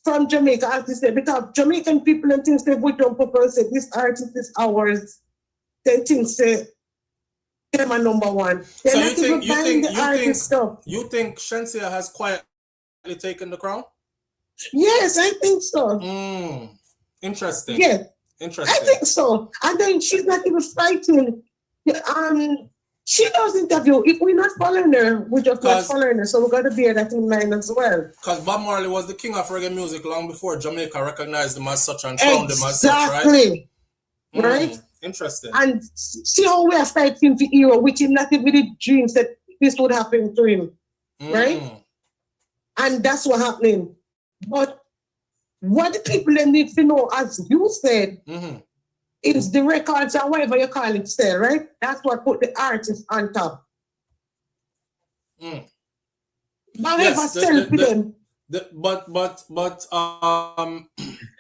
from Jamaica, as they say, because Jamaican people and things they would jump up and say, this artist is ours. Then things say, them are number one. So you think Shenseea has quietly taken the crown? Yes, I think so. Interesting. Yeah. Interesting. I think so. And then she's not even fighting She does interview. If we're not following her, we're just not following her. So we got to bear that in mind as well. Because Bob Marley was the king of reggae music long before Jamaica recognized him as such and crowned him as such, right? Exactly. Right? Interesting. And see how we are fighting for hero, which him not even did dreams that this would happen to him. Right? And that's what happening. But what the people need to know, as you said, is the records or whatever you call it still, right? That's what put the artist on top. However, sell to them. But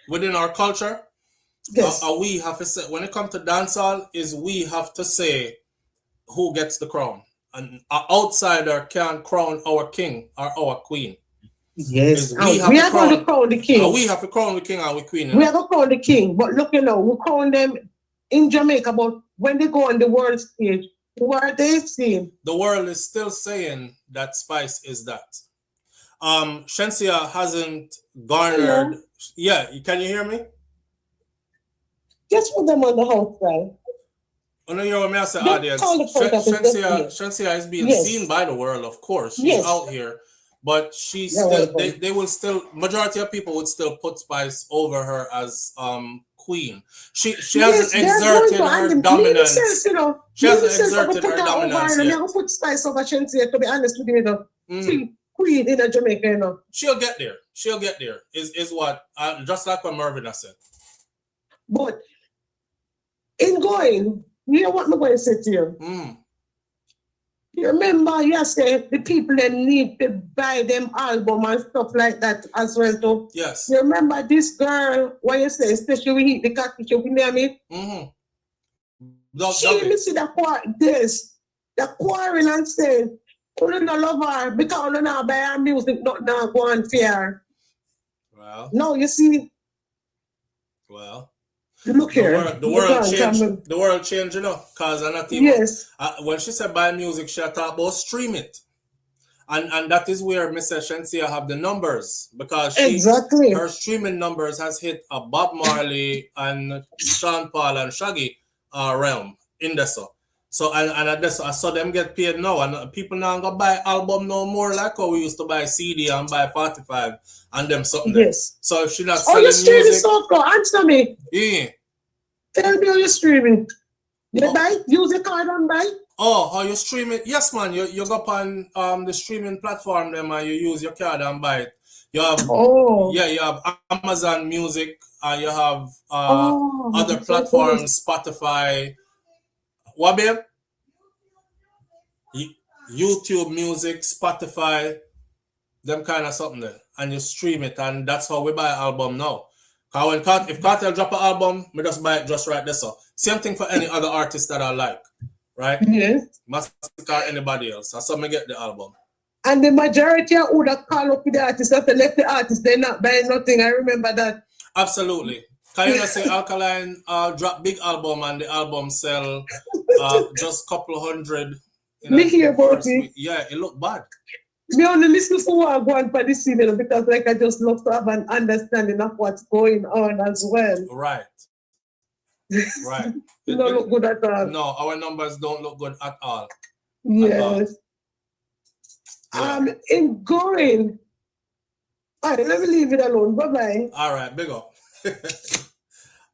within our culture, yes. We have to say, when it comes to dancehall, is we have to say who gets the crown. An outsider can't crown our king or our queen. Yes, we are going to crown the king. We have to crown the king and the queen. We are going to crown the king, but look, we crown them in Jamaica, but when they go on the world stage, who are they seeing? The world is still saying that Spice is that. Shenseea hasn't garnered. Hello? Yeah, can you hear me? Just put them on the house side. Oh, no, you're me as an audience. Shenseea is being seen by the world, of course. She's out here. But she still, they will still, majority of people would still put Spice over her as queen. She hasn't exerted her dominance. She hasn't exerted her dominance yet. I'm put Spice over Shenseea, to be honest with you. Queen in Jamaica, She'll get there. She'll get there. Is what, just like what Mervyn has said. But in going, you know what I'm going to say to you? You remember yesterday the people that need to buy them album and stuff like that as well too. Yes. You remember this girl, what you say, especially we hit the cocky shop, you know me? She see the quarrel and say, you don't love her because you don't buy her music, not go on fair. Well. No, you see. Well. Look here. The world changed, you know, because I'm not even. When she said buy music, she talked about stream it. And that is where Mr. Shenseea have the numbers, because her streaming numbers has hit a Bob Marley and Sean Paul and Shaggy realm in this. So and I saw them get paid now, and people now go buy album no more like how we used to buy CD and buy 45 and them something. Yes. So if she not selling you're streaming music, SouFLo, answer me. Yeah. Tell me how you're streaming. You buy? Use your card and buy? Oh, how you stream it? Yes, man. You go on the streaming platform them and you use your card and buy it. You have you have Amazon Music, you have other platforms, Spotify. What, babe? YouTube Music, Spotify, them kind of something there. And you stream it, and that's how we buy an album now. If Cartel drop an album, we just buy it just right there. So same thing for any other artist that I like, right? Yes. Massacre anybody else. So some get the album. And the majority of who that call up with the artist, after left the artist, they're not buying nothing. I remember that. Absolutely. Can you not say Alkaline drop big album and the album sell just couple hundred? Me hear about it. Yeah, it looked bad. Me only listen for what I want for this evening because like I just love to have an understanding of what's going on as well. Right. Right. It don't look good at all. No, our numbers don't look good at all. Yes. At all. Yeah. In going. All right, let me leave it alone. Bye-bye. All right, big up.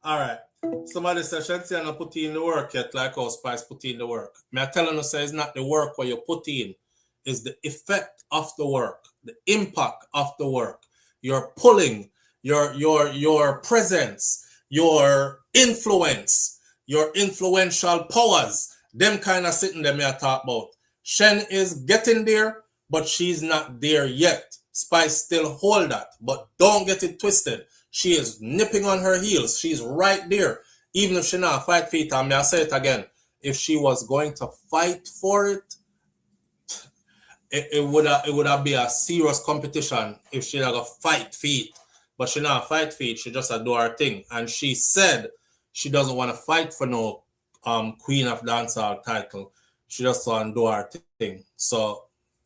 All right. Somebody said Shenseea not put in the work yet, like how Spice put in the work. Me I telling you, say it's not the work what you put in, it's the effect of the work, the impact of the work. Your pulling, your presence, your influence, your influential powers, them kind of sitting there me I talk about. Shen is getting there, but she's not there yet. Spice still hold that, but don't get it twisted. She is nipping on her heels. She's right there. Even if she not fight for it, and may I say it again, if she was going to fight for it, it would have be a serious competition if she had a fight for it. But she not fight for it. She just do her thing. And she said she doesn't want to fight for no Queen of Dancehall title. She just want to do her thing. So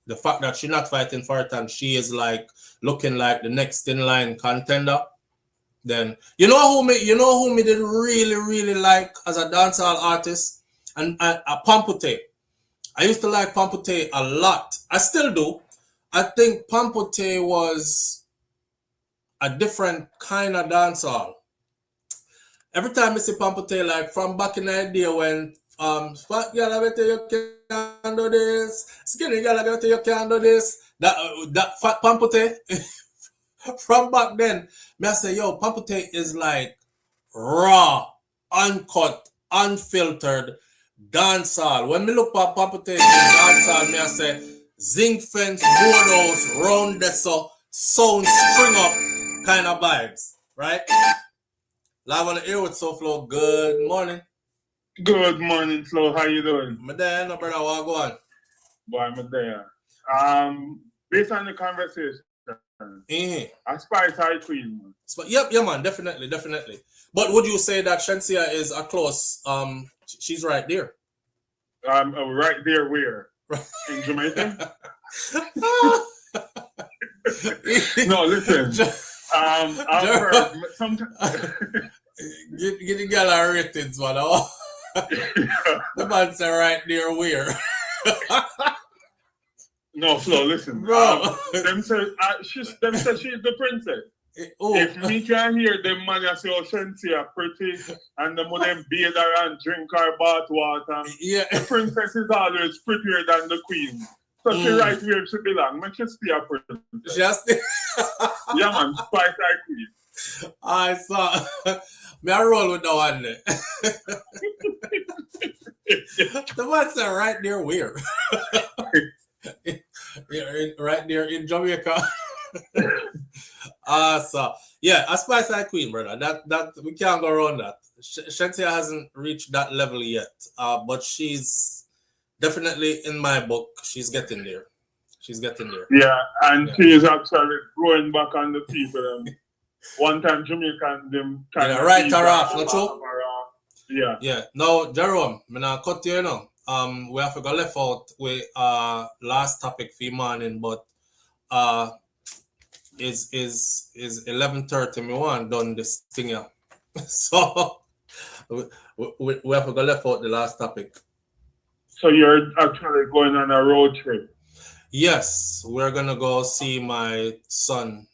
the fact that she's not fighting for it and she is like looking like the next in line contender, then you know who me did really like as a dancehall artist, And Pampute. I used to like Pampute a lot. I still do. I think Pampute was a different kind of dancehall. Every time I see Pampute, like from back in the day when fat girl, I bet you can do this. Skinny girl, I bet you can do this. That fat Pampute from back then, me I say, yo, Pampute is like raw, uncut, unfiltered dancehall. When me look at Pampute in dancehall, me I say zinc fence, boardhouse, round deso, sound string up kind of vibes, right? Live on the air with SouFLo. Good morning. Good morning, Flo. How you doing? My there, no brother, what go on? Boy, I'm there. Based on the conversation, I Spice High Queen, man. Yep, yeah, man, definitely. But would you say that Shenseea is a close? She's right there. Right there where? In Jamaica? No, listen. I've heard sometimes. Get the girl our ratings, man. Oh. The man say right there where? No, Flo, listen. Bro. Them say she's the princess. If me can hear them man say, oh, Shenseea pretty, and them them bathe her and drink her bath water. Yeah. The princess is always prettier than the queen. So she right where she belong. Man, she stay a princess. Just Yeah, man, Spice High Queen. I saw. Me I roll with that one there. The man say right there where? Right there in Jamaica. So yeah, a Spice High Queen, brother. That we can't go around that. Shenseea hasn't reached that level yet, but she's definitely in my book. She's getting there. Yeah, and she is actually going back on the people. One time Jamaican them kind of right her off, not true? Yeah. Yeah. Now, Jerome, I'm gonna cut you now. We have to go left out with last topic for morning, but is 11:30 me want done this thing here. So we have to go left out the last topic. So you're actually going on a road trip? Yes, we're gonna go see my son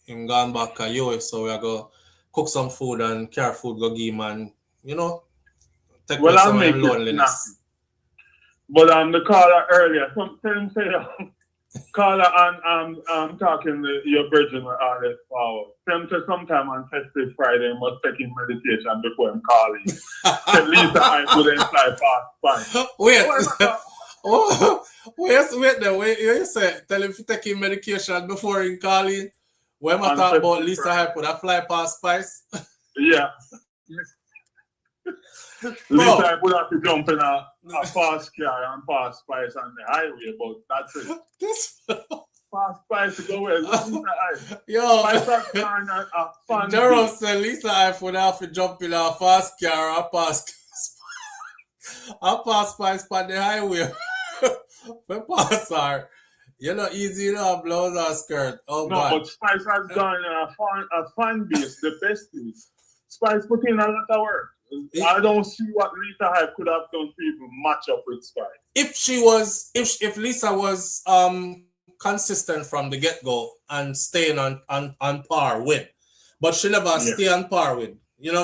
in gone back to US, so we're gonna cook some food and carry food go give him and take away some of him loneliness. But the caller earlier, tell him say caller and I'm talking to your virgin with all this power. Tell him to sometime on Festive Friday must take in meditation before I'm calling. At least I couldn't fly past fine. Wait. Wait there. Wait, you say tell him to take in medication before him calling. When I talk about Lisa Hype, would I fly past Spice? Yeah. Lisa Hype would have to jump in a fast car and pass Spice on the highway, but that's it. Fast Spice to go where? Lisa Hype. Yo. Spice has turned a fun. Jerome said Lisa Hype would have to jump in a fast car and pass Spice on the highway. But pass her. You're not easy enough, blouse or skirt. Oh, no, God. but Spice has done a fan base, the best news. Spice put in a lot of work. I don't see what Lisa Hype could have done to even match up with Spice. If Lisa was consistent from the get-go and staying on par with, but she never stay on par with.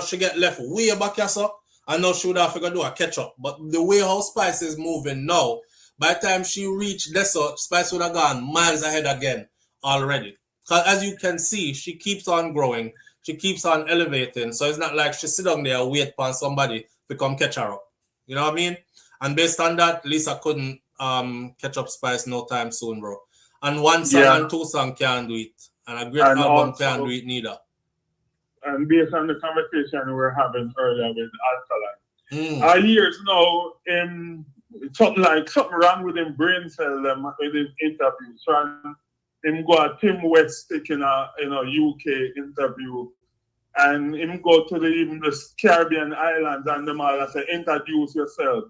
She get left way back here, so I know she would have to do a catch-up. But the way how Spice is moving now, by the time she reached Deso, Spice would have gone miles ahead again already. Because as you can see, she keeps on growing. She keeps on elevating. So it's not like she sit down there and wait for somebody to come catch her up. You know what I mean? And based on that, Lisa couldn't catch up Spice no time soon, bro. And one song and two songs can't do it. And a great album can't do it neither. And based on the conversation we were having earlier with Alkaline, years now, something wrong with him brain cell with his interviews. So him go to Tim West taking a UK interview, and him go to the Caribbean islands and them all say introduce yourself,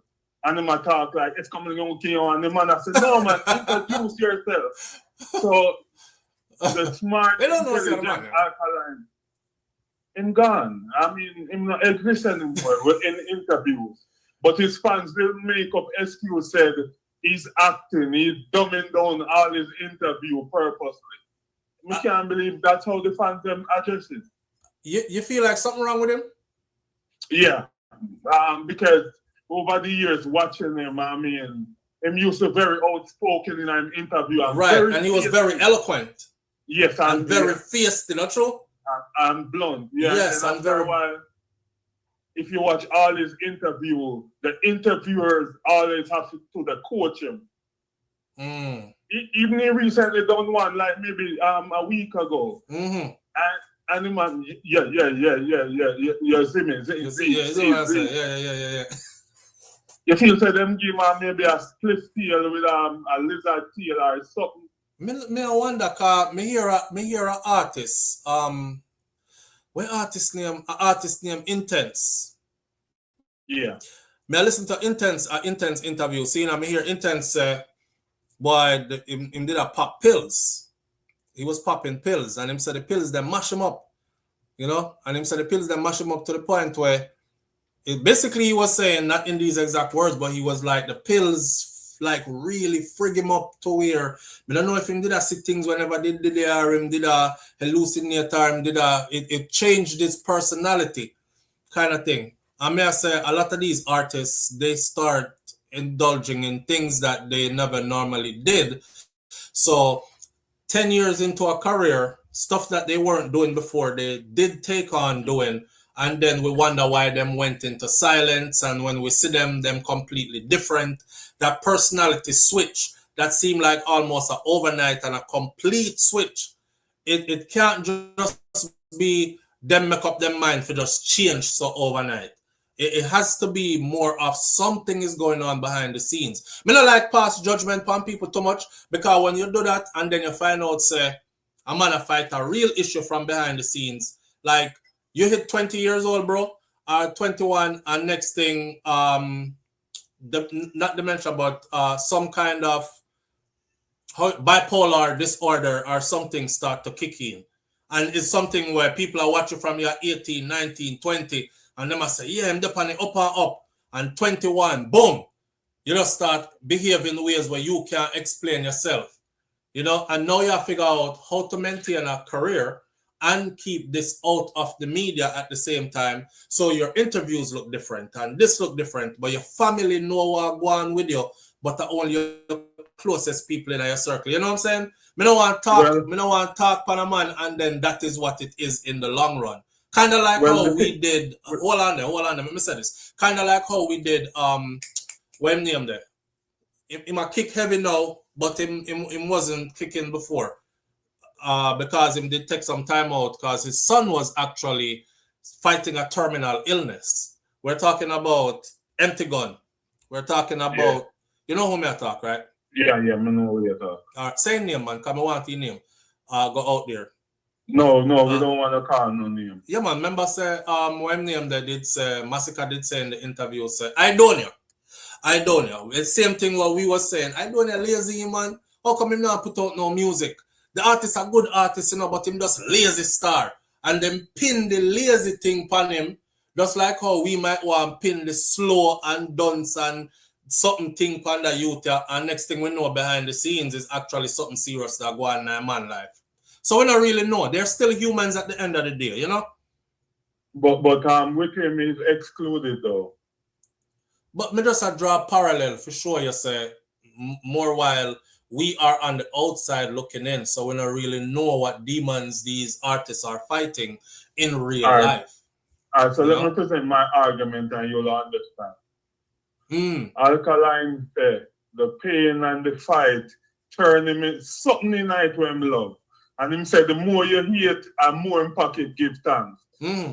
and them talk like it's coming on Kio, and the man I said no man, introduce yourself. So the smart, intelligent Alkaline, him gone. I mean him not existing anymore in interviews. But his fans didn't make up excuse, said he's acting, he's dumbing down all his interview purposely. I can't believe that's how the fans them address it. You feel like something wrong with him? Yeah, because over the years watching him, I mean, him used to very outspoken in an interview. Right, and he was very eloquent. Yes, and very fierce, not true? And blunt. Yeah, yes, and very. Why, if you watch all his interview, the interviewers always have to coach him. Even he recently done one, like maybe a week ago. And the man, yeah. You see me? Yeah. You feel so them give man maybe a split tail with a lizard tail or something. Me I wonder, cause me hear a artist. What artist name? An artist name Intense. Yeah. Me I listen to Intense interview. See, I me hear Intense say, boy, him did a pop pills. He was popping pills, and him said the pills that mash him up, you know. And him said the pills that mash him up to the point where, basically he was saying, not in these exact words, but he was like the pills like really frig him up to where, I don't know if him did a see things whenever did him did a hallucinate or him did it changed his personality kind of thing. I may say a lot of these artists, they start indulging in things that they never normally did. So 10 years into a career, stuff that they weren't doing before, they did take on doing, and then we wonder why them went into silence, and when we see them completely different. That personality switch that seemed like almost an overnight and a complete switch. It can't just be them make up their mind for just change so overnight. It has to be more of something is going on behind the scenes. Me not like pass judgment on people too much, because when you do that and then you find out, say, a man fight a real issue from behind the scenes, like you hit 20 years old, bro, or 21, and next thing, not dementia, but some kind of bipolar disorder or something start to kick in. And it's something where people are watching from your 18, 19, 20, and they must say, yeah, I'm up and up. And 21, boom, you just start behaving in ways where you can't explain yourself. You know, and now you have to figure out how to maintain a career and keep this out of the media at the same time. So your interviews look different and this look different, but your family know what go on with you, but the only your closest people in your circle. You know what I'm saying? Me no want to talk, me no want to talk on a man, and then that is what it is in the long run. Kind of like how we did, hold on there, let me say this. Kind of like how we did, what name there? He might kick heavy now, but him wasn't kicking before. Because him did take some time out because his son was actually fighting a terminal illness. We're talking about Empty Gun. We're talking about, you know who me I talk, right? Yeah, I know who you talk. All right, say name, man, because I want your name. Go out there. No, we don't want to call no name. Yeah, man, remember say, when name that did say, Massacre did say in the interview, say, I don't know. It's the same thing what we was saying. I don't know, lazy, man. How come him not put out no music? The artist a good artist, you know, but him just lazy star. And then pin the lazy thing upon him, just like how we might want to pin the slow and dance and something thing upon the youth, and next thing we know behind the scenes is actually something serious that go on in a man's life. So we don't really know. They're still humans at the end of the day, you know? But with him is excluded though. But me just draw a parallel for sure, you say, more while we are on the outside looking in, so we don't really know what demons these artists are fighting in real life. All right, so let me present my argument and you'll understand. Alkaline said the pain and the fight turn him in something in night when him love. And him said the more you hate and more in pocket give thanks.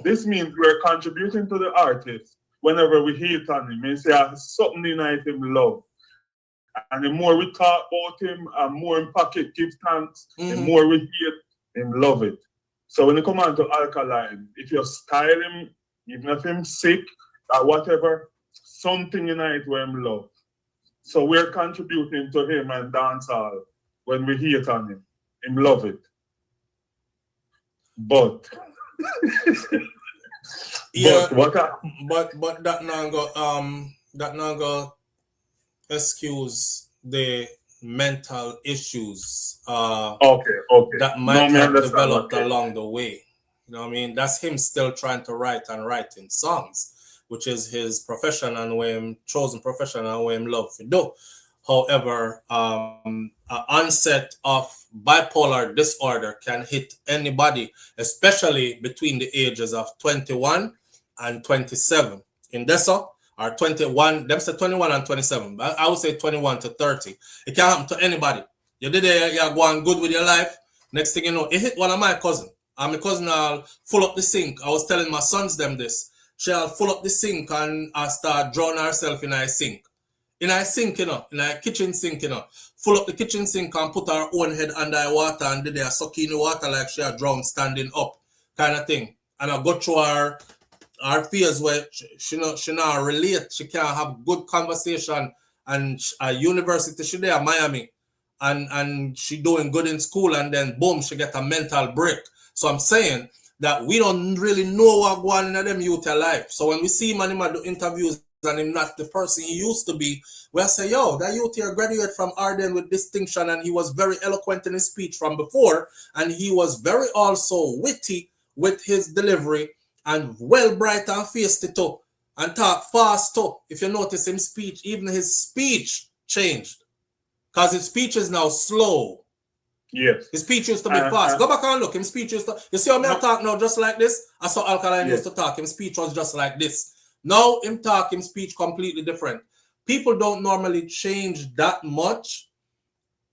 This means we're contributing to the artist whenever we hate on him. He say something in night him love. And the more we talk about him, and more in pocket give thanks, the more we hate him love it. So when you come on to Alkaline, if you style him, even if him sick or whatever, something in it where him love. So we're contributing to him and dancehall when we hate on him. Him love it. But yeah, but that now go that not go excuse the mental issues Okay. that might have developed along the way. You know what I mean? That's him still trying to writing songs, which is his profession and what him chosen profession and what him love to do. However, onset of bipolar disorder can hit anybody, especially between the ages of 21 and 27. In Dessa, or 21, them say 21 and 27, but I would say 21 to 30. It can happen to anybody. You did it, you're going good with your life. Next thing you know, it hit one of my cousins. And my cousin full up the sink. I was telling my sons them this. She'll full up the sink and start drowning herself in a sink. In a sink, in a kitchen sink, full up the kitchen sink and put her own head under water and did they suck in the water like she had drowned standing up, kind of thing. And I go through her fears where she not relate. She can't have good conversation. And university, she there, Miami. And she doing good in school, and then boom, she get a mental break. So I'm saying that we don't really know what going on in them youth life. So when we see him do interviews and him not the person he used to be, we'll say, yo, that youth here graduated from Arden with distinction, and he was very eloquent in his speech from before, and he was very also witty with his delivery, and well bright and feisty too, and talk fast too. If you notice him speech, even his speech changed. Because his speech is now slow. Yes. His speech used to be fast. Go back and look. His speech used to... You see how me talk now just like this? I saw Alkaline used to talk. His speech was just like this. Now him talk, his speech completely different. People don't normally change that much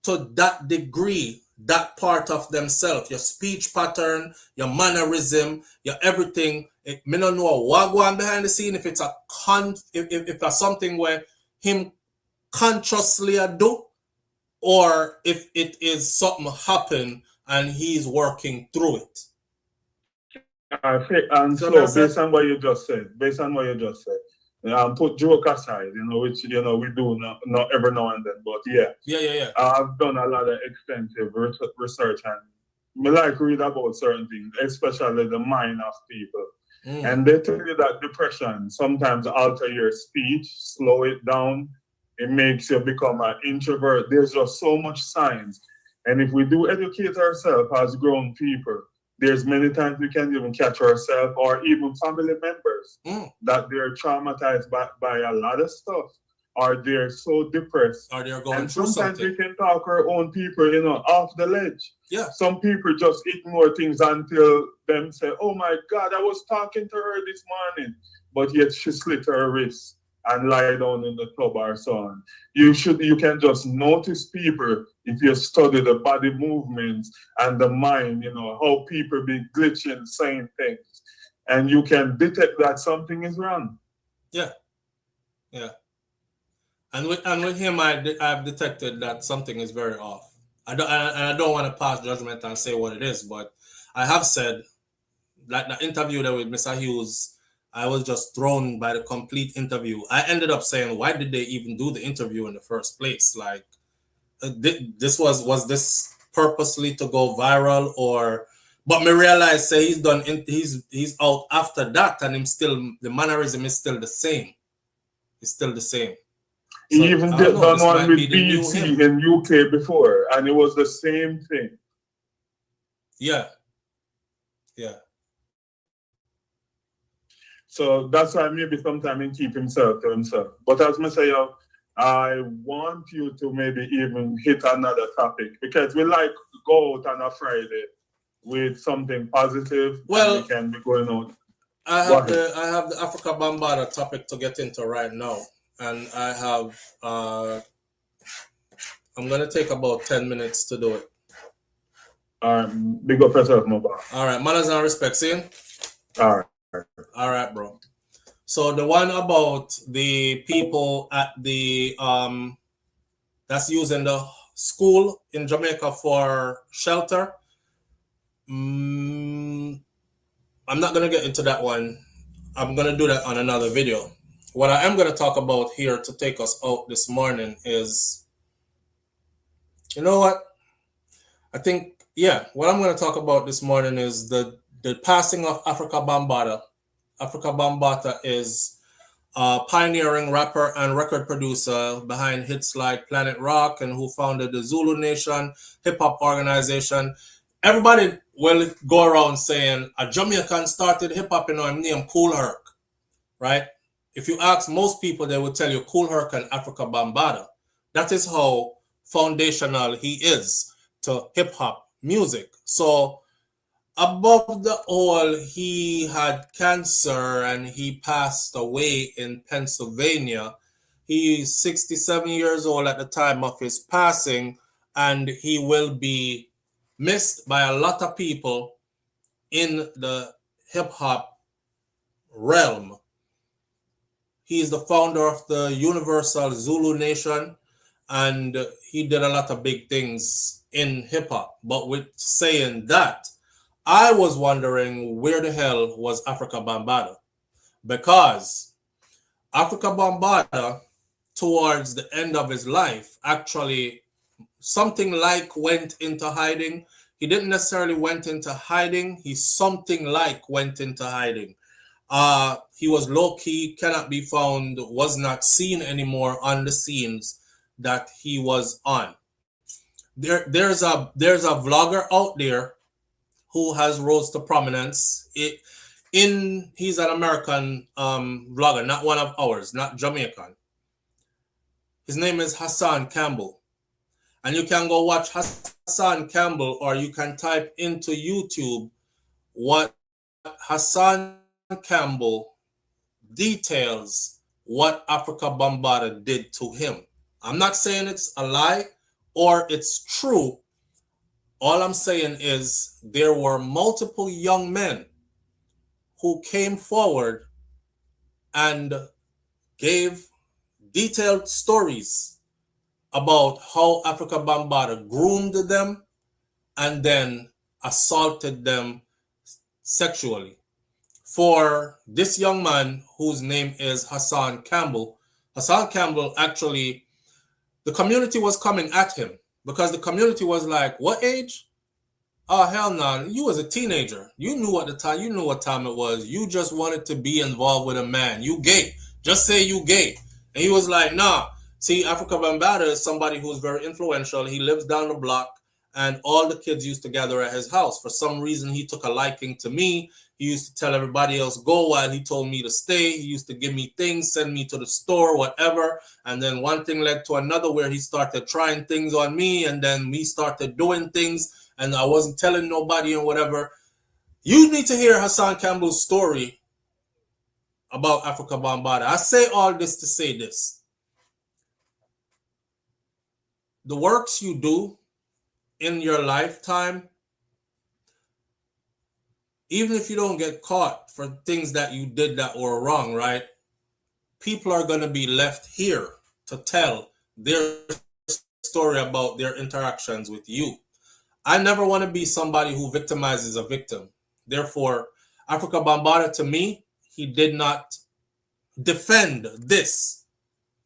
to that degree, that part of themselves. Your speech pattern, your mannerism, your everything. Me don't know what going on behind the scene. If it's if that's something where him consciously do, or if it is something happen and he's working through it. And so based on what you just said, put joke aside, which we do not every now and then, but yeah. I've done a lot of extensive research, and me like read about certain things, especially the mind of people. And they tell you that depression sometimes alter your speech, slow it down. It makes you become an introvert. There's just so much signs. And if we do educate ourselves as grown people, there's many times we can't even catch ourselves or even family members that they're traumatized by a lot of stuff, or they're so depressed. Or they're going and through sometimes something. we can talk our own people, off the ledge. Yeah. Some people just ignore things until them say, oh my God, I was talking to her this morning, but yet she slit her wrist and lie down in the tub or so on. You can just notice people if you study the body movements and the mind, how people be glitching, saying things. And you can detect that something is wrong. Yeah. And with him, I've detected that something is very off. I don't want to pass judgment and say what it is, but I have said, like the interview there with Mr. Hughes, I was just thrown by the complete interview. I ended up saying, why did they even do the interview in the first place? Like, this was this purposely to go viral, or? But me realize, say he's out after that, and the mannerism is still the same. It's still the same. So, he even did one with BT in UK before, and it was the same thing. Yeah. So that's why maybe sometimes he keep himself to himself. But as I say, I want you to maybe even hit another topic, because we like to go out on a Friday with something positive. Well, and we can be going on. I have the Afrika Bambaataa topic to get into right now, and I have I'm gonna take about 10 minutes to do it. Big up yourself, Mobile. All right, manners and respect, see? All right, bro. So the one about the people at the that's using the school in Jamaica for shelter. I'm not gonna get into that one. I'm gonna do that on another video. What I am gonna talk about here to take us out this morning is, you know what? I think, what I'm gonna talk about this morning is the passing of Afrika Bambaataa. Afrika Bambaataa is pioneering rapper and record producer behind hits like Planet Rock and who founded the Zulu Nation hip hop organization. Everybody will go around saying a Jamaican started hip hop in our name Kool Herc, right? If you ask most people, they will tell you Kool Herc and Afrika Bambaataa. That is how foundational he is to hip hop music. So above the all, he had cancer and he passed away in Pennsylvania. He's 67 years old at the time of his passing, and he will be missed by a lot of people in the hip hop realm. He is the founder of the Universal Zulu Nation, and he did a lot of big things in hip hop. But with saying that, I was wondering where the hell was Afrika Bambaataa, because Afrika Bambaataa, towards the end of his life, actually something like went into hiding. He didn't necessarily went into hiding. He something like went into hiding. He was low-key, cannot be found, was not seen anymore on the scenes that he was on. There's a vlogger out there who has rose to prominence. He's an American vlogger, not one of ours, not Jamaican. His name is Hassan Campbell. And you can go watch Hassan Campbell, or you can type into YouTube what Hassan Campbell details what Afrika Bambaataa did to him. I'm not saying it's a lie or it's true. All I'm saying is there were multiple young men who came forward and gave detailed stories about how Afrika Bambaataa groomed them and then assaulted them sexually. For this young man whose name is Hassan Campbell actually, the community was coming at him because the community was like, what age? Oh, hell no. You was a teenager. You knew what time it was. You just wanted to be involved with a man. You gay. Just say you gay. And he was like, nah. See, Afrika Bambaataa is somebody who's very influential. He lives down the block, and all the kids used to gather at his house. For some reason, he took a liking to me. He used to tell everybody else go while he told me to stay. He used to give me things, send me to the store, whatever. And then one thing led to another where he started trying things on me, and then we started doing things, and I wasn't telling nobody and whatever. You need to hear Hassan Campbell's story about Afrika Bambaataa. I say all this to say this. The works you do in your lifetime, even if you don't get caught for things that you did that were wrong, right? People are going to be left here to tell their story about their interactions with you. I never want to be somebody who victimizes a victim. Therefore, Afrika Bambaataa, to me, he did not defend this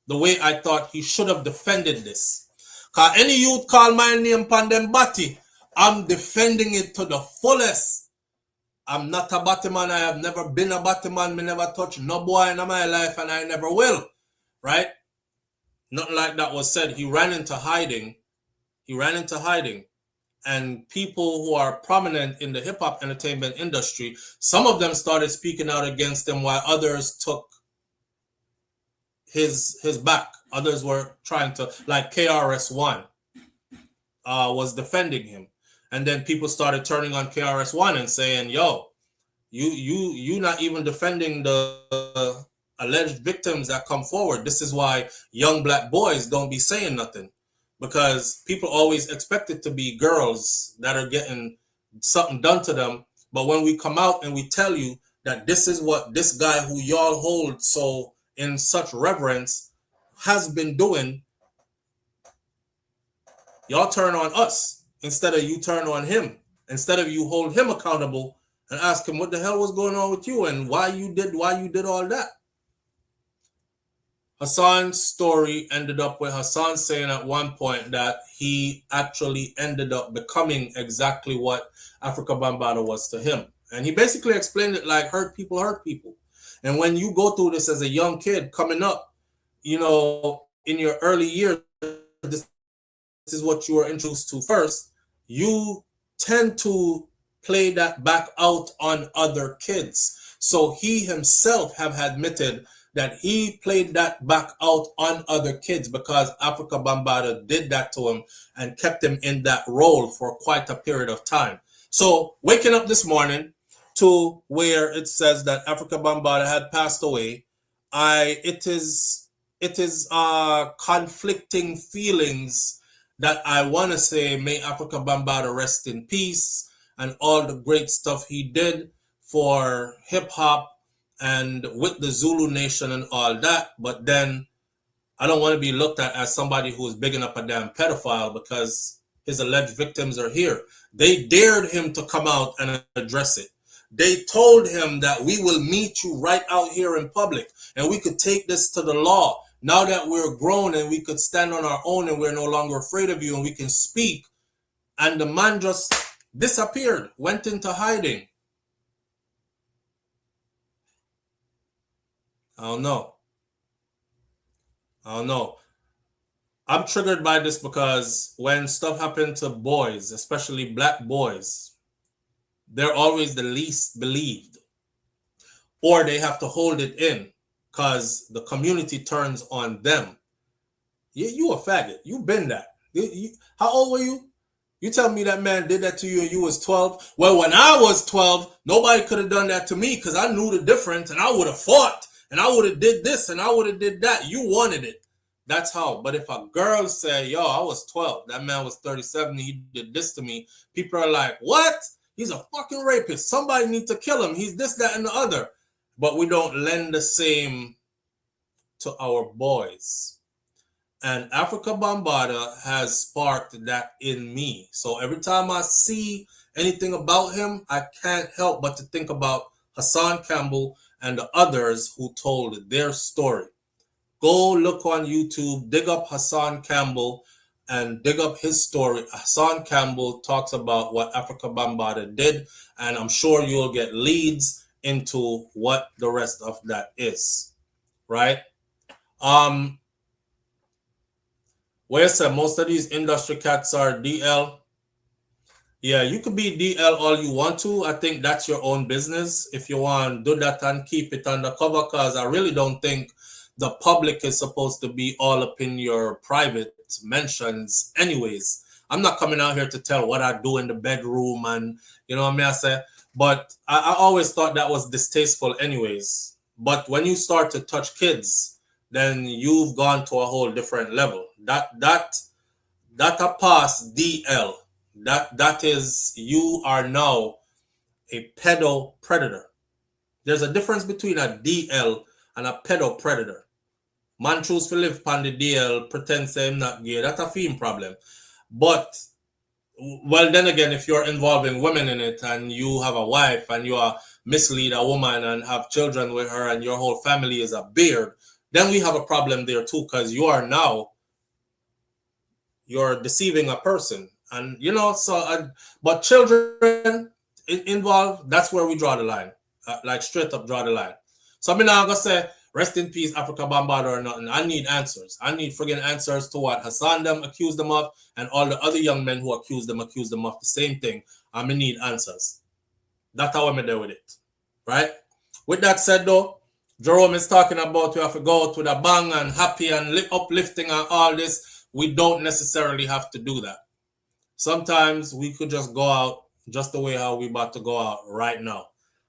the way I thought he should have defended this. Because any youth call my name pan them body, I'm defending it to the fullest. I'm not a Batman. I have never been a Batman. Me never touched no boy in my life, and I never will. Right? Nothing like that was said. He ran into hiding. And people who are prominent in the hip-hop entertainment industry, some of them started speaking out against him while others took his back. Others were trying to, like KRS-One was defending him. And then people started turning on KRS-One and saying, yo, you not even defending the alleged victims that come forward. This is why young black boys don't be saying nothing. Because people always expect it to be girls that are getting something done to them. But when we come out and we tell you that this is what this guy who y'all hold so in such reverence has been doing, y'all turn on us instead of you turn on him. Instead of you hold him accountable and ask him what the hell was going on with you and why you did all that. Hassan's story ended up with Hassan saying at one point that he actually ended up becoming exactly what Afrika Bambaataa was to him. And he basically explained it like hurt people. And when you go through this as a young kid coming up, you know, in your early years, this is what you were introduced to first, you tend to play that back out on other kids. So he himself have admitted that he played that back out on other kids because Afrika Bambaataa did that to him and kept him in that role for quite a period of time. So waking up this morning to where it says that Afrika Bambaataa had passed away, it is conflicting feelings that I want to say, may Afrika Bambaataa rest in peace and all the great stuff he did for hip hop and with the Zulu nation and all that. But then I don't want to be looked at as somebody who is bigging up a damn pedophile because his alleged victims are here. They dared him to come out and address it. They told him that we will meet you right out here in public and we could take this to the law. Now that we're grown and we could stand on our own and we're no longer afraid of you and we can speak. And the man just disappeared, went into hiding. I don't know. I'm triggered by this because when stuff happens to boys, especially black boys, they're always the least believed. Or they have to hold it in because the community turns on them. You a faggot. You've been that. How old were you? You tell me that man did that to you and you was 12. Well, when I was 12, nobody could have done that to me because I knew the difference and I would have fought and I would have did this and I would have did that. You wanted it. That's how. But if a girl say, yo, I was 12, that man was 37, he did this to me, people are like, what? He's a fucking rapist. Somebody needs to kill him. He's this, that, and the other. But we don't lend the same to our boys. And Afrika Bambaataa has sparked that in me. So every time I see anything about him, I can't help but to think about Hassan Campbell and the others who told their story. Go look on YouTube, dig up Hassan Campbell and dig up his story. Hassan Campbell talks about what Afrika Bambaataa did, and I'm sure you'll get leads into what the rest of that is, right? Where I said most of these industry cats are DL. Yeah, you could be DL all you want to. I think that's your own business. If you want to do that and keep it undercover, because I really don't think the public is supposed to be all up in your private mentions anyways. I'm not coming out here to tell what I do in the bedroom and, you know what I mean? I say, but I always thought that was distasteful anyways. But when you start to touch kids, then you've gone to a whole different level. That a pass DL. That is, you are now a pedo predator. There's a difference between a DL and a pedo predator. Man choose to live on the DL, pretend say him not gay. That's a theme problem. But, well, then again, if you're involving women in it and you have a wife and you are mislead a woman and have children with her and your whole family is a beard, then we have a problem there too, because you're deceiving a person. And, you know, so, but children involved, that's where we draw the line. Like straight up draw the line. So I'm not going to say, rest in peace, Afrika Bambaataa or nothing. I need answers. I need friggin' answers to what Hassan them accused them of and all the other young men who accused them of the same thing. I'm going to need answers. That's how I'm there with it. Right? With that said, though, Jerome is talking about we have to go out with a bang and happy and uplifting and all this. We don't necessarily have to do that. Sometimes we could just go out just the way how we about to go out right now.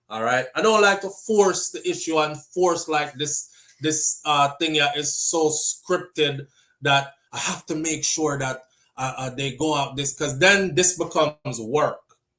All right. I don't like to force the issue and force like this thing here is so scripted that I have to make sure that they go out this, because then this becomes work.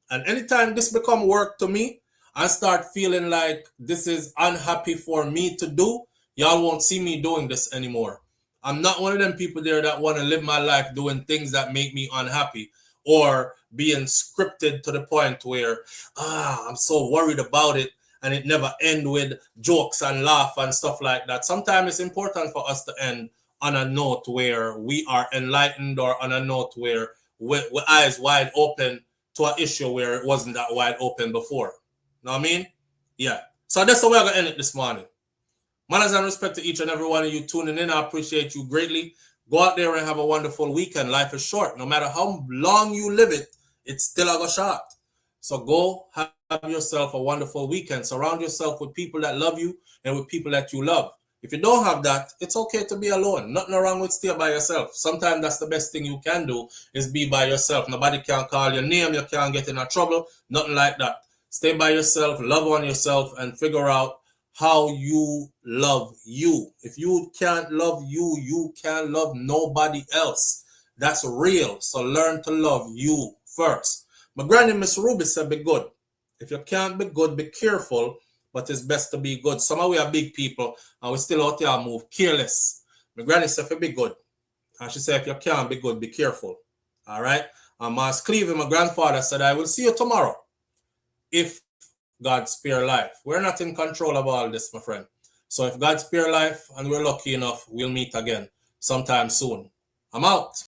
And anytime this becomes work to me, I start feeling like this is unhappy for me to do. Y'all won't see me doing this anymore. I'm not one of them people there that want to live my life doing things that make me unhappy or being scripted to the point where I'm so worried about it and it never end with jokes and laugh and stuff like that. Sometimes it's important for us to end on a note where we are enlightened or on a note where we're eyes wide open to an issue where it wasn't that wide open before. Know what I mean? Yeah. So that's the way I'm going to end it this morning. Manners and respect to each and every one of you tuning in. I appreciate you greatly. Go out there and have a wonderful weekend. Life is short. No matter how long you live it, it's still a go short. So go have yourself a wonderful weekend. Surround yourself with people that love you and with people that you love. If you don't have that, it's okay to be alone. Nothing wrong with stay by yourself. Sometimes that's the best thing you can do is be by yourself. Nobody can call your name. You can't get in a trouble. Nothing like that. Stay by yourself, love on yourself, and figure out how you love you. If you can't love you, you can't love nobody else. That's real. So learn to love you first. My granny, Miss Ruby, said be good. If you can't be good, be careful. But it's best to be good. Some of we are big people and we still out there move careless. My granny said be good. And she said if you can't be good, be careful. All right? And Mas Cleveland, my grandfather, said I will see you tomorrow if God spare life. We're not in control of all this, my friend. So if God spare life and we're lucky enough, we'll meet again sometime soon. I'm out.